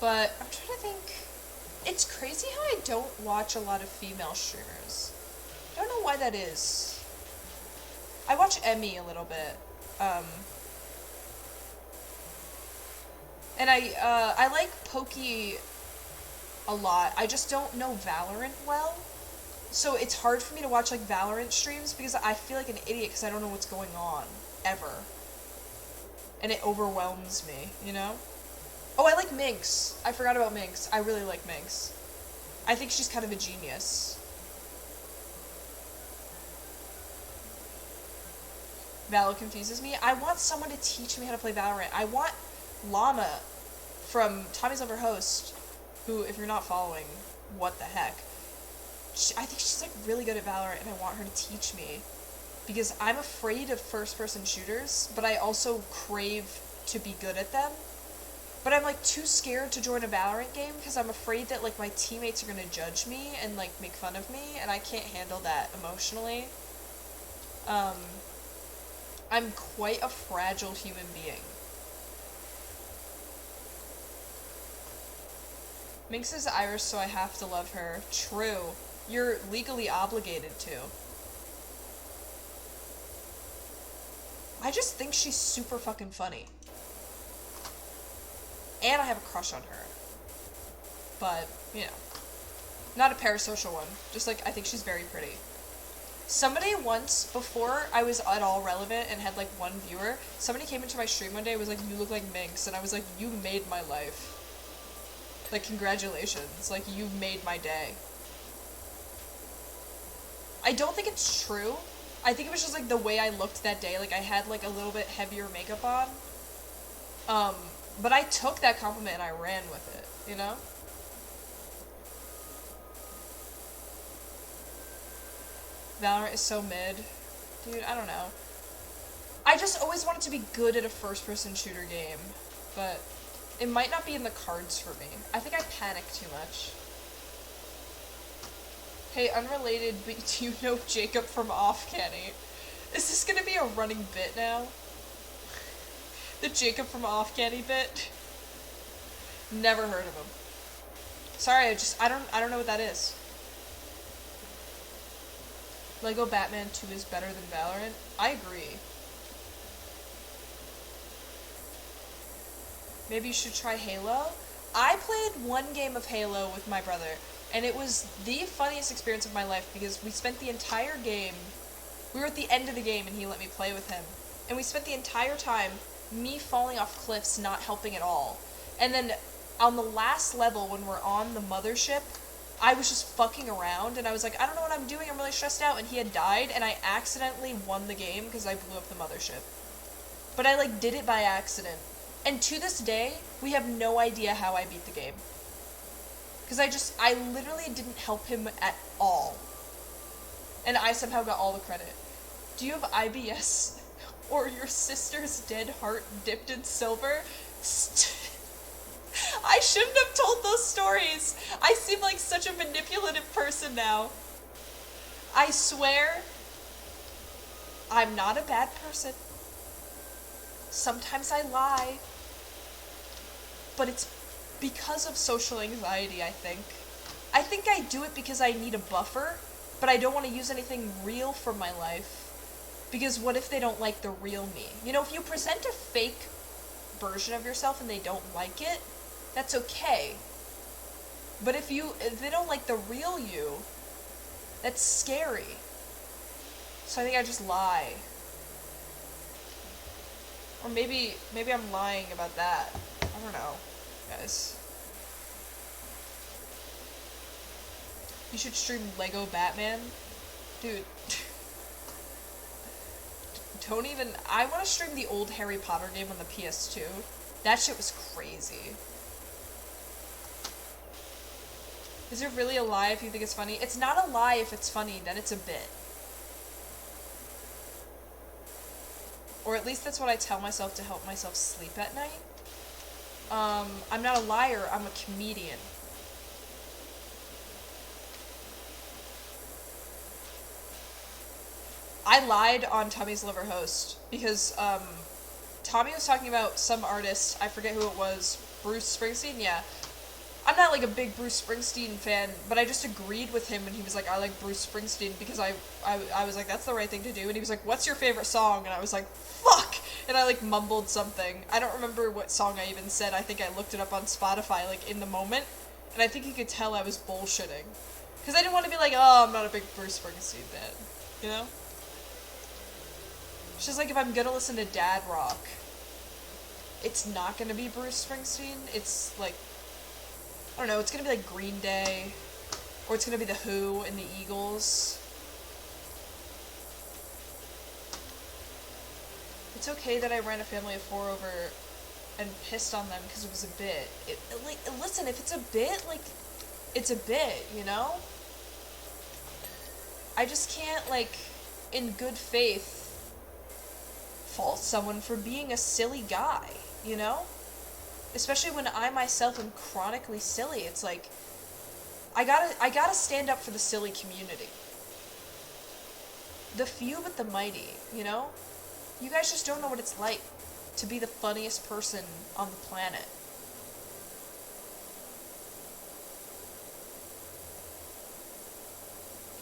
But I'm trying to think. It's crazy how I don't watch a lot of female streamers. I don't know why that is. I watch Emmy a little bit. And I like Pokey a lot. I just don't know Valorant well. So it's hard for me to watch like Valorant streams because I feel like an idiot because I don't know what's going on. Ever. And it overwhelms me, you know? Oh, I like Minx. I forgot about Minx. I really like Minx. I think she's kind of a genius. Valo confuses me. I want someone to teach me how to play Valorant. I want Llama from Tommy's Lover Host, who, if you're not following, what the heck? I think she's like really good at Valorant, and I want her to teach me. Because I'm afraid of first-person shooters, but I also crave to be good at them. But I'm, like, too scared to join a Valorant game because I'm afraid that, like, my teammates are gonna judge me and, like, make fun of me, and I can't handle that emotionally. I'm quite a fragile human being. Minx is Irish, so I have to love her. True. You're legally obligated to. I just think she's super fucking funny. And I have a crush on her. But, you know. Not a parasocial one. Just, like, I think she's very pretty. Somebody once, before I was at all relevant and had, like, 1 viewer, somebody came into my stream one day and was like, you look like Minx. And I was like, you made my life. Like, congratulations. Like, you made my day. I don't think it's true. I think it was just, like, the way I looked that day. Like, I had, like, a little bit heavier makeup on. But I took that compliment and I ran with it, you know? Valorant is so mid. Dude, I don't know. I just always wanted to be good at a first-person shooter game. But it might not be in the cards for me. I think I panic too much. Hey, unrelated, but do you know Jacob from Off Canny? Is this gonna be a running bit now? The Jacob from Off Canny bit? Never heard of him. Sorry, I don't know what that is. Lego Batman 2 is better than Valorant? I agree. maybe you should try Halo. I played one game of Halo with my brother, and it was the funniest experience of my life because we spent the entire game, we were at the end of the game and he let me play with him, and we spent the entire time me falling off cliffs not helping at all. And then on the last level when we're on the mothership, I was just fucking around and I was like, I don't know what I'm doing, I'm really stressed out, and he had died and I accidentally won the game because I blew up the mothership. But I like did it by accident. And to this day, we have no idea how I beat the game. Because I literally didn't help him at all. And I somehow got all the credit. Do you have IBS? Or your sister's dead heart dipped in silver? I shouldn't have told those stories. I seem like such a manipulative person now. I swear, I'm not a bad person. Sometimes I lie. But it's because of social anxiety, I think. I think I do it because I need a buffer, but I don't want to use anything real for my life. Because what if they don't like the real me? You know, if you present a fake version of yourself and they don't like it, that's okay. But if they don't like the real you, that's scary. So I think I just lie. Or maybe I'm lying about that. I don't know, guys. You should stream Lego Batman. Dude. Don't even... I want to stream the old Harry Potter game on the PS2. That shit was crazy. Is it really a lie if you think it's funny? It's not a lie if it's funny, then it's a bit. Or at least that's what I tell myself to help myself sleep at night. I'm not a liar, I'm a comedian. I lied on Tommy's Liver Host because Tommy was talking about some artist, I forget who it was, Bruce Springsteen, yeah. I'm not like a big Bruce Springsteen fan, but I just agreed with him when he was like, I like Bruce Springsteen, because I was like, that's the right thing to do, and he was like, what's your favorite song? And I was like, fuck! And I like mumbled something. I don't remember what song I even said. I think I looked it up on Spotify like in the moment, and I think he could tell I was bullshitting. Because I didn't want to be like, oh, I'm not a big Bruce Springsteen fan, you know? It's just like if I'm gonna listen to dad rock, it's not gonna be Bruce Springsteen. It's like, I don't know, it's gonna be like Green Day, or it's gonna be The Who and the Eagles. It's okay that I ran a family of 4 over and pissed on them because it was a bit. Like, listen, if it's a bit, like, it's a bit, you know? I just can't, like, in good faith, fault someone for being a silly guy, you know? Especially when I myself am chronically silly. It's like, I gotta stand up for the silly community. The few but the mighty, you know? You guys just don't know what it's like to be the funniest person on the planet.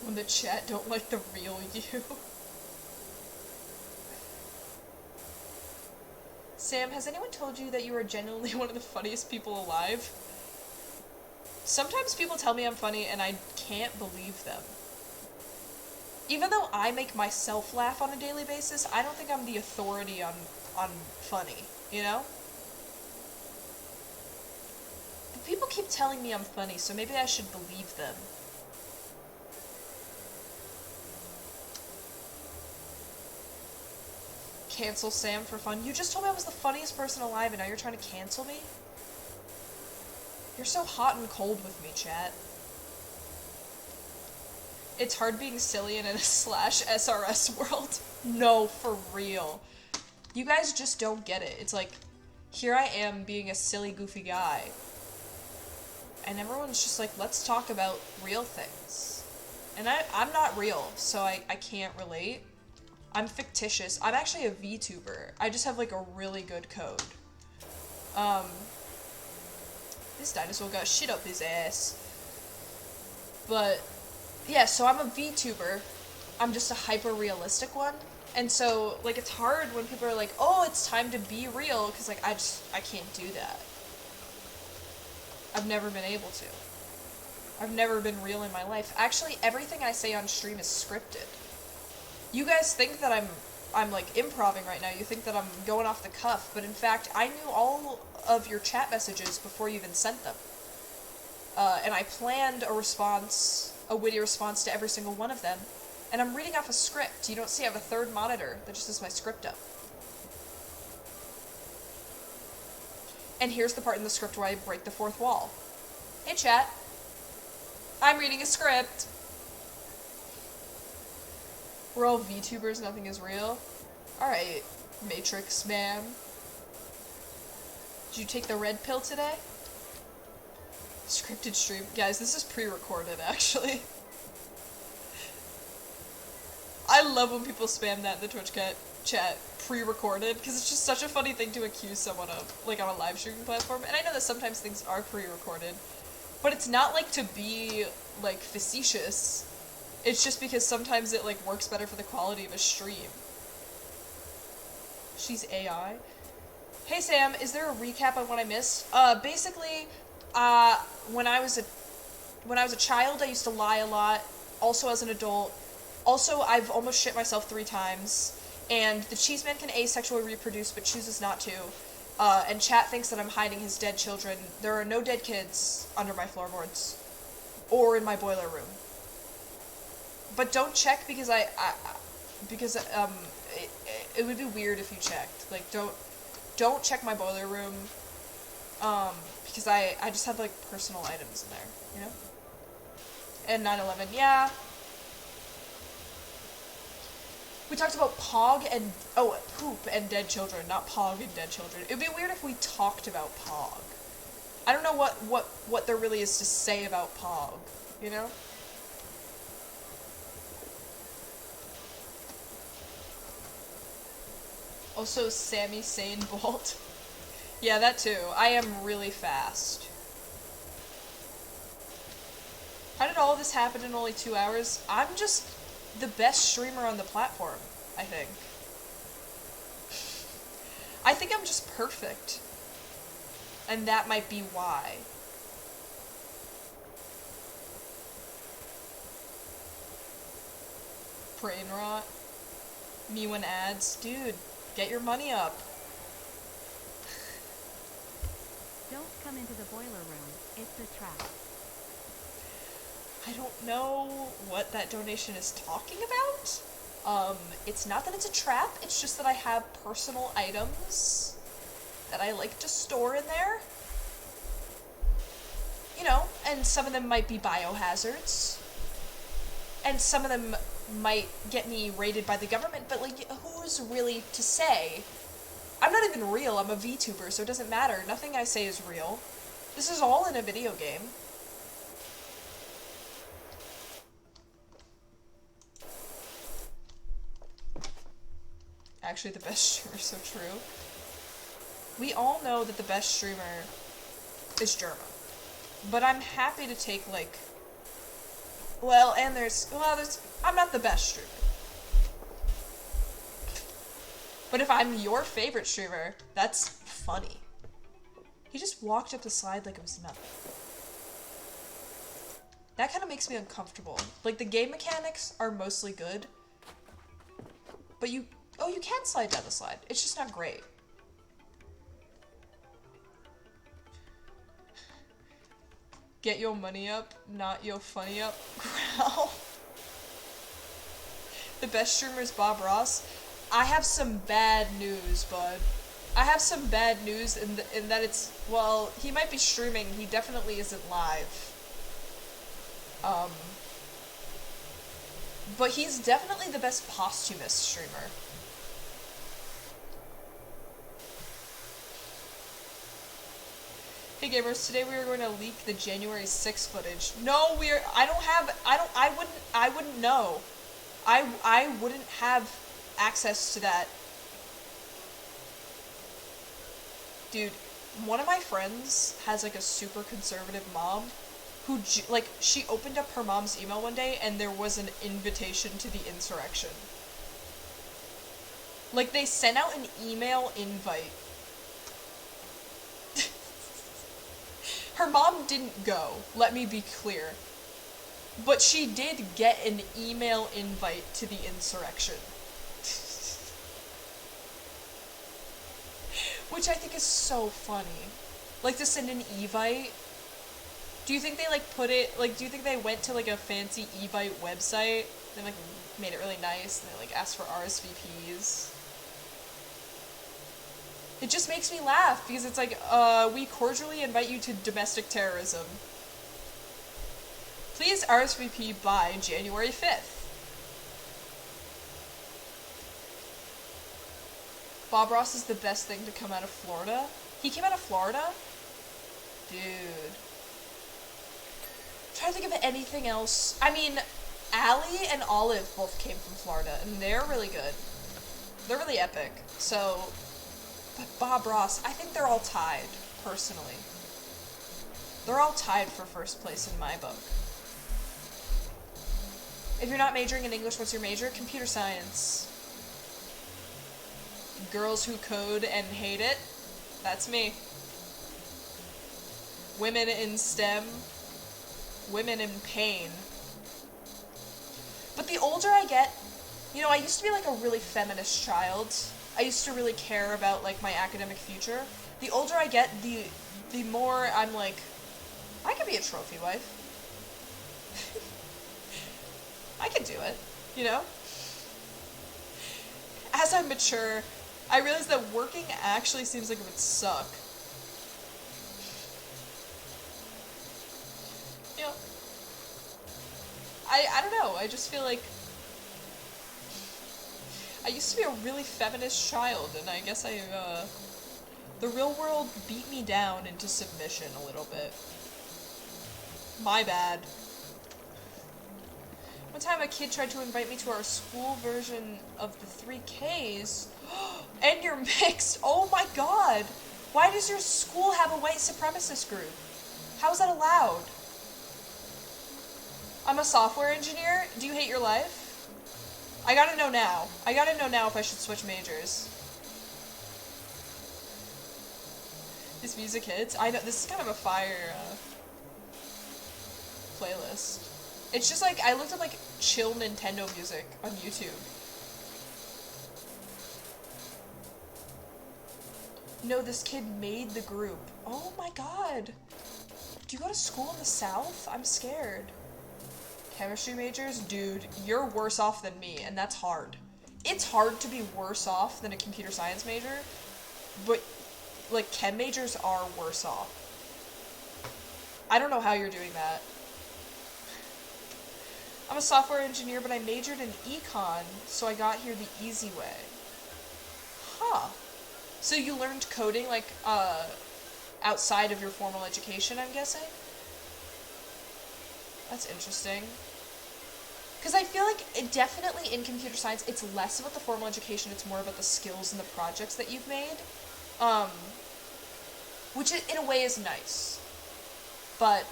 When the chat don't like the real you. Sam, has anyone told you that you are genuinely one of the funniest people alive? Sometimes people tell me I'm funny and I can't believe them. Even though I make myself laugh on a daily basis, I don't think I'm the authority on funny, you know? But people keep telling me I'm funny, so maybe I should believe them. Cancel Sam for fun. You just told me I was the funniest person alive and now you're trying to cancel me? You're so hot and cold with me, chat. It's hard being silly in a /SRS world. No, for real. You guys just don't get it. It's like, here I am being a silly, goofy guy. And everyone's just like, let's talk about real things. And I'm not real, so I can't relate. I'm fictitious. I'm actually a VTuber. I just have like a really good code. This dinosaur got shit up his ass. But, yeah, so I'm a VTuber. I'm just a hyper realistic one. And so, like, it's hard when people are like, oh, it's time to be real, because, like, I can't do that. I've never been able to. I've never been real in my life. Actually, everything I say on stream is scripted. You guys think that I'm like improving right now. You think that I'm going off the cuff, but in fact, I knew all of your chat messages before you even sent them. And I planned a response, a witty response to every single one of them. And I'm reading off a script. You don't see I have a third monitor that just has my script up. And here's the part in the script where I break the fourth wall. Hey chat. I'm reading a script. We're all VTubers, nothing is real. Alright, Matrix man. Did you take the red pill today? Scripted stream. Guys, this is pre-recorded, actually. I love when people spam that in the Twitch chat, pre-recorded, because it's just such a funny thing to accuse someone of, like, on a live streaming platform. And I know that sometimes things are pre-recorded, but it's not, like, to be, like, facetious. It's just because sometimes it, like, works better for the quality of a stream. She's AI. Hey Sam, is there a recap on what I missed? Basically, when I was a child, I used to lie a lot. Also as an adult. Also, I've almost shit myself 3 times. And the Cheeseman can asexually reproduce, but chooses not to. And chat thinks that I'm hiding his dead children. There are no dead kids under my floorboards. Or in my boiler room. But don't check because it would be weird if you checked. Like, don't check my boiler room. Because I just have, like, personal items in there, you know? And 9/11, yeah. We talked about Pog and, poop and dead children, not Pog and dead children. It would be weird if we talked about Pog. I don't know what there really is to say about Pog, you know? Also, Sammy Sane Bolt. Yeah, that too. I am really fast. How did all of this happen in only 2 hours? I'm just the best streamer on the platform, I think. I think I'm just perfect. And that might be why. Brain rot. Me when ads. Dude, get your money up. Don't come into the boiler room. It's a trap. I don't know what that donation is talking about. It's not that it's a trap, it's just that I have personal items that I like to store in there. You know, and some of them might be biohazards. And some of them might get me raided by the government, but, like, who's really to say? I'm not even real, I'm a VTuber, so it doesn't matter. Nothing I say is real. This is all in a video game. Actually, the best streamer, so true. We all know that the best streamer is Germa. But I'm happy to take, like... I'm not the best streamer. But if I'm your favorite streamer, that's funny. He just walked up the slide like it was nothing. That kind of makes me uncomfortable. Like, the game mechanics are mostly good. But you can slide down the slide. It's just not great. Get your money up, not your funny up. Growl. The best streamer is Bob Ross. I have some bad news, bud. I have some bad news in that it's, well, he might be streaming, he definitely isn't live. But he's definitely the best posthumous streamer. Hey gamers, today we are going to leak the January 6th footage. No, I wouldn't know. I wouldn't have access to that. Dude, one of my friends has, like, a super conservative mom, who, like, she opened up her mom's email one day and there was an invitation to the insurrection. Like, they sent out an email invite. Her mom didn't go, let me be clear. But she did get an email invite to the insurrection. Which I think is so funny. Like, to send an evite. Do you think they, like, put it, like, do you think they went to, like, a fancy evite website? They, like, made it really nice, and they, like, asked for RSVPs? It just makes me laugh, because it's like, we cordially invite you to domestic terrorism. Please RSVP by January 5th. Bob Ross is the best thing to come out of Florida. He came out of Florida? Dude. I'm trying to think of anything else. I mean, Allie and Olive both came from Florida, and they're really good. They're really epic. So, but Bob Ross, I think they're all tied, personally. They're all tied for first place in my book. If you're not majoring in English, what's your major? Computer science. Girls who code and hate it. That's me. Women in STEM. Women in pain. But the older I get, you know, I used to be like a really feminist child. I used to really care about like my academic future. The older I get, the more I'm like, I could be a trophy wife. I could do it, you know? As I mature, I realize that working actually seems like it would suck. You know? I don't know, I just feel like I used to be a really feminist child, and I guess the real world beat me down into submission a little bit. My bad. One time a kid tried to invite me to our school version of the 3Ks, and you're mixed! Oh my god! Why does your school have a white supremacist group? How is that allowed? I'm a software engineer? Do you hate your life? I gotta know now. I gotta know now if I should switch majors. This music hits. I know, this is kind of a fire, playlist. It's just like, I looked up like chill Nintendo music on YouTube. No, this kid made the group. Oh my god. Do you go to school in the South? I'm scared. Chemistry majors? Dude, you're worse off than me, and that's hard. It's hard to be worse off than a computer science major, but, like, chem majors are worse off. I don't know how you're doing that. I'm a software engineer, but I majored in econ, so I got here the easy way. Huh. So you learned coding, like, outside of your formal education, I'm guessing? That's interesting. Because I feel like it definitely in computer science, it's less about the formal education, it's more about the skills and the projects that you've made. Which in a way is nice. But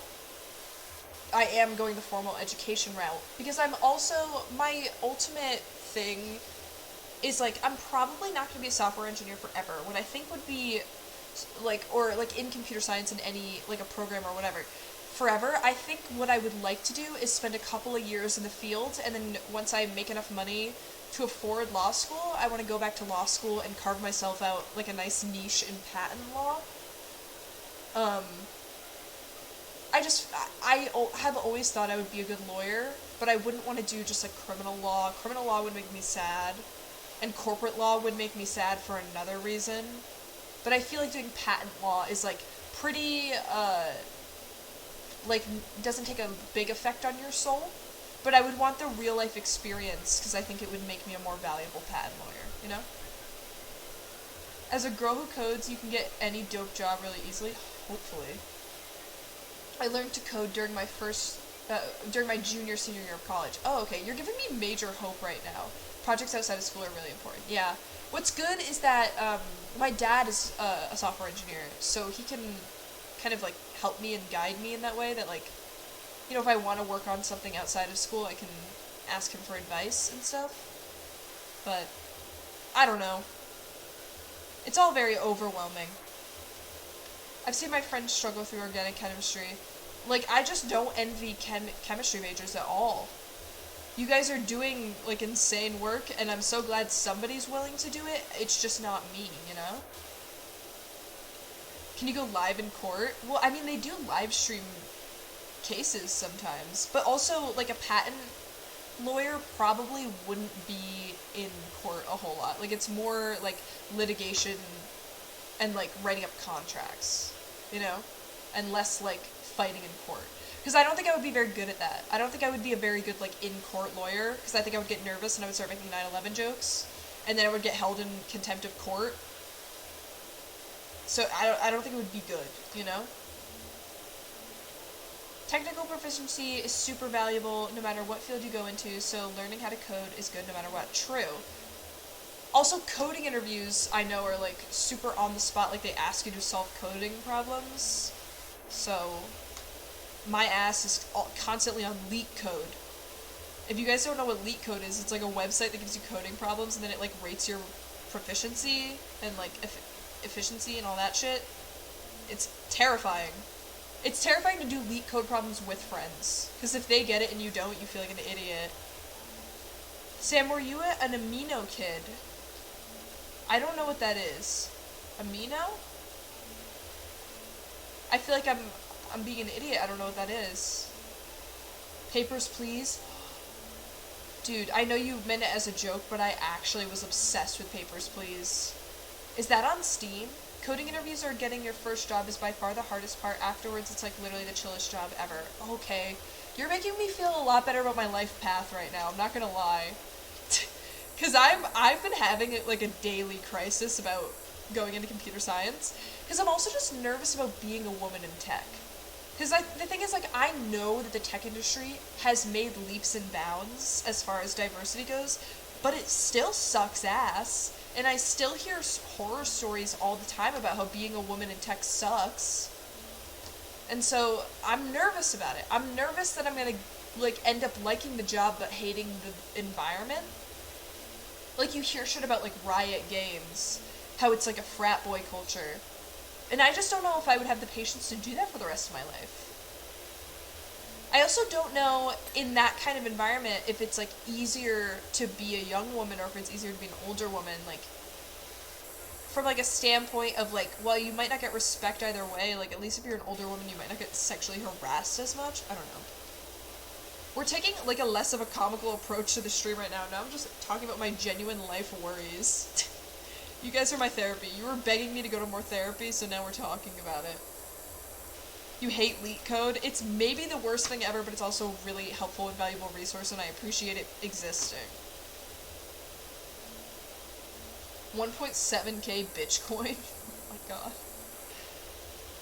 I am going the formal education route. Because I'm also, my ultimate thing is like, I'm probably not going to be a software engineer forever. What I think would be, like, or like in computer science in any, like a program or whatever, forever, I think what I would like to do is spend a couple of years in the field, and then once I make enough money to afford law school, I want to go back to law school and carve myself out like a nice niche in patent law. I have always thought I would be a good lawyer, but I wouldn't want to do just like criminal law. Criminal law would make me sad, and corporate law would make me sad for another reason. But I feel like doing patent law is like pretty, like, doesn't take a big effect on your soul, but I would want the real life experience because I think it would make me a more valuable patent lawyer, you know? As a girl who codes, you can get any dope job really easily, hopefully. I learned to code during my junior, senior year of college. Oh, okay, you're giving me major hope right now. Projects outside of school are really important. Yeah. What's good is that, my dad is a software engineer, so he can kind of like help me and guide me in that way that like you know, if I want to work on something outside of school, I can ask him for advice and stuff. But, I don't know. It's all very overwhelming. I've seen my friends struggle through organic chemistry. Like, I just don't envy chemistry majors at all. You guys are doing, like, insane work, and I'm so glad somebody's willing to do it. It's just not me, you know? Can you go live in court? Well, I mean, they do live stream cases sometimes, but also, like, a patent lawyer probably wouldn't be in court a whole lot. Like, it's more, like, litigation and, like, writing up contracts, you know? And less, like, fighting in court. Because I don't think I would be very good at that. I don't think I would be a very good, like, in-court lawyer, because I think I would get nervous and I would start making 9/11 jokes, and then I would get held in contempt of court. So I don't think it would be good, you know? Technical proficiency is super valuable no matter what field you go into, so learning how to code is good no matter what. True. Also, coding interviews, I know, are, like, super on the spot, like, they ask you to solve coding problems. So, my ass is constantly on LeetCode. If you guys don't know what LeetCode is, it's, like, a website that gives you coding problems, and then it, like, rates your proficiency and, like, efficiency and all that shit. It's terrifying. It's terrifying to do LeetCode problems with friends, because if they get it and you don't, you feel like an idiot. Sam, were you an amino kid? I don't know what that is. Amino? I feel like I'm being an idiot. I don't know what that is. Papers, please. Dude, I know you meant it as a joke, but I actually was obsessed with Papers, Please. Is that on Steam? Coding interviews or getting your first job is by far the hardest part. Afterwards, it's like literally the chillest job ever. Okay. You're making me feel a lot better about my life path right now. I'm not gonna lie. Because I've been having, like, a daily crisis about going into computer science. Because I'm also just nervous about being a woman in tech. Because the thing is, like, I know that the tech industry has made leaps and bounds as far as diversity goes, but it still sucks ass. And I still hear horror stories all the time about how being a woman in tech sucks. And so, I'm nervous about it. I'm nervous that I'm gonna, like, end up liking the job but hating the environment. Like, you hear shit about, like, Riot Games, how it's, like, a frat boy culture. And I just don't know if I would have the patience to do that for the rest of my life. I also don't know, in that kind of environment, if it's, like, easier to be a young woman or if it's easier to be an older woman, like, from, like, a standpoint of, like, well, you might not get respect either way, like, at least if you're an older woman, you might not get sexually harassed as much. I don't know. We're taking, like, a less of a comical approach to the stream right now. Now I'm just talking about my genuine life worries. You guys are my therapy. You were begging me to go to more therapy, so now we're talking about it. You hate LeetCode. It's maybe the worst thing ever, but it's also a really helpful and valuable resource, and I appreciate it existing. 1.7k Bitcoin? Oh my god.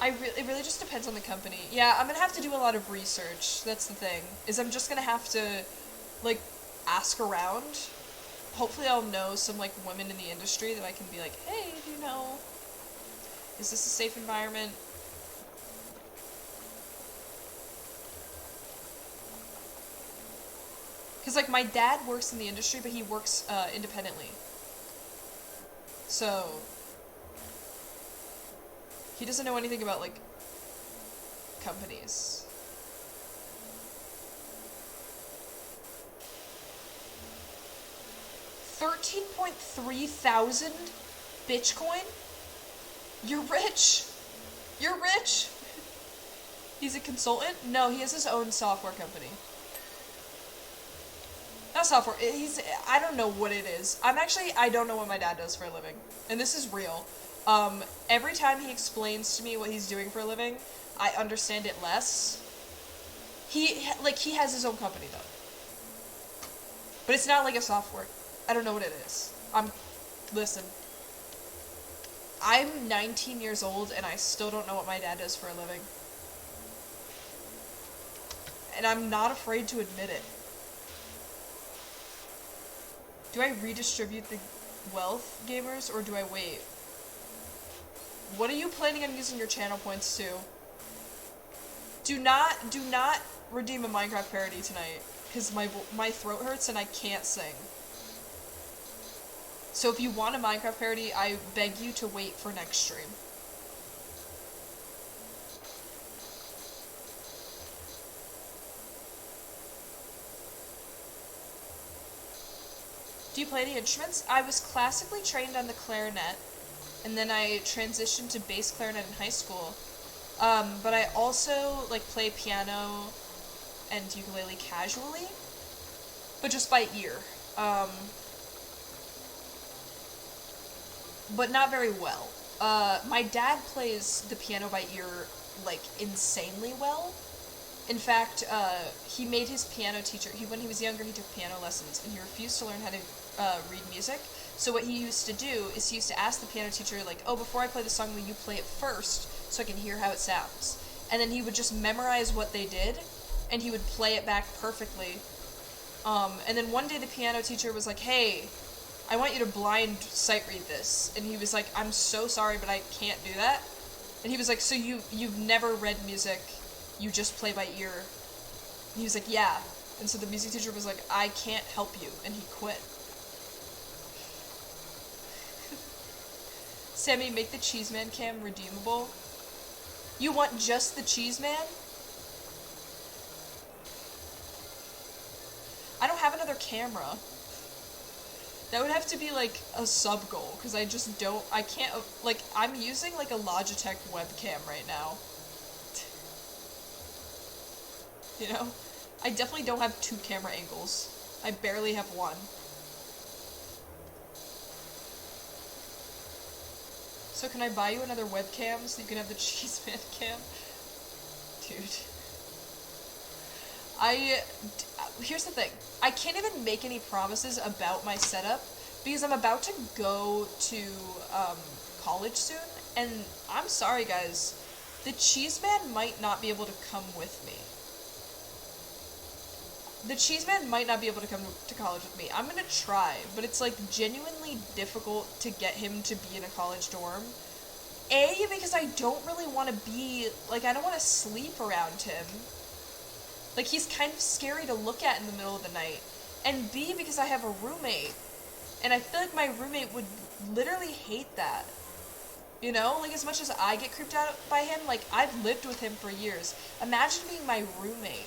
It really just depends on the company. Yeah, I'm gonna have to do a lot of research. That's the thing. Is I'm just gonna have to, like, ask around. Hopefully I'll know some, like, women in the industry that I can be like, hey, do you know, is this a safe environment? Because, like, my dad works in the industry, but he works independently. So, he doesn't know anything about, like, companies. $13,300 Bitcoin? You're rich. You're rich. He's a consultant? No, he has his own software company. Not software, I don't know what it is. I don't know what my dad does for a living. And this is real. Every time he explains to me what he's doing for a living, I understand it less. He has his own company, though. But it's not like a software. I don't know what it is. Listen. I'm 19 years old, and I still don't know what my dad does for a living. And I'm not afraid to admit it. Do I redistribute the wealth, gamers, or do I wait? What are you planning on using your channel points to? Do not redeem a Minecraft parody tonight, because my throat hurts and I can't sing. So if you want a Minecraft parody, I beg you to wait for next stream. Do you play any instruments? I was classically trained on the clarinet, and then I transitioned to bass clarinet in high school. But I also, like, play piano and ukulele casually, but just by ear. But not very well. My dad plays the piano by ear, like, insanely well. In fact, he made his piano teacher, when he was younger, he took piano lessons, and he refused to learn how to read music. So what he used to do is he used to ask the piano teacher, like, oh, before I play the song, will you play it first so I can hear how it sounds? And then he would just memorize what they did, and he would play it back perfectly. And then one day the piano teacher was like, hey, I want you to blind sight read this. And he was like, I'm so sorry, but I can't do that. And he was like, so you've never read music, you just play by ear? And he was like, yeah. And so the music teacher was like, I can't help you, and he quit. Sammy, make the Cheeseman cam redeemable. You want just the Cheeseman? I don't have another camera. That would have to be, like, a sub-goal, because I just don't, I can't, like, I'm using, like, a Logitech webcam right now. You know? I definitely don't have 2 camera angles. I barely have 1. So can I buy you another webcam so you can have the Cheeseman cam? Dude. Here's the thing. I can't even make any promises about my setup because I'm about to go to college soon, and I'm sorry guys, the Cheeseman might not be able to come with me. The Cheeseman might not be able to come to college with me. I'm gonna try, but it's like genuinely difficult to get him to be in a college dorm. A, because I don't really want to be, like, I don't want to sleep around him. Like, he's kind of scary to look at in the middle of the night. And B, because I have a roommate. And I feel like my roommate would literally hate that. You know? Like, as much as I get creeped out by him, like, I've lived with him for years. Imagine being my roommate.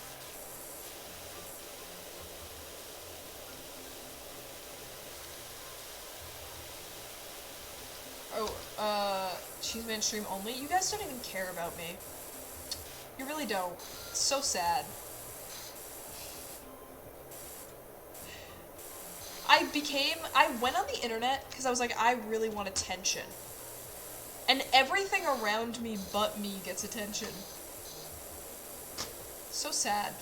Oh, Cheeseman stream only? You guys don't even care about me. You really don't. It's so sad. I went on the internet because I was like, I really want attention. And everything around me but me gets attention. So sad.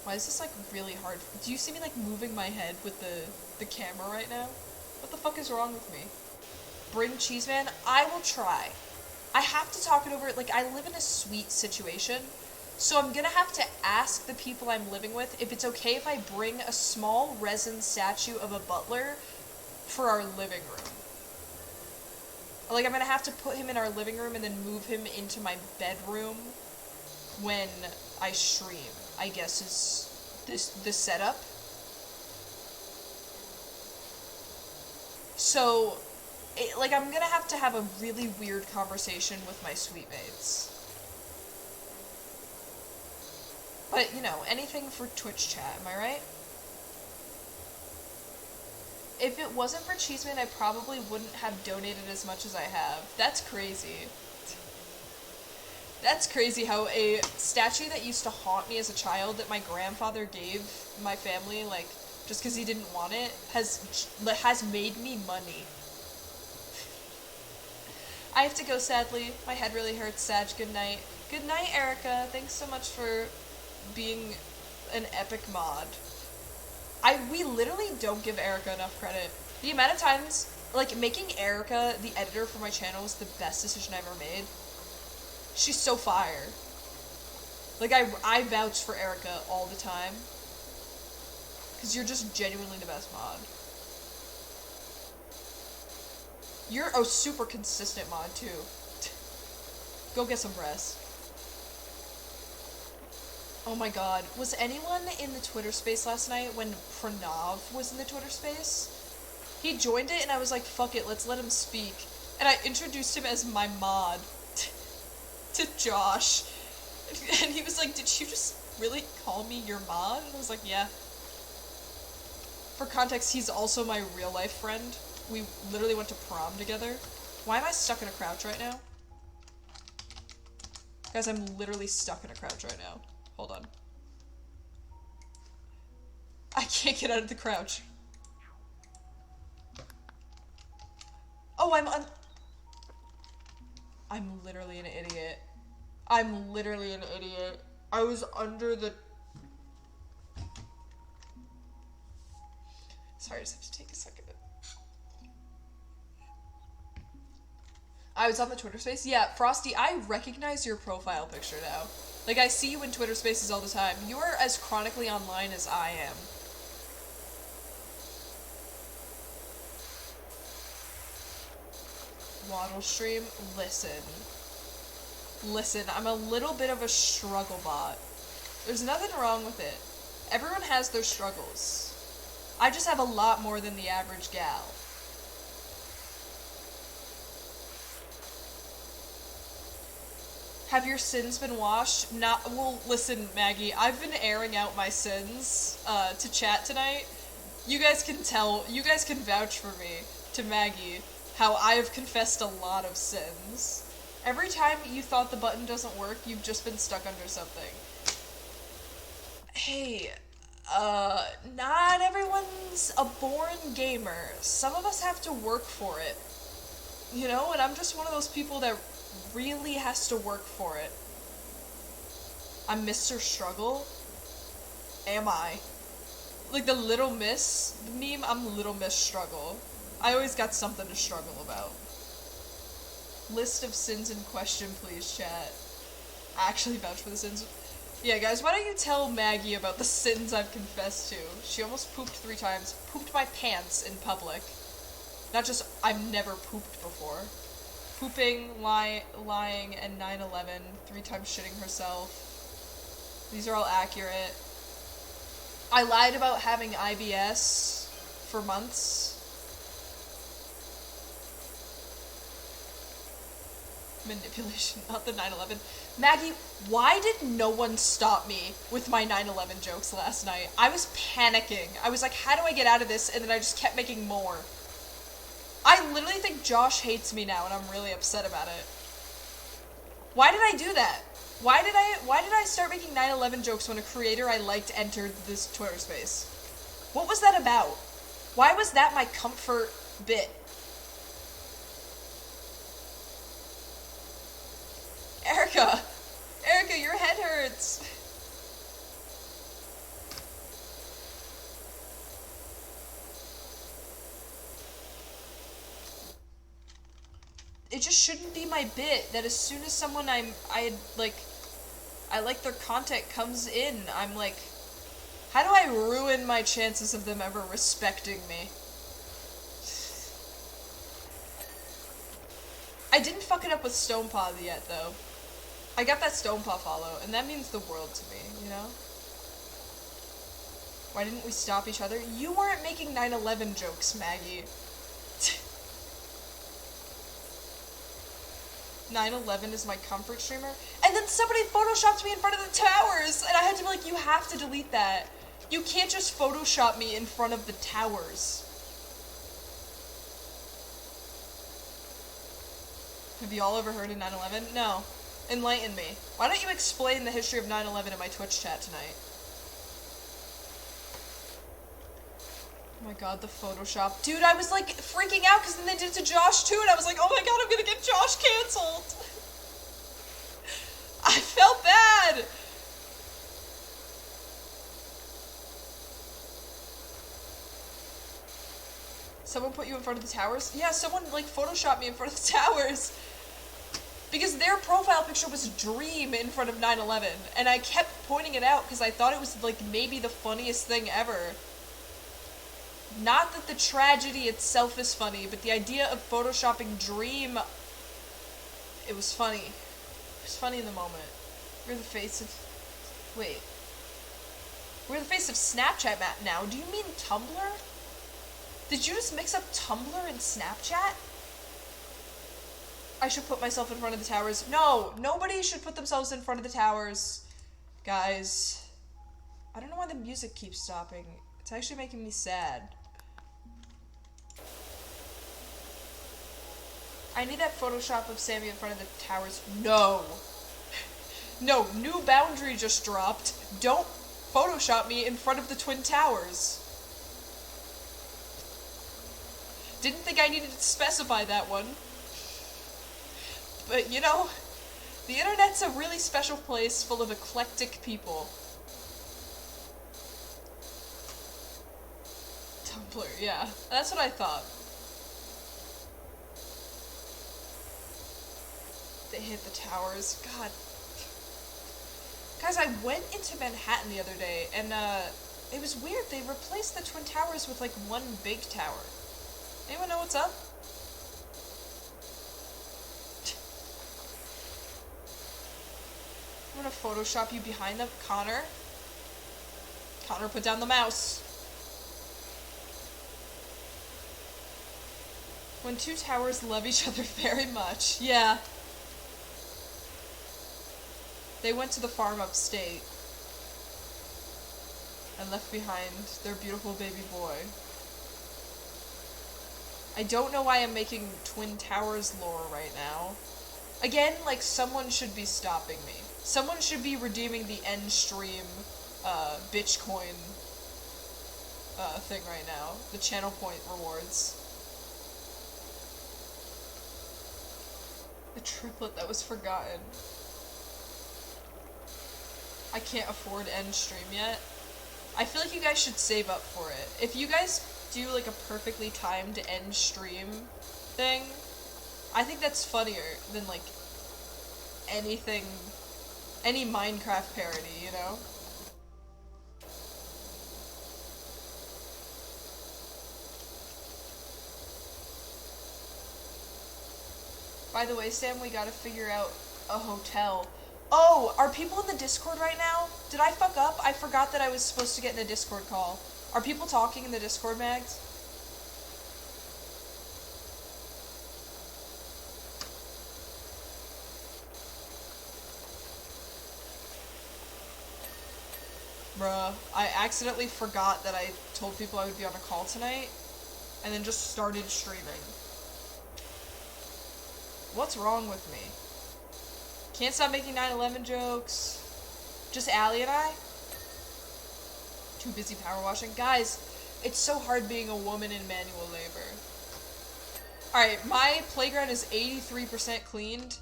Why is this, like, really hard? Do you see me, like, moving my head with the camera right now? What the fuck is wrong with me? Bring Cheeseman? I will try. I have to talk it over. Like, I live in a suite situation, so I'm gonna have to ask the people I'm living with if it's okay if I bring a small resin statue of a butler for our living room. Like, I'm gonna have to put him in our living room and then move him into my bedroom when I stream, I guess is the setup. So, like, I'm gonna have to have a really weird conversation with my suite mates. But, you know, anything for Twitch chat, am I right? If it wasn't for Cheeseman, I probably wouldn't have donated as much as I have. That's crazy. That's crazy how a statue that used to haunt me as a child that my grandfather gave my family, like, just because he didn't want it, has made me money. I have to go, sadly. My head really hurts, Sag. Good night. Good night, Erica. Thanks so much for being an epic mod. We literally don't give Erica enough credit. The amount of times, like, making Erica the editor for my channel was the best decision I ever made. She's so fire. Like, I vouch for Erica all the time. Because you're just genuinely the best mod. You're a super consistent mod, too. Go get some rest. Oh my god. Was anyone in the Twitter space last night when Pranav was in the Twitter space? He joined it and I was like, fuck it, let's let him speak. And I introduced him as my mod to Josh. And he was like, did you just really call me your mod? And I was like, yeah. For context, he's also my real life friend. We literally went to prom together. Why am I stuck in a crouch right now? Guys, I'm literally stuck in a crouch right now. Hold on. I can't get out of the crouch. Oh, I'm literally an idiot. I'm literally an idiot. I was under the... Sorry, I just have to take a second. I was on the Twitter space? Yeah, Frosty, I recognize your profile picture now. Like, I see you in Twitter spaces all the time. You are as chronically online as I am. Waddle stream? Listen. Listen, I'm a little bit of a struggle bot. There's nothing wrong with it. Everyone has their struggles. I just have a lot more than the average gal. Have your sins been washed? Well, listen, Maggie, I've been airing out my sins, to chat tonight. You guys can vouch for me, to Maggie, how I have confessed a lot of sins. Every time you thought the button doesn't work, you've just been stuck under something. Hey, not everyone's a born gamer. Some of us have to work for it. You know, and I'm just one of those people that really has to work for it. I'm Mr. Struggle. Am I? Like the Little Miss meme, I'm Little Miss Struggle. I always got something to struggle about. List of sins in question, please, chat. I actually vouch for the sins. Yeah, guys, why don't you tell Maggie about the sins I've confessed to? She almost pooped 3 times. Pooped my pants in public. Not just, I've never pooped before. Pooping, lying, and 9/11. 3 times shitting herself. These are all accurate. I lied about having IBS for months. Manipulation, not the 9/11. Maggie, why did no one stop me with my 9/11 jokes last night? I was panicking. I was like, how do I get out of this? And then I just kept making more. I literally think Josh hates me now and I'm really upset about it. Why did I do that? Why did I start making 9/11 jokes when a creator I liked entered this Twitter space? What was that about? Why was that my comfort bit? Erica, your head hurts. It just shouldn't be my bit that as soon as someone I like their content comes in, I'm like, how do I ruin my chances of them ever respecting me? I didn't fuck it up with Stonepaw yet, though. I got that Stonepaw follow, and that means the world to me, you know? Why didn't we stop each other? You weren't making 9/11 jokes, Maggie. 9/11 is my comfort streamer. And then somebody photoshopped me in front of the towers, and I had to be like, you have to delete that. You can't just photoshop me in front of the towers. Have you all ever heard of 9/11? No. Enlighten me. Why don't you explain the history of 9/11 in my Twitch chat tonight? Oh my god, the Photoshop. Dude, I was like freaking out because then they did it to Josh too, and I was like, oh my god, I'm gonna get Josh canceled. I felt bad. Someone put you in front of the towers? Yeah, someone like photoshopped me in front of the towers. Because their profile picture was Dream in front of 9/11, and I kept pointing it out because I thought it was like maybe the funniest thing ever. Not that the tragedy itself is funny, but the idea of photoshopping Dream, it was funny. It was funny in the moment. We're the face of... Wait. We're the face of Snapchat now. Do you mean Tumblr? Did you just mix up Tumblr and Snapchat? I should put myself in front of the towers. No! Nobody should put themselves in front of the towers. Guys. I don't know why the music keeps stopping. It's actually making me sad. I need that Photoshop of Sammy in front of the towers. No! No, new boundary just dropped. Don't Photoshop me in front of the Twin Towers. Didn't think I needed to specify that one. But, you know, the internet's a really special place full of eclectic people. Tumblr, yeah. That's what I thought. They hit the towers. God. Guys, I went into Manhattan the other day, and, it was weird. They replaced the Twin Towers with, like, one big tower. Anyone know what's up? I'm gonna Photoshop you behind them. Connor. Connor, put down the mouse. When two towers love each other very much. Yeah. They went to the farm upstate and left behind their beautiful baby boy. I don't know why I'm making Twin Towers lore right now. Again, like, someone should be stopping me. Someone should be redeeming the end stream, Bitcoin, thing right now. The channel point rewards. The triplet that was forgotten. I can't afford end stream yet. I feel like you guys should save up for it. If you guys do like a perfectly timed end stream thing, I think that's funnier than like anything, any Minecraft parody, you know? By the way, Sam, we gotta figure out a hotel. Oh, are people in the Discord right now? Did I fuck up? I forgot that I was supposed to get in a Discord call. Are people talking in the Discord, Mags? Bruh, I accidentally forgot that I told people I would be on a call tonight, and then just started streaming. What's wrong with me? Can't stop making 9/11 jokes. Just Allie and I? Too busy power washing. Guys, it's so hard being a woman in manual labor. Alright, my playground is 83% cleaned.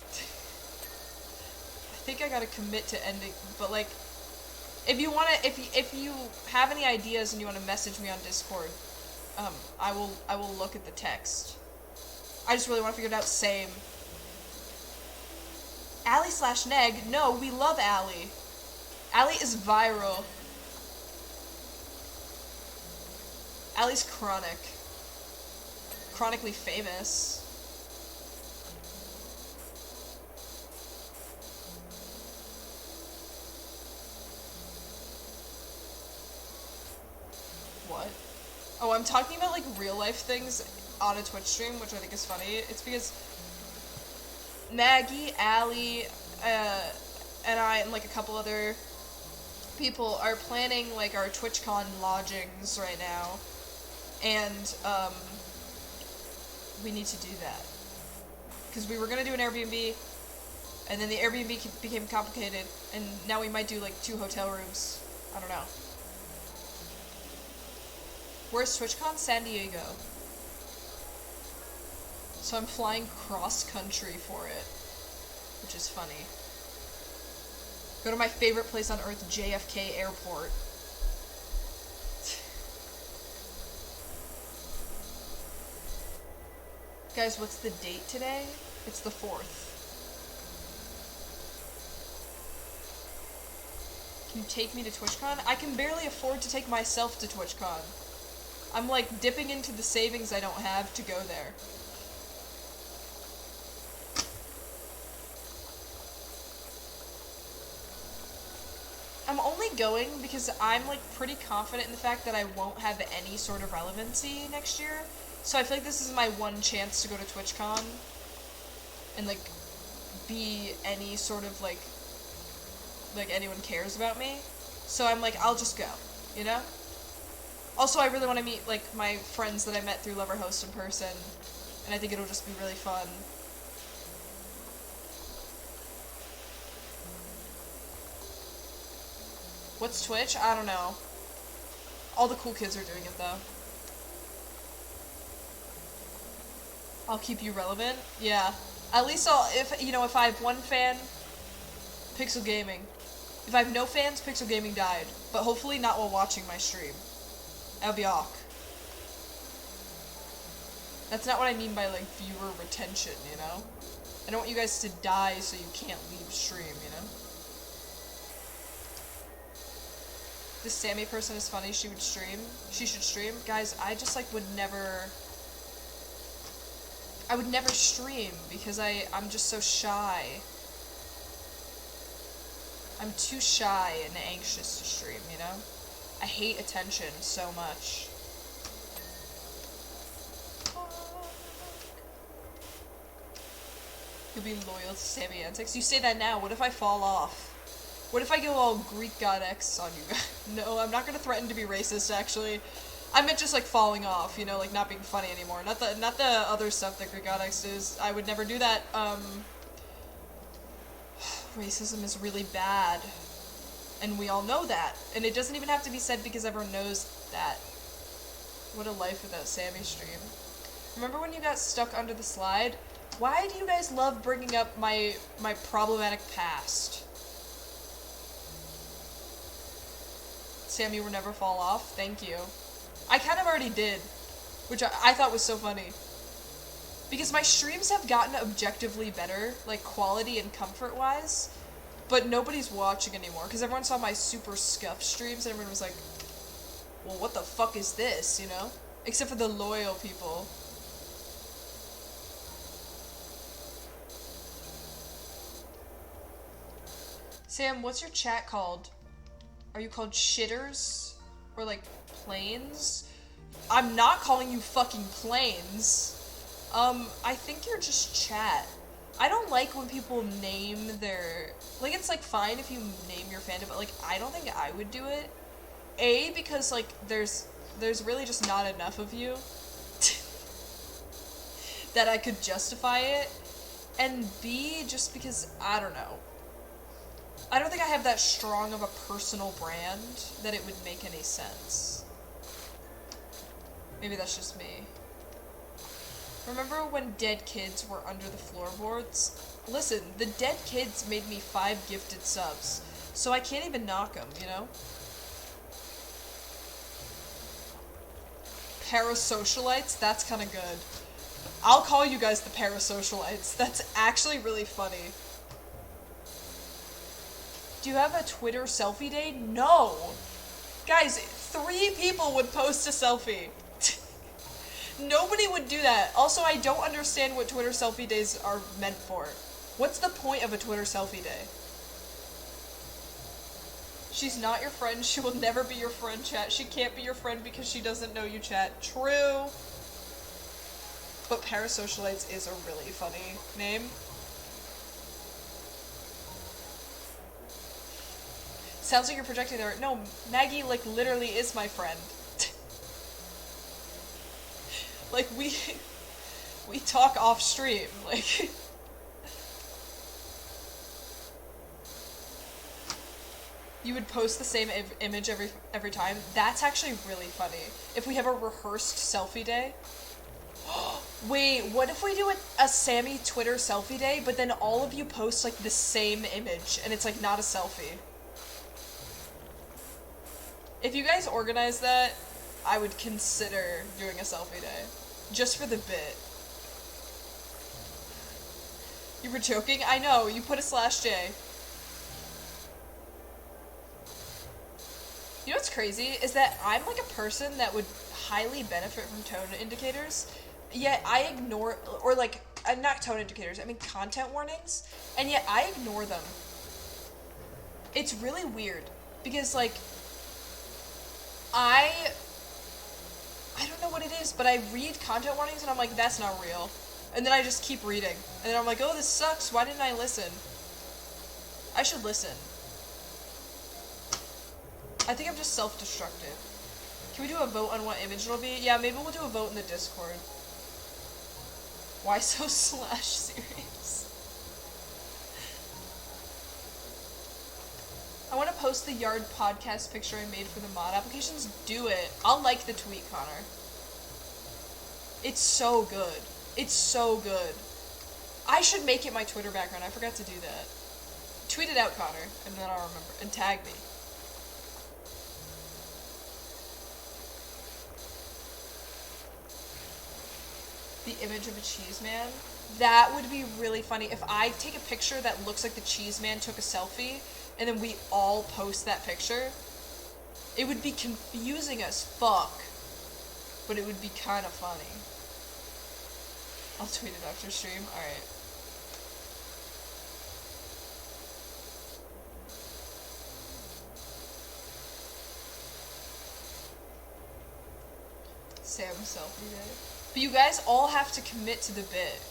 I think I gotta commit to ending, but like, if you wanna, if you have any ideas and you wanna message me on Discord, I will look at the text. I just really wanna figure it out. Same. Allie/Neg? No, we love Allie. Allie is viral. Allie's chronic. Chronically famous. What? Oh, I'm talking about like real life things on a Twitch stream, which I think is funny. It's because Maggie, Allie, and I, and like a couple other people are planning like our TwitchCon lodgings right now, and we need to do that because we were gonna do an Airbnb, and then the Airbnb became complicated, and now we might do like 2 hotel rooms. I don't know. Where's TwitchCon? San Diego. So I'm flying cross-country for it, which is funny. Go to my favorite place on earth, JFK Airport. Guys, what's the date today? It's the 4th. Can you take me to TwitchCon? I can barely afford to take myself to TwitchCon. I'm like dipping into the savings I don't have to go there. I'm only going because I'm like pretty confident in the fact that I won't have any sort of relevancy next year. So I feel like this is my one chance to go to TwitchCon and like be any sort of like anyone cares about me. So I'm like, I'll just go, you know? Also, I really want to meet like my friends that I met through Loverhost in person, and I think it'll just be really fun. What's Twitch? I don't know. All the cool kids are doing it though. I'll keep you relevant? Yeah. At least if I have one fan, Pixel Gaming. If I have no fans, Pixel Gaming died. But hopefully not while watching my stream. That would be awk. That's not what I mean by, like, viewer retention, you know? I don't want you guys to die so you can't leave stream, you know? This Sammy person is funny, she would stream. She should stream. Guys, I just, like, would never... I would never stream because I'm just so shy. I'm too shy and anxious to stream, you know? I hate attention so much. You'll be loyal to Sammy Antics. You say that now, what if I fall off? What if I go all Greek God X on you guys? No, I'm not gonna threaten to be racist, actually. I meant just, like, falling off, you know, like, not being funny anymore. Not the other stuff that Greek God X does. I would never do that. Racism is really bad. And we all know that. And it doesn't even have to be said because everyone knows that. What a life without Sammy stream. Remember when you got stuck under the slide? Why do you guys love bringing up my problematic past? Sammy will never fall off. Thank you. I kind of already did. Which I thought was so funny. Because my streams have gotten objectively better, like quality and comfort-wise, but nobody's watching anymore, because everyone saw my super scuff streams, and everyone was like, well, what the fuck is this, you know? Except for the loyal people. Sam, what's your chat called? Are you called shitters? Or like, planes? I'm not calling you fucking planes. I think you're just chat. I don't like when people name their... Like, it's, like, fine if you name your fandom, but, like, I don't think I would do it. A, because, like, there's really just not enough of you that I could justify it. And B, just because, I don't know. I don't think I have that strong of a personal brand that it would make any sense. Maybe that's just me. Remember when dead kids were under the floorboards? Listen, the dead kids made me 5 gifted subs, so I can't even knock them, you know? Parasocialites? That's kind of good. I'll call you guys the parasocialites. That's actually really funny. Do you have a Twitter selfie day? No! Guys, 3 people would post a selfie. Nobody would do that. Also, I don't understand what Twitter selfie days are meant for. What's the point of a Twitter selfie day? She's not your friend. She will never be your friend, chat. She can't be your friend because she doesn't know you, chat. True. But Parasocialites is a really funny name. Sounds like you're projecting there. No, Maggie, like, literally is my friend. Like, we talk off stream, like... You would post the same image every time. That's actually really funny. If we have a rehearsed selfie day. Wait, what if we do a Sammy Twitter selfie day, but then all of you post, like, the same image, and it's, like, not a selfie? If you guys organize that, I would consider doing a selfie day. Just for the bit. You were joking? I know, you put a /J. You know what's crazy? Is that I'm like a person that would highly benefit from tone indicators, yet I ignore, or like, not tone indicators, I mean content warnings, and yet I ignore them. It's really weird, because like, I don't know what it is, but I read content warnings and I'm like, that's not real. And then I just keep reading. And then I'm like, oh, this sucks, why didn't I listen? I should listen. I think I'm just self-destructive. Can we do a vote on what image it'll be? Yeah, maybe we'll do a vote in the Discord. Why so slash serious? I want to post the yard podcast picture I made for the mod applications. Do it. I'll like the tweet, Connor. It's so good. It's so good. I should make it my Twitter background. I forgot to do that. Tweet it out, Connor, and then I'll remember. And tag me. The image of a cheese man. That would be really funny. If I take a picture that looks like the cheese man took a selfie, and then we all post that picture, it would be confusing as fuck. But it would be kind of funny. I'll tweet it after stream. Alright. Sam selfie day. But you guys all have to commit to the bit.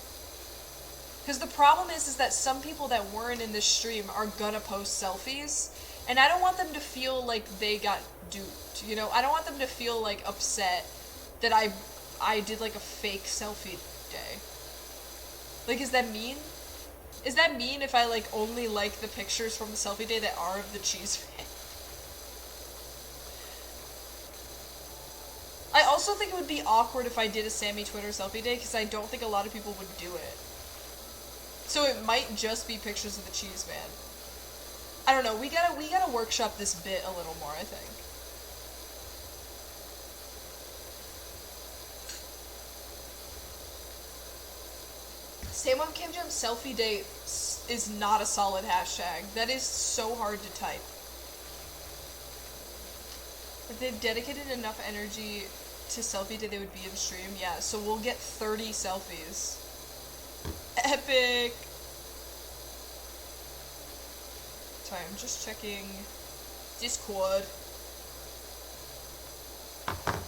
Because the problem is that some people that weren't in this stream are gonna post selfies, and I don't want them to feel like they got duped, you know? I don't want them to feel, like, upset that I did, like, a fake selfie day. Like, is that mean? Is that mean if I, like, only like the pictures from the selfie day that are of the cheese fan? I also think it would be awkward if I did a Sammy Twitter selfie day, because I don't think a lot of people would do it. So it might just be pictures of the cheese man. I don't know, we gotta workshop this bit a little more, I think. Sam on Cam Jam selfie day is not a solid hashtag. That is so hard to type. If they've dedicated enough energy to selfie day, they would be in stream. Yeah, so we'll get 30 selfies. Epic! Sorry, I'm just checking Discord. Alright.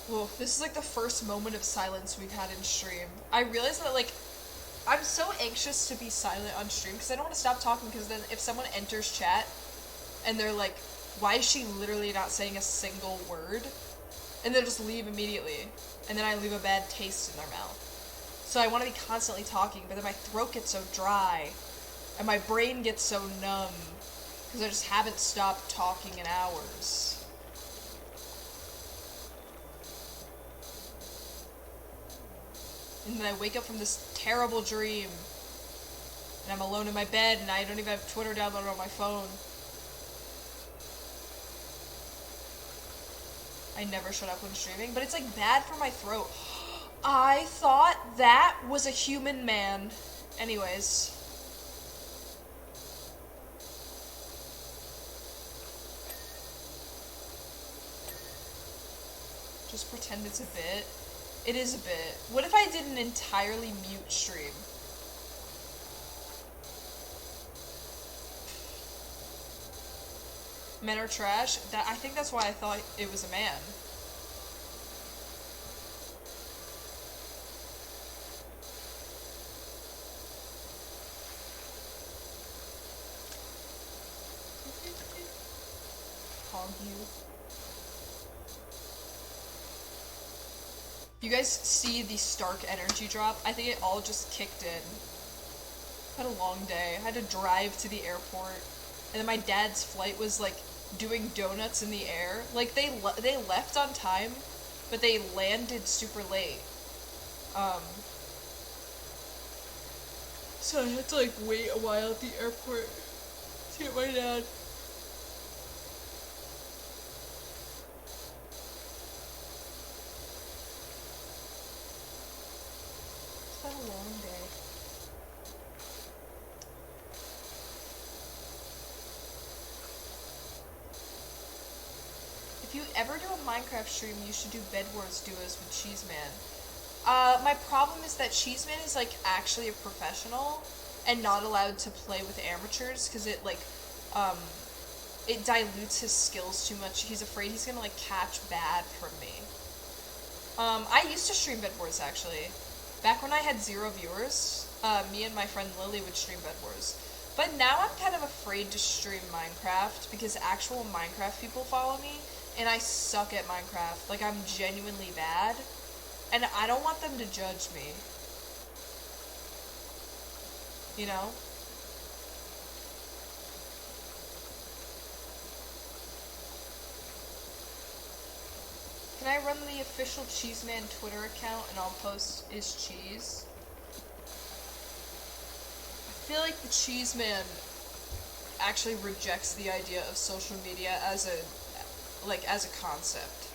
Whoa, this is like the first moment of silence we've had in stream. I realized that, like, I'm so anxious to be silent on stream because I don't want to stop talking, because then if someone enters chat and they're like, why is she literally not saying a single word? And they'll just leave immediately. And then I leave a bad taste in their mouth. So I want to be constantly talking, but then my throat gets so dry and my brain gets so numb because I just haven't stopped talking in hours. And then I wake up from this terrible dream, and I'm alone in my bed, and I don't even have Twitter downloaded on my phone. I never shut up when streaming, but it's like bad for my throat. I thought that was a human man. Anyways. Just pretend it's a bit. It is a bit. What if I did an entirely mute stream? Men are trash? I think that's why I thought it was a man. Hog you. You guys see the Stark energy drop? I think it all just kicked in. I had a long day. I had to drive to the airport, and then my dad's flight was like doing donuts in the air. Like they left on time, but they landed super late. So I had to like wait a while at the airport to get my dad. been a long day. If you ever do a Minecraft stream, you should do Bed Wars duos with Cheeseman. My problem is that Cheeseman is, like, actually a professional and not allowed to play with amateurs because it, like, it dilutes his skills too much. He's afraid he's gonna, like, catch bad from me. I used to stream Bed Wars, actually. Back when I had 0 viewers, me and my friend Lily would stream Bed Wars. But now I'm kind of afraid to stream Minecraft because actual Minecraft people follow me, and I suck at Minecraft. Like, I'm genuinely bad, and I don't want them to judge me. You know? Can I run the official Cheeseman Twitter account and I'll post his cheese? I feel like the Cheeseman actually rejects the idea of social media as a concept.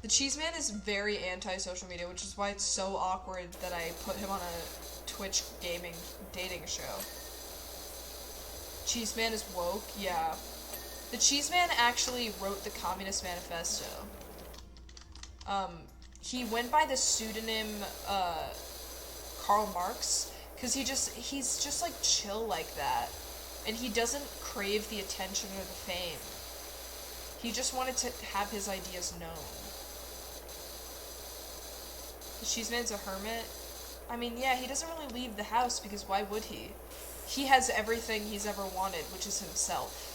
The Cheeseman is very anti-social media, which is why it's so awkward that I put him on a Twitch gaming dating show. Cheeseman is woke? Yeah. The Cheeseman actually wrote the Communist Manifesto. He went by the pseudonym, Karl Marx, because he's just, like, chill like that. And he doesn't crave the attention or the fame. He just wanted to have his ideas known. The Cheeseman's a hermit? I mean, yeah, he doesn't really leave the house, because why would he? He has everything he's ever wanted, which is himself.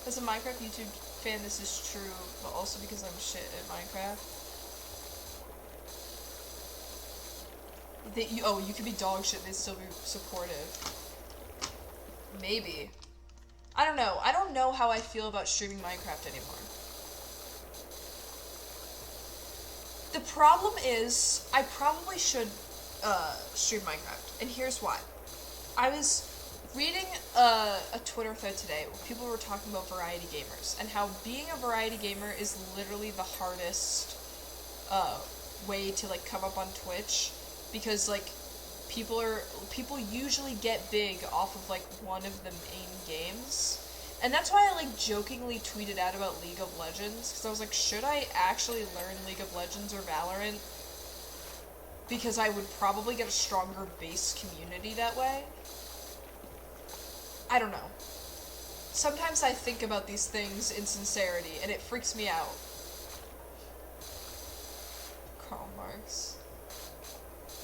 As a Minecraft YouTube fan, this is true, but also because I'm shit at Minecraft. You could be dog shit and they'd still be supportive. Maybe. I don't know. I don't know how I feel about streaming Minecraft anymore. The problem is, I probably should stream Minecraft, and here's why. I was reading a Twitter thread today where people were talking about variety gamers and how being a variety gamer is literally the hardest way to, like, come up on Twitch, because, like, people usually get big off of, like, one of the main games. And that's why I, like, jokingly tweeted out about League of Legends, because I was like, should I actually learn League of Legends or Valorant? Because I would probably get a stronger base community that way. I don't know. Sometimes I think about these things in sincerity, and it freaks me out. Karl Marx.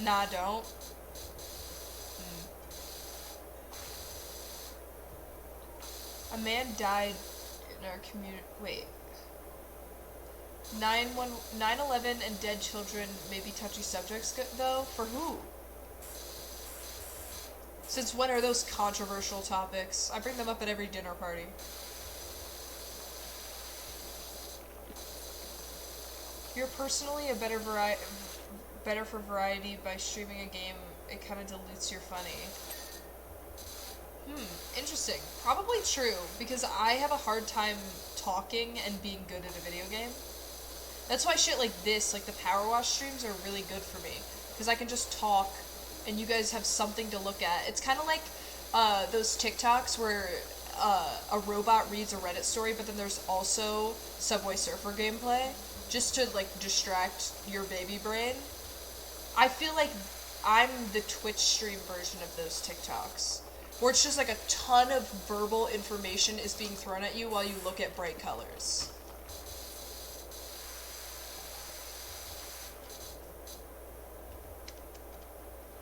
Nah, don't. A man died in our community. Wait. 9/11 and dead children may be touchy subjects, though? For who? Since when are those controversial topics? I bring them up at every dinner party. You're personally a better for variety by streaming a game. It kind of dilutes your funny. Interesting. Probably true, because I have a hard time talking and being good at a video game. That's why shit like this, like the PowerWash streams, are really good for me. Because I can just talk, and you guys have something to look at. It's kind of like those TikToks where a robot reads a Reddit story, but then there's also Subway Surfer gameplay, just to, like, distract your baby brain. I feel like I'm the Twitch stream version of those TikToks, where it's just like a ton of verbal information is being thrown at you while you look at bright colors.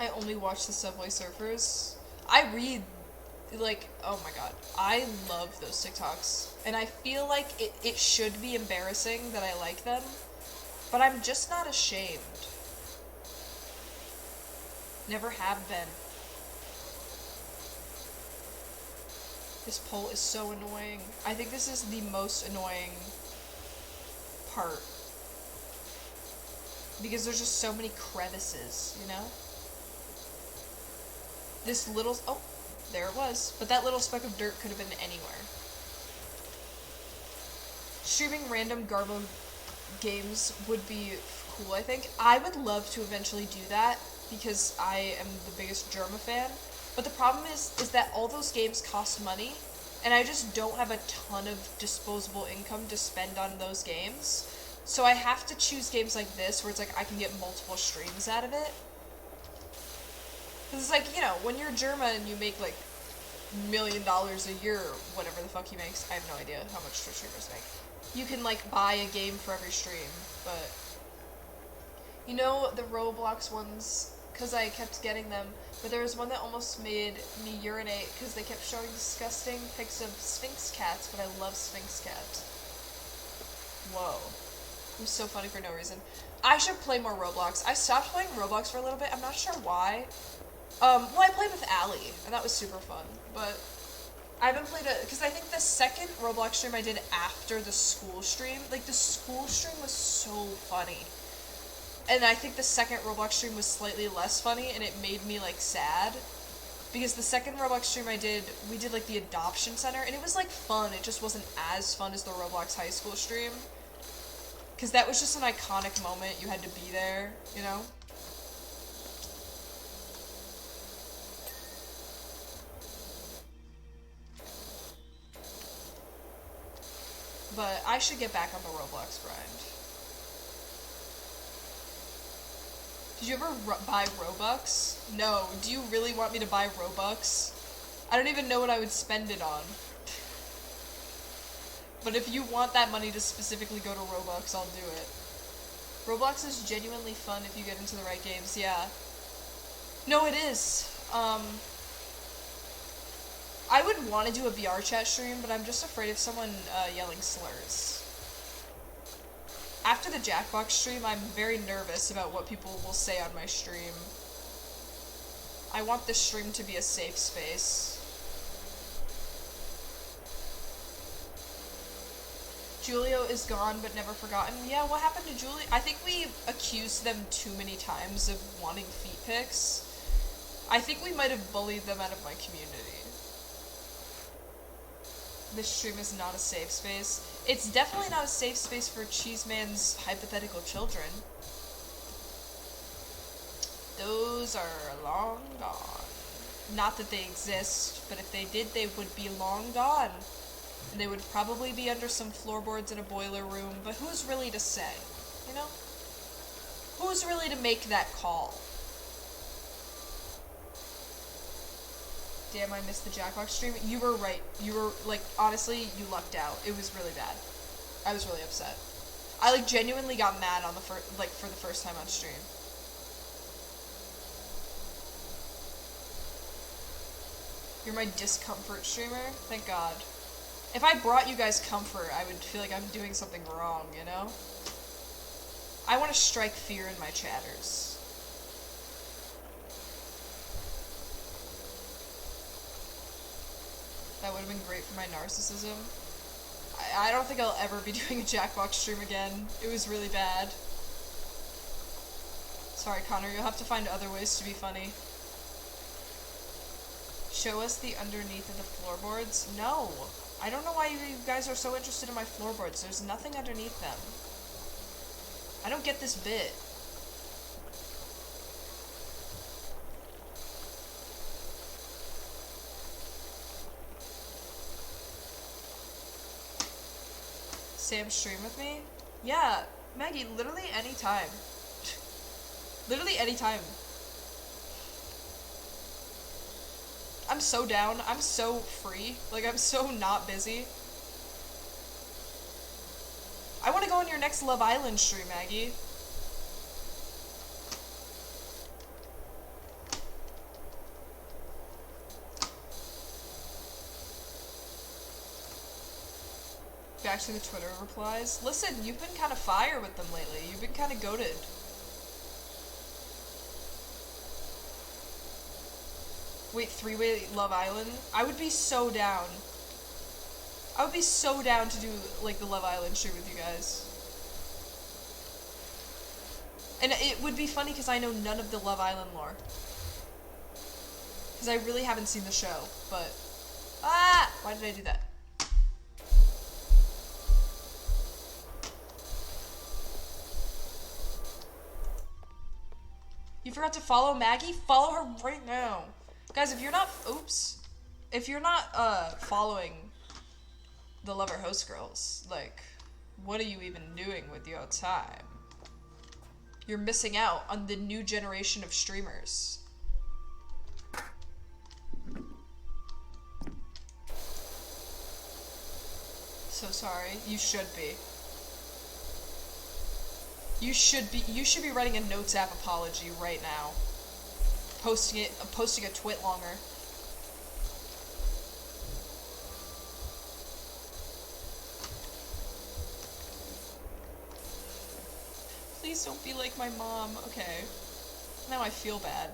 I only watch the Subway Surfers. I read, like, oh my god, I love those TikToks. And I feel like it should be embarrassing that I like them, but I'm just not ashamed. Never have been. This poll is so annoying. I think this is the most annoying part. Because there's just so many crevices, you know? This little... Oh, there it was. But that little speck of dirt could have been anywhere. Streaming random games would be cool, I think. I would love to eventually do that because I am the biggest Germa fan. But the problem is that all those games cost money, and I just don't have a ton of disposable income to spend on those games. So I have to choose games like this where it's like I can get multiple streams out of it. Because it's like, you know, when you're Germa and you make like $1 million a year, whatever the fuck he makes, I have no idea how much Twitch streamers make. You can like buy a game for every stream, but you know the Roblox ones, because I kept getting them, but there was one that almost made me urinate because they kept showing disgusting pics of Sphinx cats, but I love Sphinx cats. Whoa. It was so funny for no reason. I should play more Roblox. I stopped playing Roblox for a little bit. I'm not sure why. Well, I played with Allie, and that was super fun, but I haven't played it, because I think the second Roblox stream I did after the school stream, like, the school stream was so funny. And I think the second Roblox stream was slightly less funny, and it made me, like, sad. Because the second Roblox stream I did, we did, like, the adoption center, and it was, like, fun. It just wasn't as fun as the Roblox high school stream. Because that was just an iconic moment. You had to be there, you know? But I should get back on the Roblox grind. Did you ever buy Robux? No. Do you really want me to buy Robux? I don't even know what I would spend it on. But if you want that money to specifically go to Robux, I'll do it. Roblox is genuinely fun if you get into the right games, yeah. No, it is. I would want to do a VR chat stream, but I'm just afraid of someone yelling slurs. After the Jackbox stream, I'm very nervous about what people will say on my stream. I want this stream to be a safe space. Julio is gone but never forgotten. Yeah, what happened to Julio? I think we accused them too many times of wanting feet pics. I think we might have bullied them out of my community. This stream is not a safe space. It's definitely not a safe space for Cheeseman's hypothetical children. Those are long gone. Not that they exist, but if they did, they would be long gone. And they would probably be under some floorboards in a boiler room, but who's really to say, you know? Who's really to make that call? Damn, I missed the Jackbox stream. You were right. You were, like, honestly, you lucked out. It was really bad. I was really upset. I, like, genuinely got mad on the for the first time on stream. You're my discomfort streamer? Thank God. If I brought you guys comfort, I would feel like I'm doing something wrong, you know? I want to strike fear in my chatters. That would have been great for my narcissism. I don't think I'll ever be doing a Jackbox stream again. It was really bad. Sorry, Connor, you'll have to find other ways to be funny. Show us the underneath of the floorboards? No. I don't know why you guys are so interested in my floorboards. There's nothing underneath them. I don't get this bit. Sam stream with me? Yeah, Maggie, literally anytime. Literally anytime. I'm so down. I'm so free. Like, I'm so not busy. I want to go on your next Love Island stream, Maggie. Back to the Twitter replies. Listen, you've been kind of fire with them lately. You've been kind of goated. Wait, three-way Love Island? I would be so down. I would be so down to do, like, the Love Island stream with you guys. And it would be funny because I know none of the Love Island lore. Because I really haven't seen the show, but... Ah! Why did I do that? forgot to follow Maggie? Follow her right now. Guys, if you're not... Oops. If you're not, following the Lover Host Girls, like, what are you even doing with your time? You're missing out on the new generation of streamers. So sorry. You should be. You should be writing a Notes app apology right now. Posting a twit longer. Please don't be like my mom. Okay. Now I feel bad.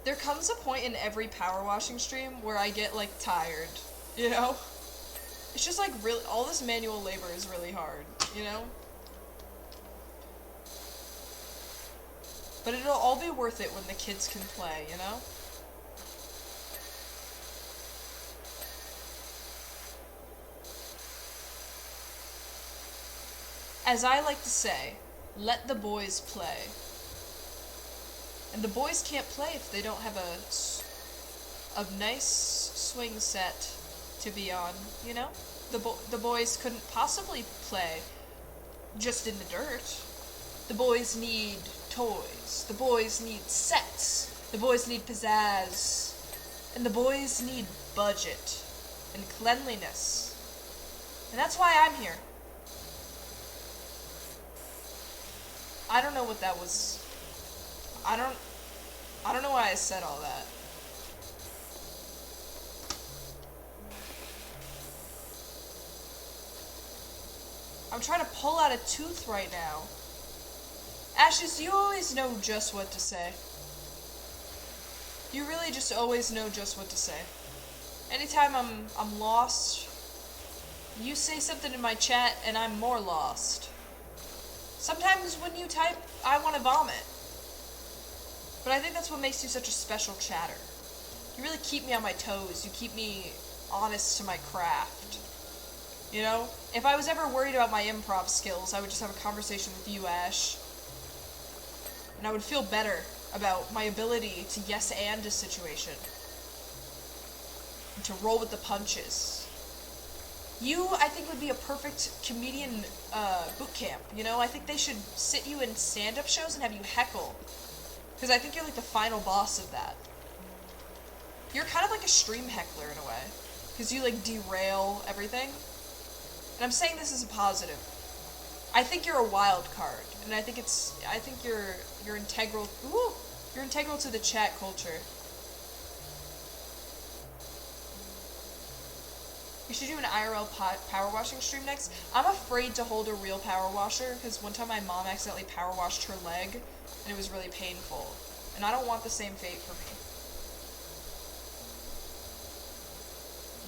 There comes a point in every power washing stream where I get, like, tired, you know? It's just, like, really, all this manual labor is really hard, you know? But it'll all be worth it when the kids can play, you know? As I like to say, let the boys play. And the boys can't play if they don't have a nice swing set to be on, you know? The boys couldn't possibly play just in the dirt. The boys need toys. The boys need sets. The boys need pizzazz. And the boys need budget and cleanliness. And that's why I'm here. I don't know what that was. I don't know why I said all that. I'm trying to pull out a tooth right now. Ashes, you always know just what to say. You really just always know just what to say. Anytime I'm lost, you say something in my chat and I'm more lost. Sometimes when you type, I want to vomit. But I think that's what makes you such a special chatter. You really keep me on my toes. You keep me honest to my craft. You know? If I was ever worried about my improv skills, I would just have a conversation with you, Ash. And I would feel better about my ability to yes and a situation. And to roll with the punches. You, I think, would be a perfect comedian boot camp, you know? I think they should sit you in stand-up shows and have you heckle. Because I think you're like the final boss of that. You're kind of like a stream heckler in a way. Because you like derail everything. And I'm saying this as a positive. I think you're a wild card. And I think you're integral. Ooh, you're integral to the chat culture. We should do an IRL power washing stream next. I'm afraid to hold a real power washer because one time my mom accidentally power washed her leg and it was really painful. And I don't want the same fate for me.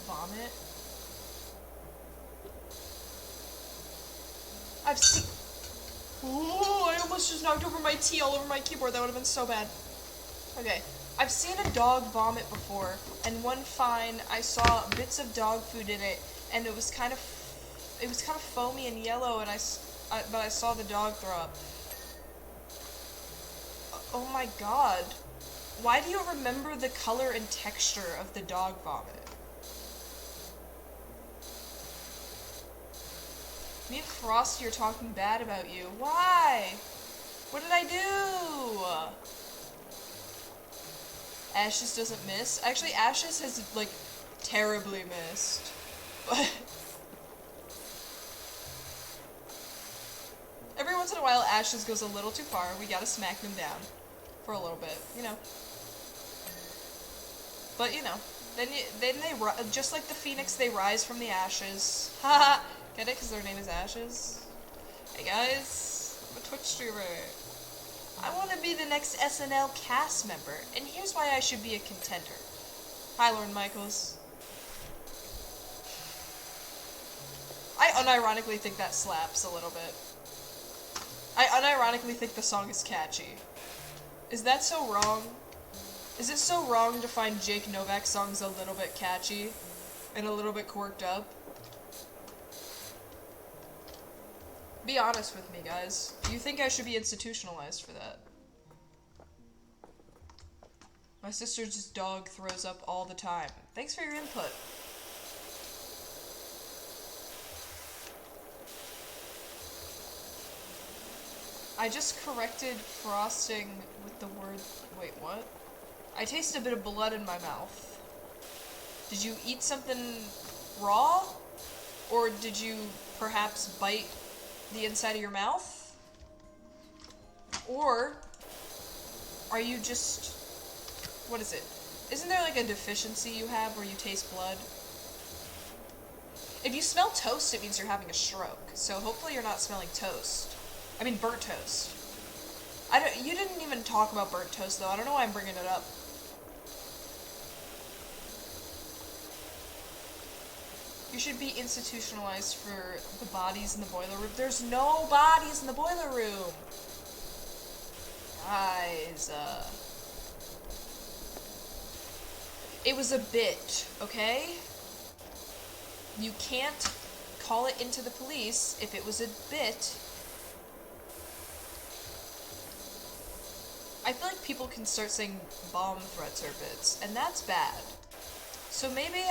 Vomit. I've seen... Ooh, I almost just knocked over my tea all over my keyboard. That would have been so bad. Okay. I've seen a dog vomit before, and one fine, I saw bits of dog food in it, and it was kind of foamy and yellow, and but I saw the dog throw up. Oh my god. Why do you remember the color and texture of the dog vomit? Me and Frosty are talking bad about you. Why? What did I do? Ashes doesn't miss. Actually, Ashes has, like, terribly missed. But every once in a while, Ashes goes a little too far. We gotta smack them down for a little bit, you know. But, you know, then they just like the phoenix, they rise from the ashes. Haha! Get it? Because their name is Ashes? Hey guys, I'm a Twitch streamer. I want to be the next SNL cast member, and here's why I should be a contender. Hi, Lorne Michaels. I unironically think that slaps a little bit. I unironically think the song is catchy. Is that so wrong? Is it so wrong to find Jake Novak songs a little bit catchy and a little bit quirked up? Be honest with me, guys. Do you think I should be institutionalized for that? My sister's dog throws up all the time. Thanks for your input. I just corrected frosting with the word... Wait, what? I tasted a bit of blood in my mouth. Did you eat something raw? Or did you perhaps bite the inside of your mouth? Or are you just... What is it? Isn't there like a deficiency you have where you taste blood? If you smell toast, it means you're having a stroke. So hopefully you're not smelling toast. I mean burnt toast. You didn't even talk about burnt toast though. I don't know why I'm bringing it up. You should be institutionalized for the bodies in the boiler room. There's no bodies in the boiler room! Guys, it was a bit, okay? You can't call it into the police if it was a bit. I feel like people can start saying bomb threats are bits, and that's bad. So maybe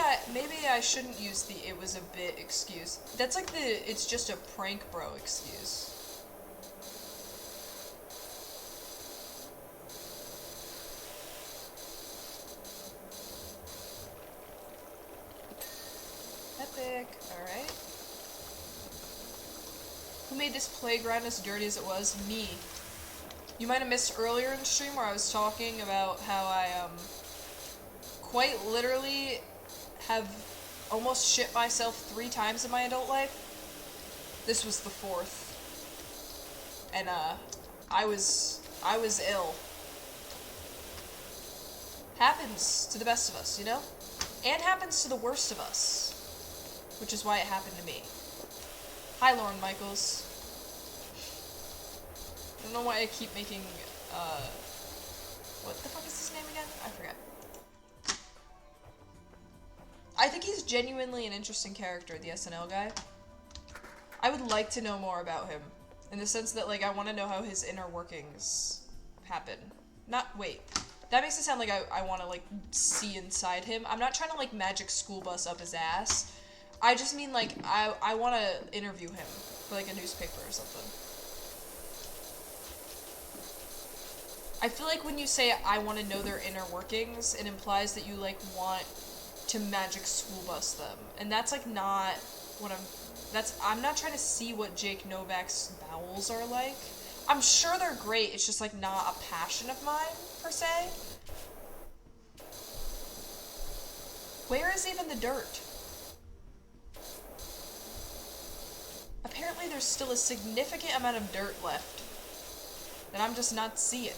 I shouldn't use the "it was a bit" excuse. That's like the "it's just a prank, bro" excuse. Epic. Alright. Who made this playground as dirty as it was? Me. You might have missed earlier in the stream where I was talking about how I, quite literally have almost shit myself 3 times in my adult life. This was the 4th. And, I was ill. Happens to the best of us, you know? And happens to the worst of us. Which is why it happened to me. Hi, Lauren Michaels. I don't know why I keep making, what the fuck is his name again? I forget. I think he's genuinely an interesting character, the SNL guy. I would like to know more about him. In the sense that, like, I want to know how his inner workings happen. Wait. That makes it sound like I want to, like, see inside him. I'm not trying to, like, magic school bus up his ass. I just mean, like, I want to interview him for, like, a newspaper or something. I feel like when you say, I want to know their inner workings, it implies that you, like, want to magic school bus them. And that's, like, not what I'm not trying to see what Jake Novak's bowels are like. I'm sure they're great, it's just, like, not a passion of mine, per se. Where is even the dirt? Apparently there's still a significant amount of dirt left that I'm just not seeing.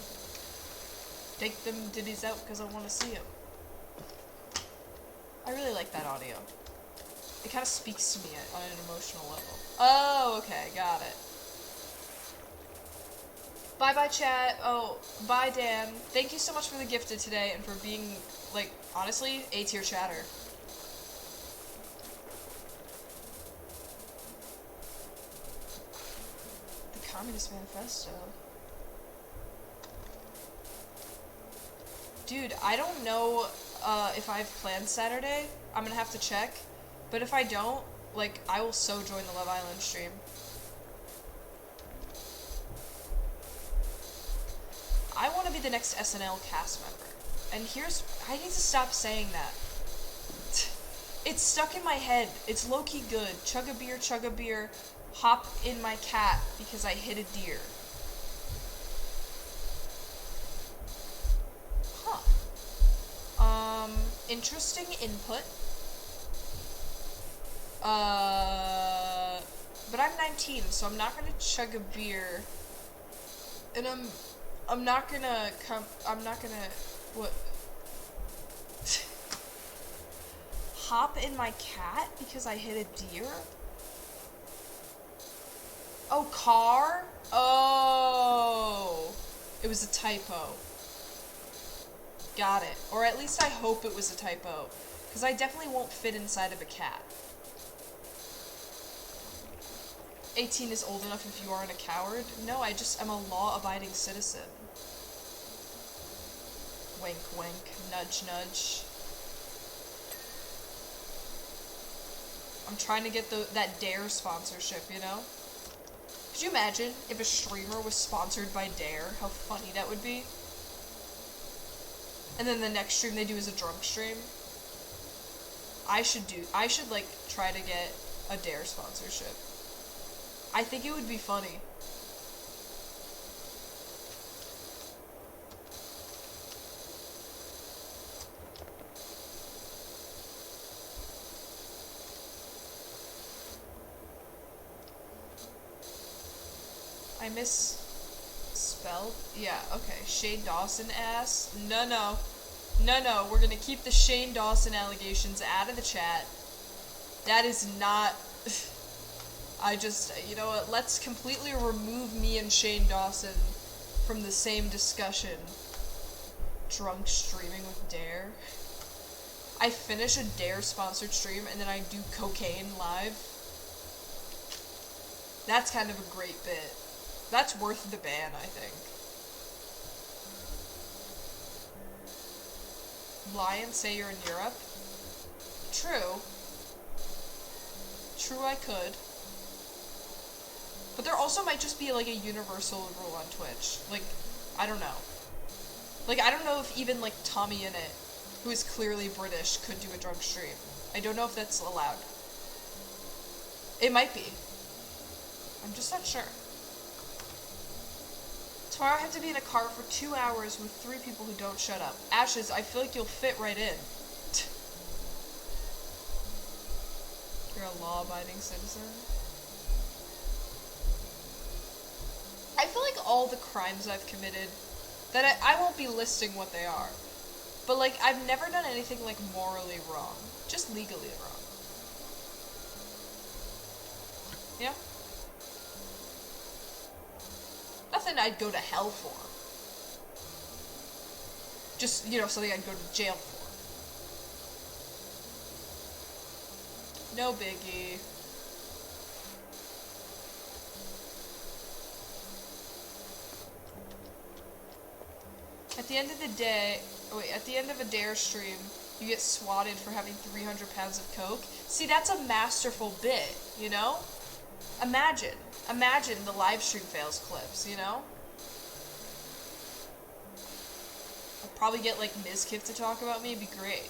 Take them ditties out because I want to see them. I really like that audio. It kind of speaks to me on an emotional level. Oh, okay, got it. Bye-bye, chat. Oh, bye, Dan. Thank you so much for the gifted today and for being, like, honestly, A-tier chatter. The Communist Manifesto. Dude, I don't know if I have plans Saturday. I'm gonna have to check. But if I don't, like, I will so join the Love Island stream. I want to be the next SNL cast member. And I need to stop saying that. It's stuck in my head. It's low-key good. Chug a beer, hop in my cat because I hit a deer. Interesting input. But I'm 19, so I'm not gonna chug a beer. And I'm not gonna what? Hop in my cat because I hit a deer? Oh, car? Oh. It was a typo. Got it. Or at least I hope it was a typo. Because I definitely won't fit inside of a cat. 18 is old enough if you aren't a coward. No, I'm a law-abiding citizen. Wink, wink. Nudge, nudge. I'm trying to get that Dare sponsorship, you know? Could you imagine if a streamer was sponsored by Dare? How funny that would be. And then the next stream they do is a drunk stream. I should like try to get a Dare sponsorship. I think it would be funny. I misspelled? Yeah, okay. Shane Dawson ass? No, no. No, no. We're gonna keep the Shane Dawson allegations out of the chat. That is not... you know what? Let's completely remove me and Shane Dawson from the same discussion. Drunk streaming with Dare. I finish a Dare sponsored stream and then I do cocaine live. That's kind of a great bit. That's worth the ban, I think. Lie and say you're in Europe? True. True, I could. But there also might just be, like, a universal rule on Twitch. Like, I don't know. Like, I don't know if even, like, Tommy Innit, who is clearly British, could do a drunk stream. I don't know if that's allowed. It might be. I'm just not sure. Tomorrow I have to be in a car for 2 hours with 3 people who don't shut up. Ashes, I feel like you'll fit right in. You're a law-abiding citizen. I feel like all the crimes I've committed, that I won't be listing what they are, but like I've never done anything like morally wrong, just legally wrong. Yeah? Nothing I'd go to hell for. Just, you know, something I'd go to jail for. No biggie. At the end of the day, at the end of a Dare stream, you get swatted for having 300 pounds of coke. See, that's a masterful bit, you know? Imagine the live stream fails clips, you know? I'll probably get, like, Mizkif to talk about me, it'd be great.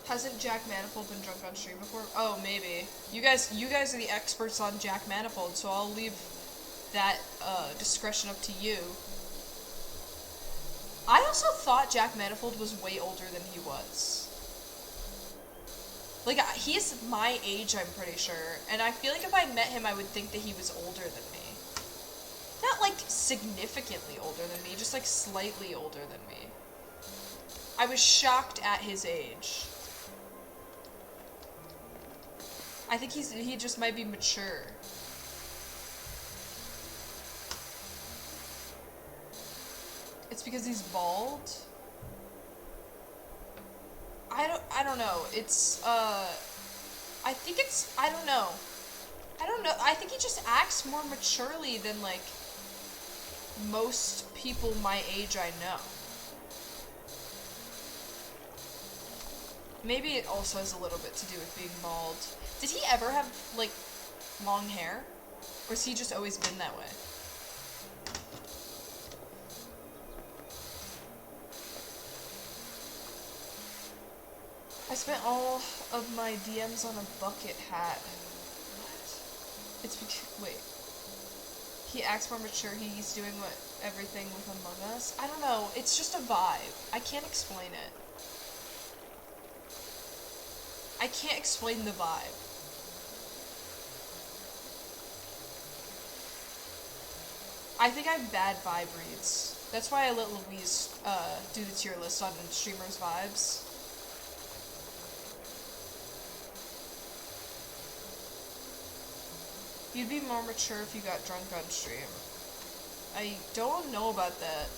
Hasn't Jack Manifold been drunk on stream before? Oh, maybe. You guys are the experts on Jack Manifold, so I'll leave that discretion up to you. I also thought Jack Manifold was way older than he was. Like, he is my age, I'm pretty sure, and I feel like if I met him, I would think that he was older than me. Not, like, significantly older than me, just, like, slightly older than me. I was shocked at his age. I think he just might be mature. It's because he's bald? I don't know. It's, I think it's, I don't know. I think he just acts more maturely than, like, most people my age I know. Maybe it also has a little bit to do with being bald. Did he ever have, like, long hair? Or has he just always been that way? I spent all of my DMs on a bucket hat. What? It's because, wait. He acts more mature, he's doing everything with Among Us? I don't know, it's just a vibe. I can't explain it. I can't explain the vibe. I think I have bad vibe reads. That's why I let Louise do the tier list on streamers' vibes. You'd be more mature if you got drunk on stream. I don't know about that.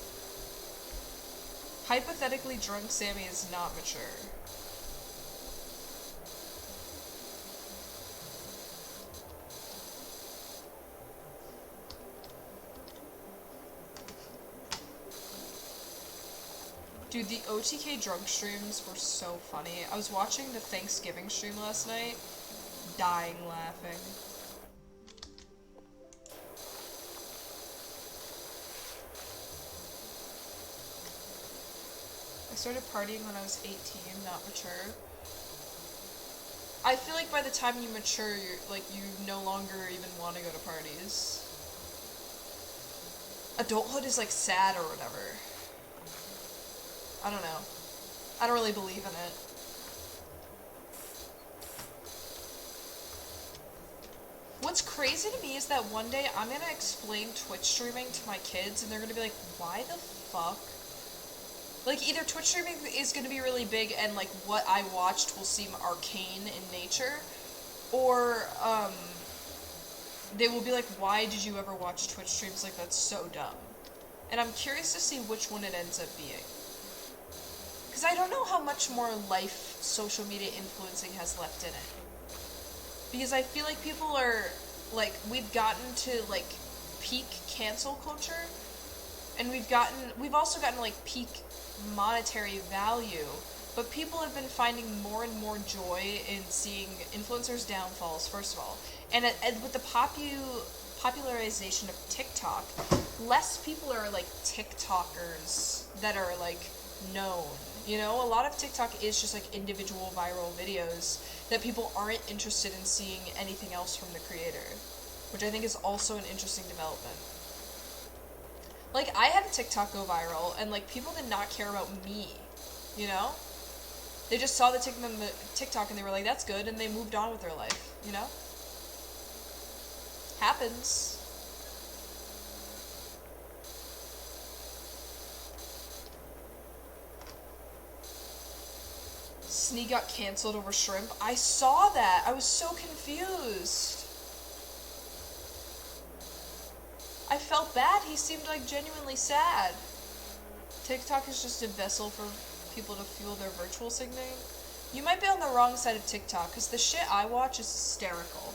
Hypothetically drunk Sammy is not mature. Dude, the OTK drunk streams were so funny. I was watching the Thanksgiving stream last night, dying laughing. I started partying when I was 18, not mature. I feel like by the time you mature, you no longer even want to go to parties. Adulthood is like sad or whatever. I don't know. I don't really believe in it. What's crazy to me is that one day I'm gonna explain Twitch streaming to my kids and they're gonna be like, why the fuck? Like, either Twitch streaming is gonna be really big and, like, what I watched will seem arcane in nature, or, they will be like, why did you ever watch Twitch streams? Like, that's so dumb. And I'm curious to see which one it ends up being. Because I don't know how much more life social media influencing has left in it. Because I feel like people are, like, we've gotten to, like, peak cancel culture, and we've also gotten, like, peak monetary value, but people have been finding more and more joy in seeing influencers' downfalls, first of all. And with the popularization of TikTok, less people are, like, TikTokers that are, like, known. You know, a lot of TikTok is just, like, individual viral videos that people aren't interested in seeing anything else from the creator, which I think is also an interesting development. Like, I had a TikTok go viral, and, like, people did not care about me, you know? They just saw the TikTok and they were like, that's good, and they moved on with their life, you know? Happens. Snee got canceled over shrimp. I saw that. I was so confused. I felt bad. He seemed like genuinely sad. TikTok is just a vessel for people to fuel their virtual signaling. You might be on the wrong side of TikTok, because the shit I watch is hysterical.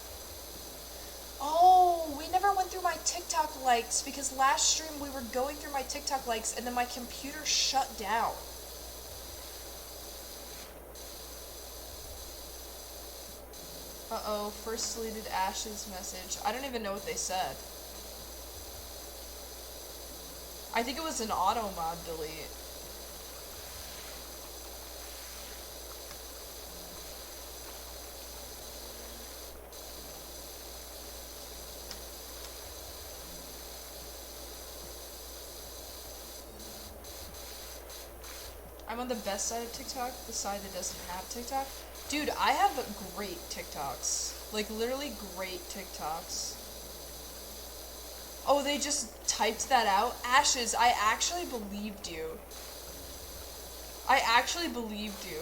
Oh, we never went through my TikTok likes, because last stream we were going through my TikTok likes, and then my computer shut down. Uh-oh, first deleted Ash's message. I don't even know what they said. I think it was an auto mod delete. I'm on the best side of TikTok, the side that doesn't have TikTok. Dude, I have great TikToks. Like, literally great TikToks. Oh, they just typed that out? Ashes, I actually believed you. I actually believed you.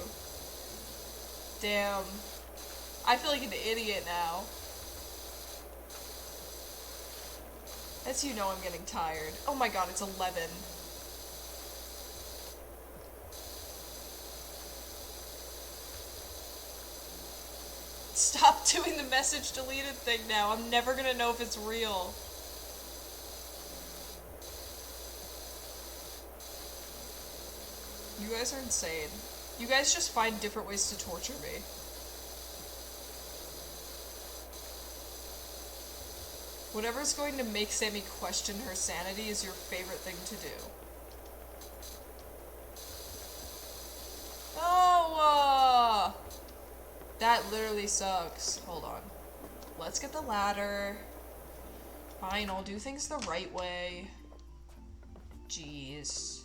Damn. I feel like an idiot now. That's you know I'm getting tired. Oh my god, it's 11. Stop doing the message deleted thing now. I'm never gonna know if it's real. You guys are insane. You guys just find different ways to torture me. Whatever's going to make Sammy question her sanity is your favorite thing to do. Oh, that literally sucks. Hold on. Let's get the ladder. Fine, I'll do things the right way. Jeez.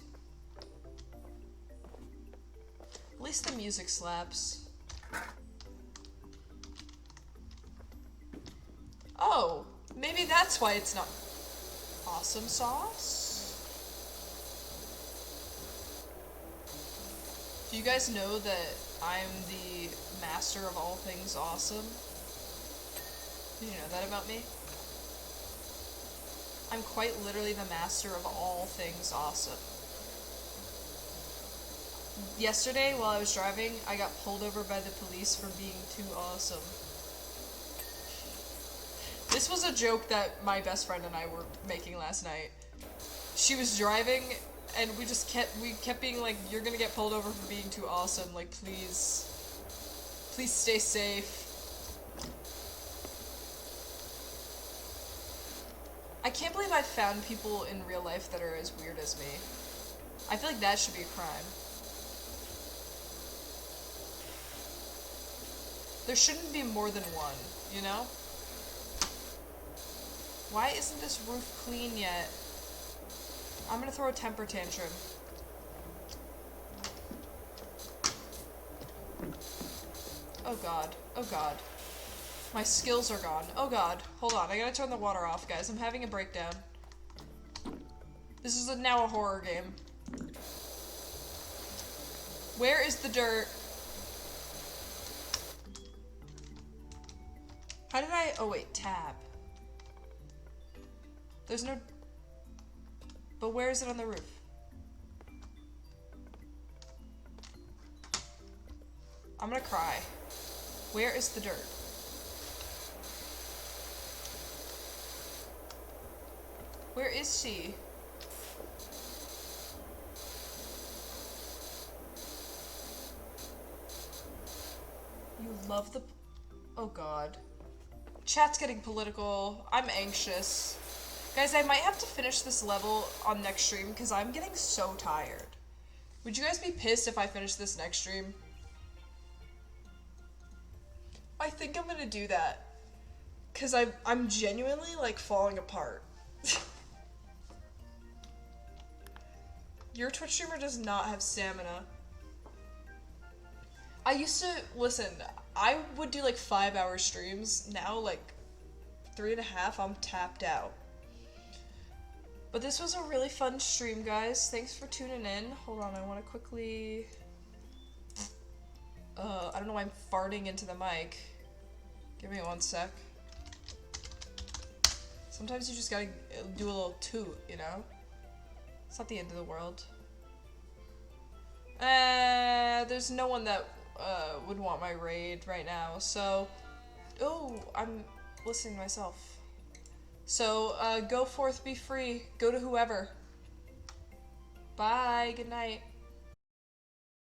At least the music slaps. Oh, maybe that's why it's not awesome sauce? Do you guys know that I'm the master of all things awesome? Did you know that about me? I'm quite literally the master of all things awesome. Yesterday, while I was driving, I got pulled over by the police for being too awesome. This was a joke that my best friend and I were making last night. She was driving, and we kept being like, "You're gonna get pulled over for being too awesome. Like, please stay safe." I can't believe I found people in real life that are as weird as me. I feel like that should be a crime. There shouldn't be more than one, you know? Why isn't this roof clean yet? I'm gonna throw a temper tantrum. Oh god. Oh god. My skills are gone. Oh god. Hold on. I gotta turn the water off, guys. I'm having a breakdown. This is now a horror game. Where is the dirt? How did I... Oh wait, tab. There's no... But where is it on the roof? I'm gonna cry. Where is the dirt? Where is she? You love the... Oh god. Chat's getting political. I'm anxious. Guys, I might have to finish this level on next stream because I'm getting so tired. Would you guys be pissed if I finish this next stream? I think I'm gonna do that. Because I'm genuinely, like, falling apart. Your Twitch streamer does not have stamina. I used to, listen, I would do like 5-hour streams. Now, like 3.5, I'm tapped out. But this was a really fun stream, guys. Thanks for tuning in. Hold on, I want to quickly... I don't know why I'm farting into the mic. Give me one sec. Sometimes you just gotta do a little toot, you know? It's not the end of the world. There's no one that would want my raid right now, so... Oh, I'm listening to myself. So, go forth, be free. Go to whoever. Bye, good night.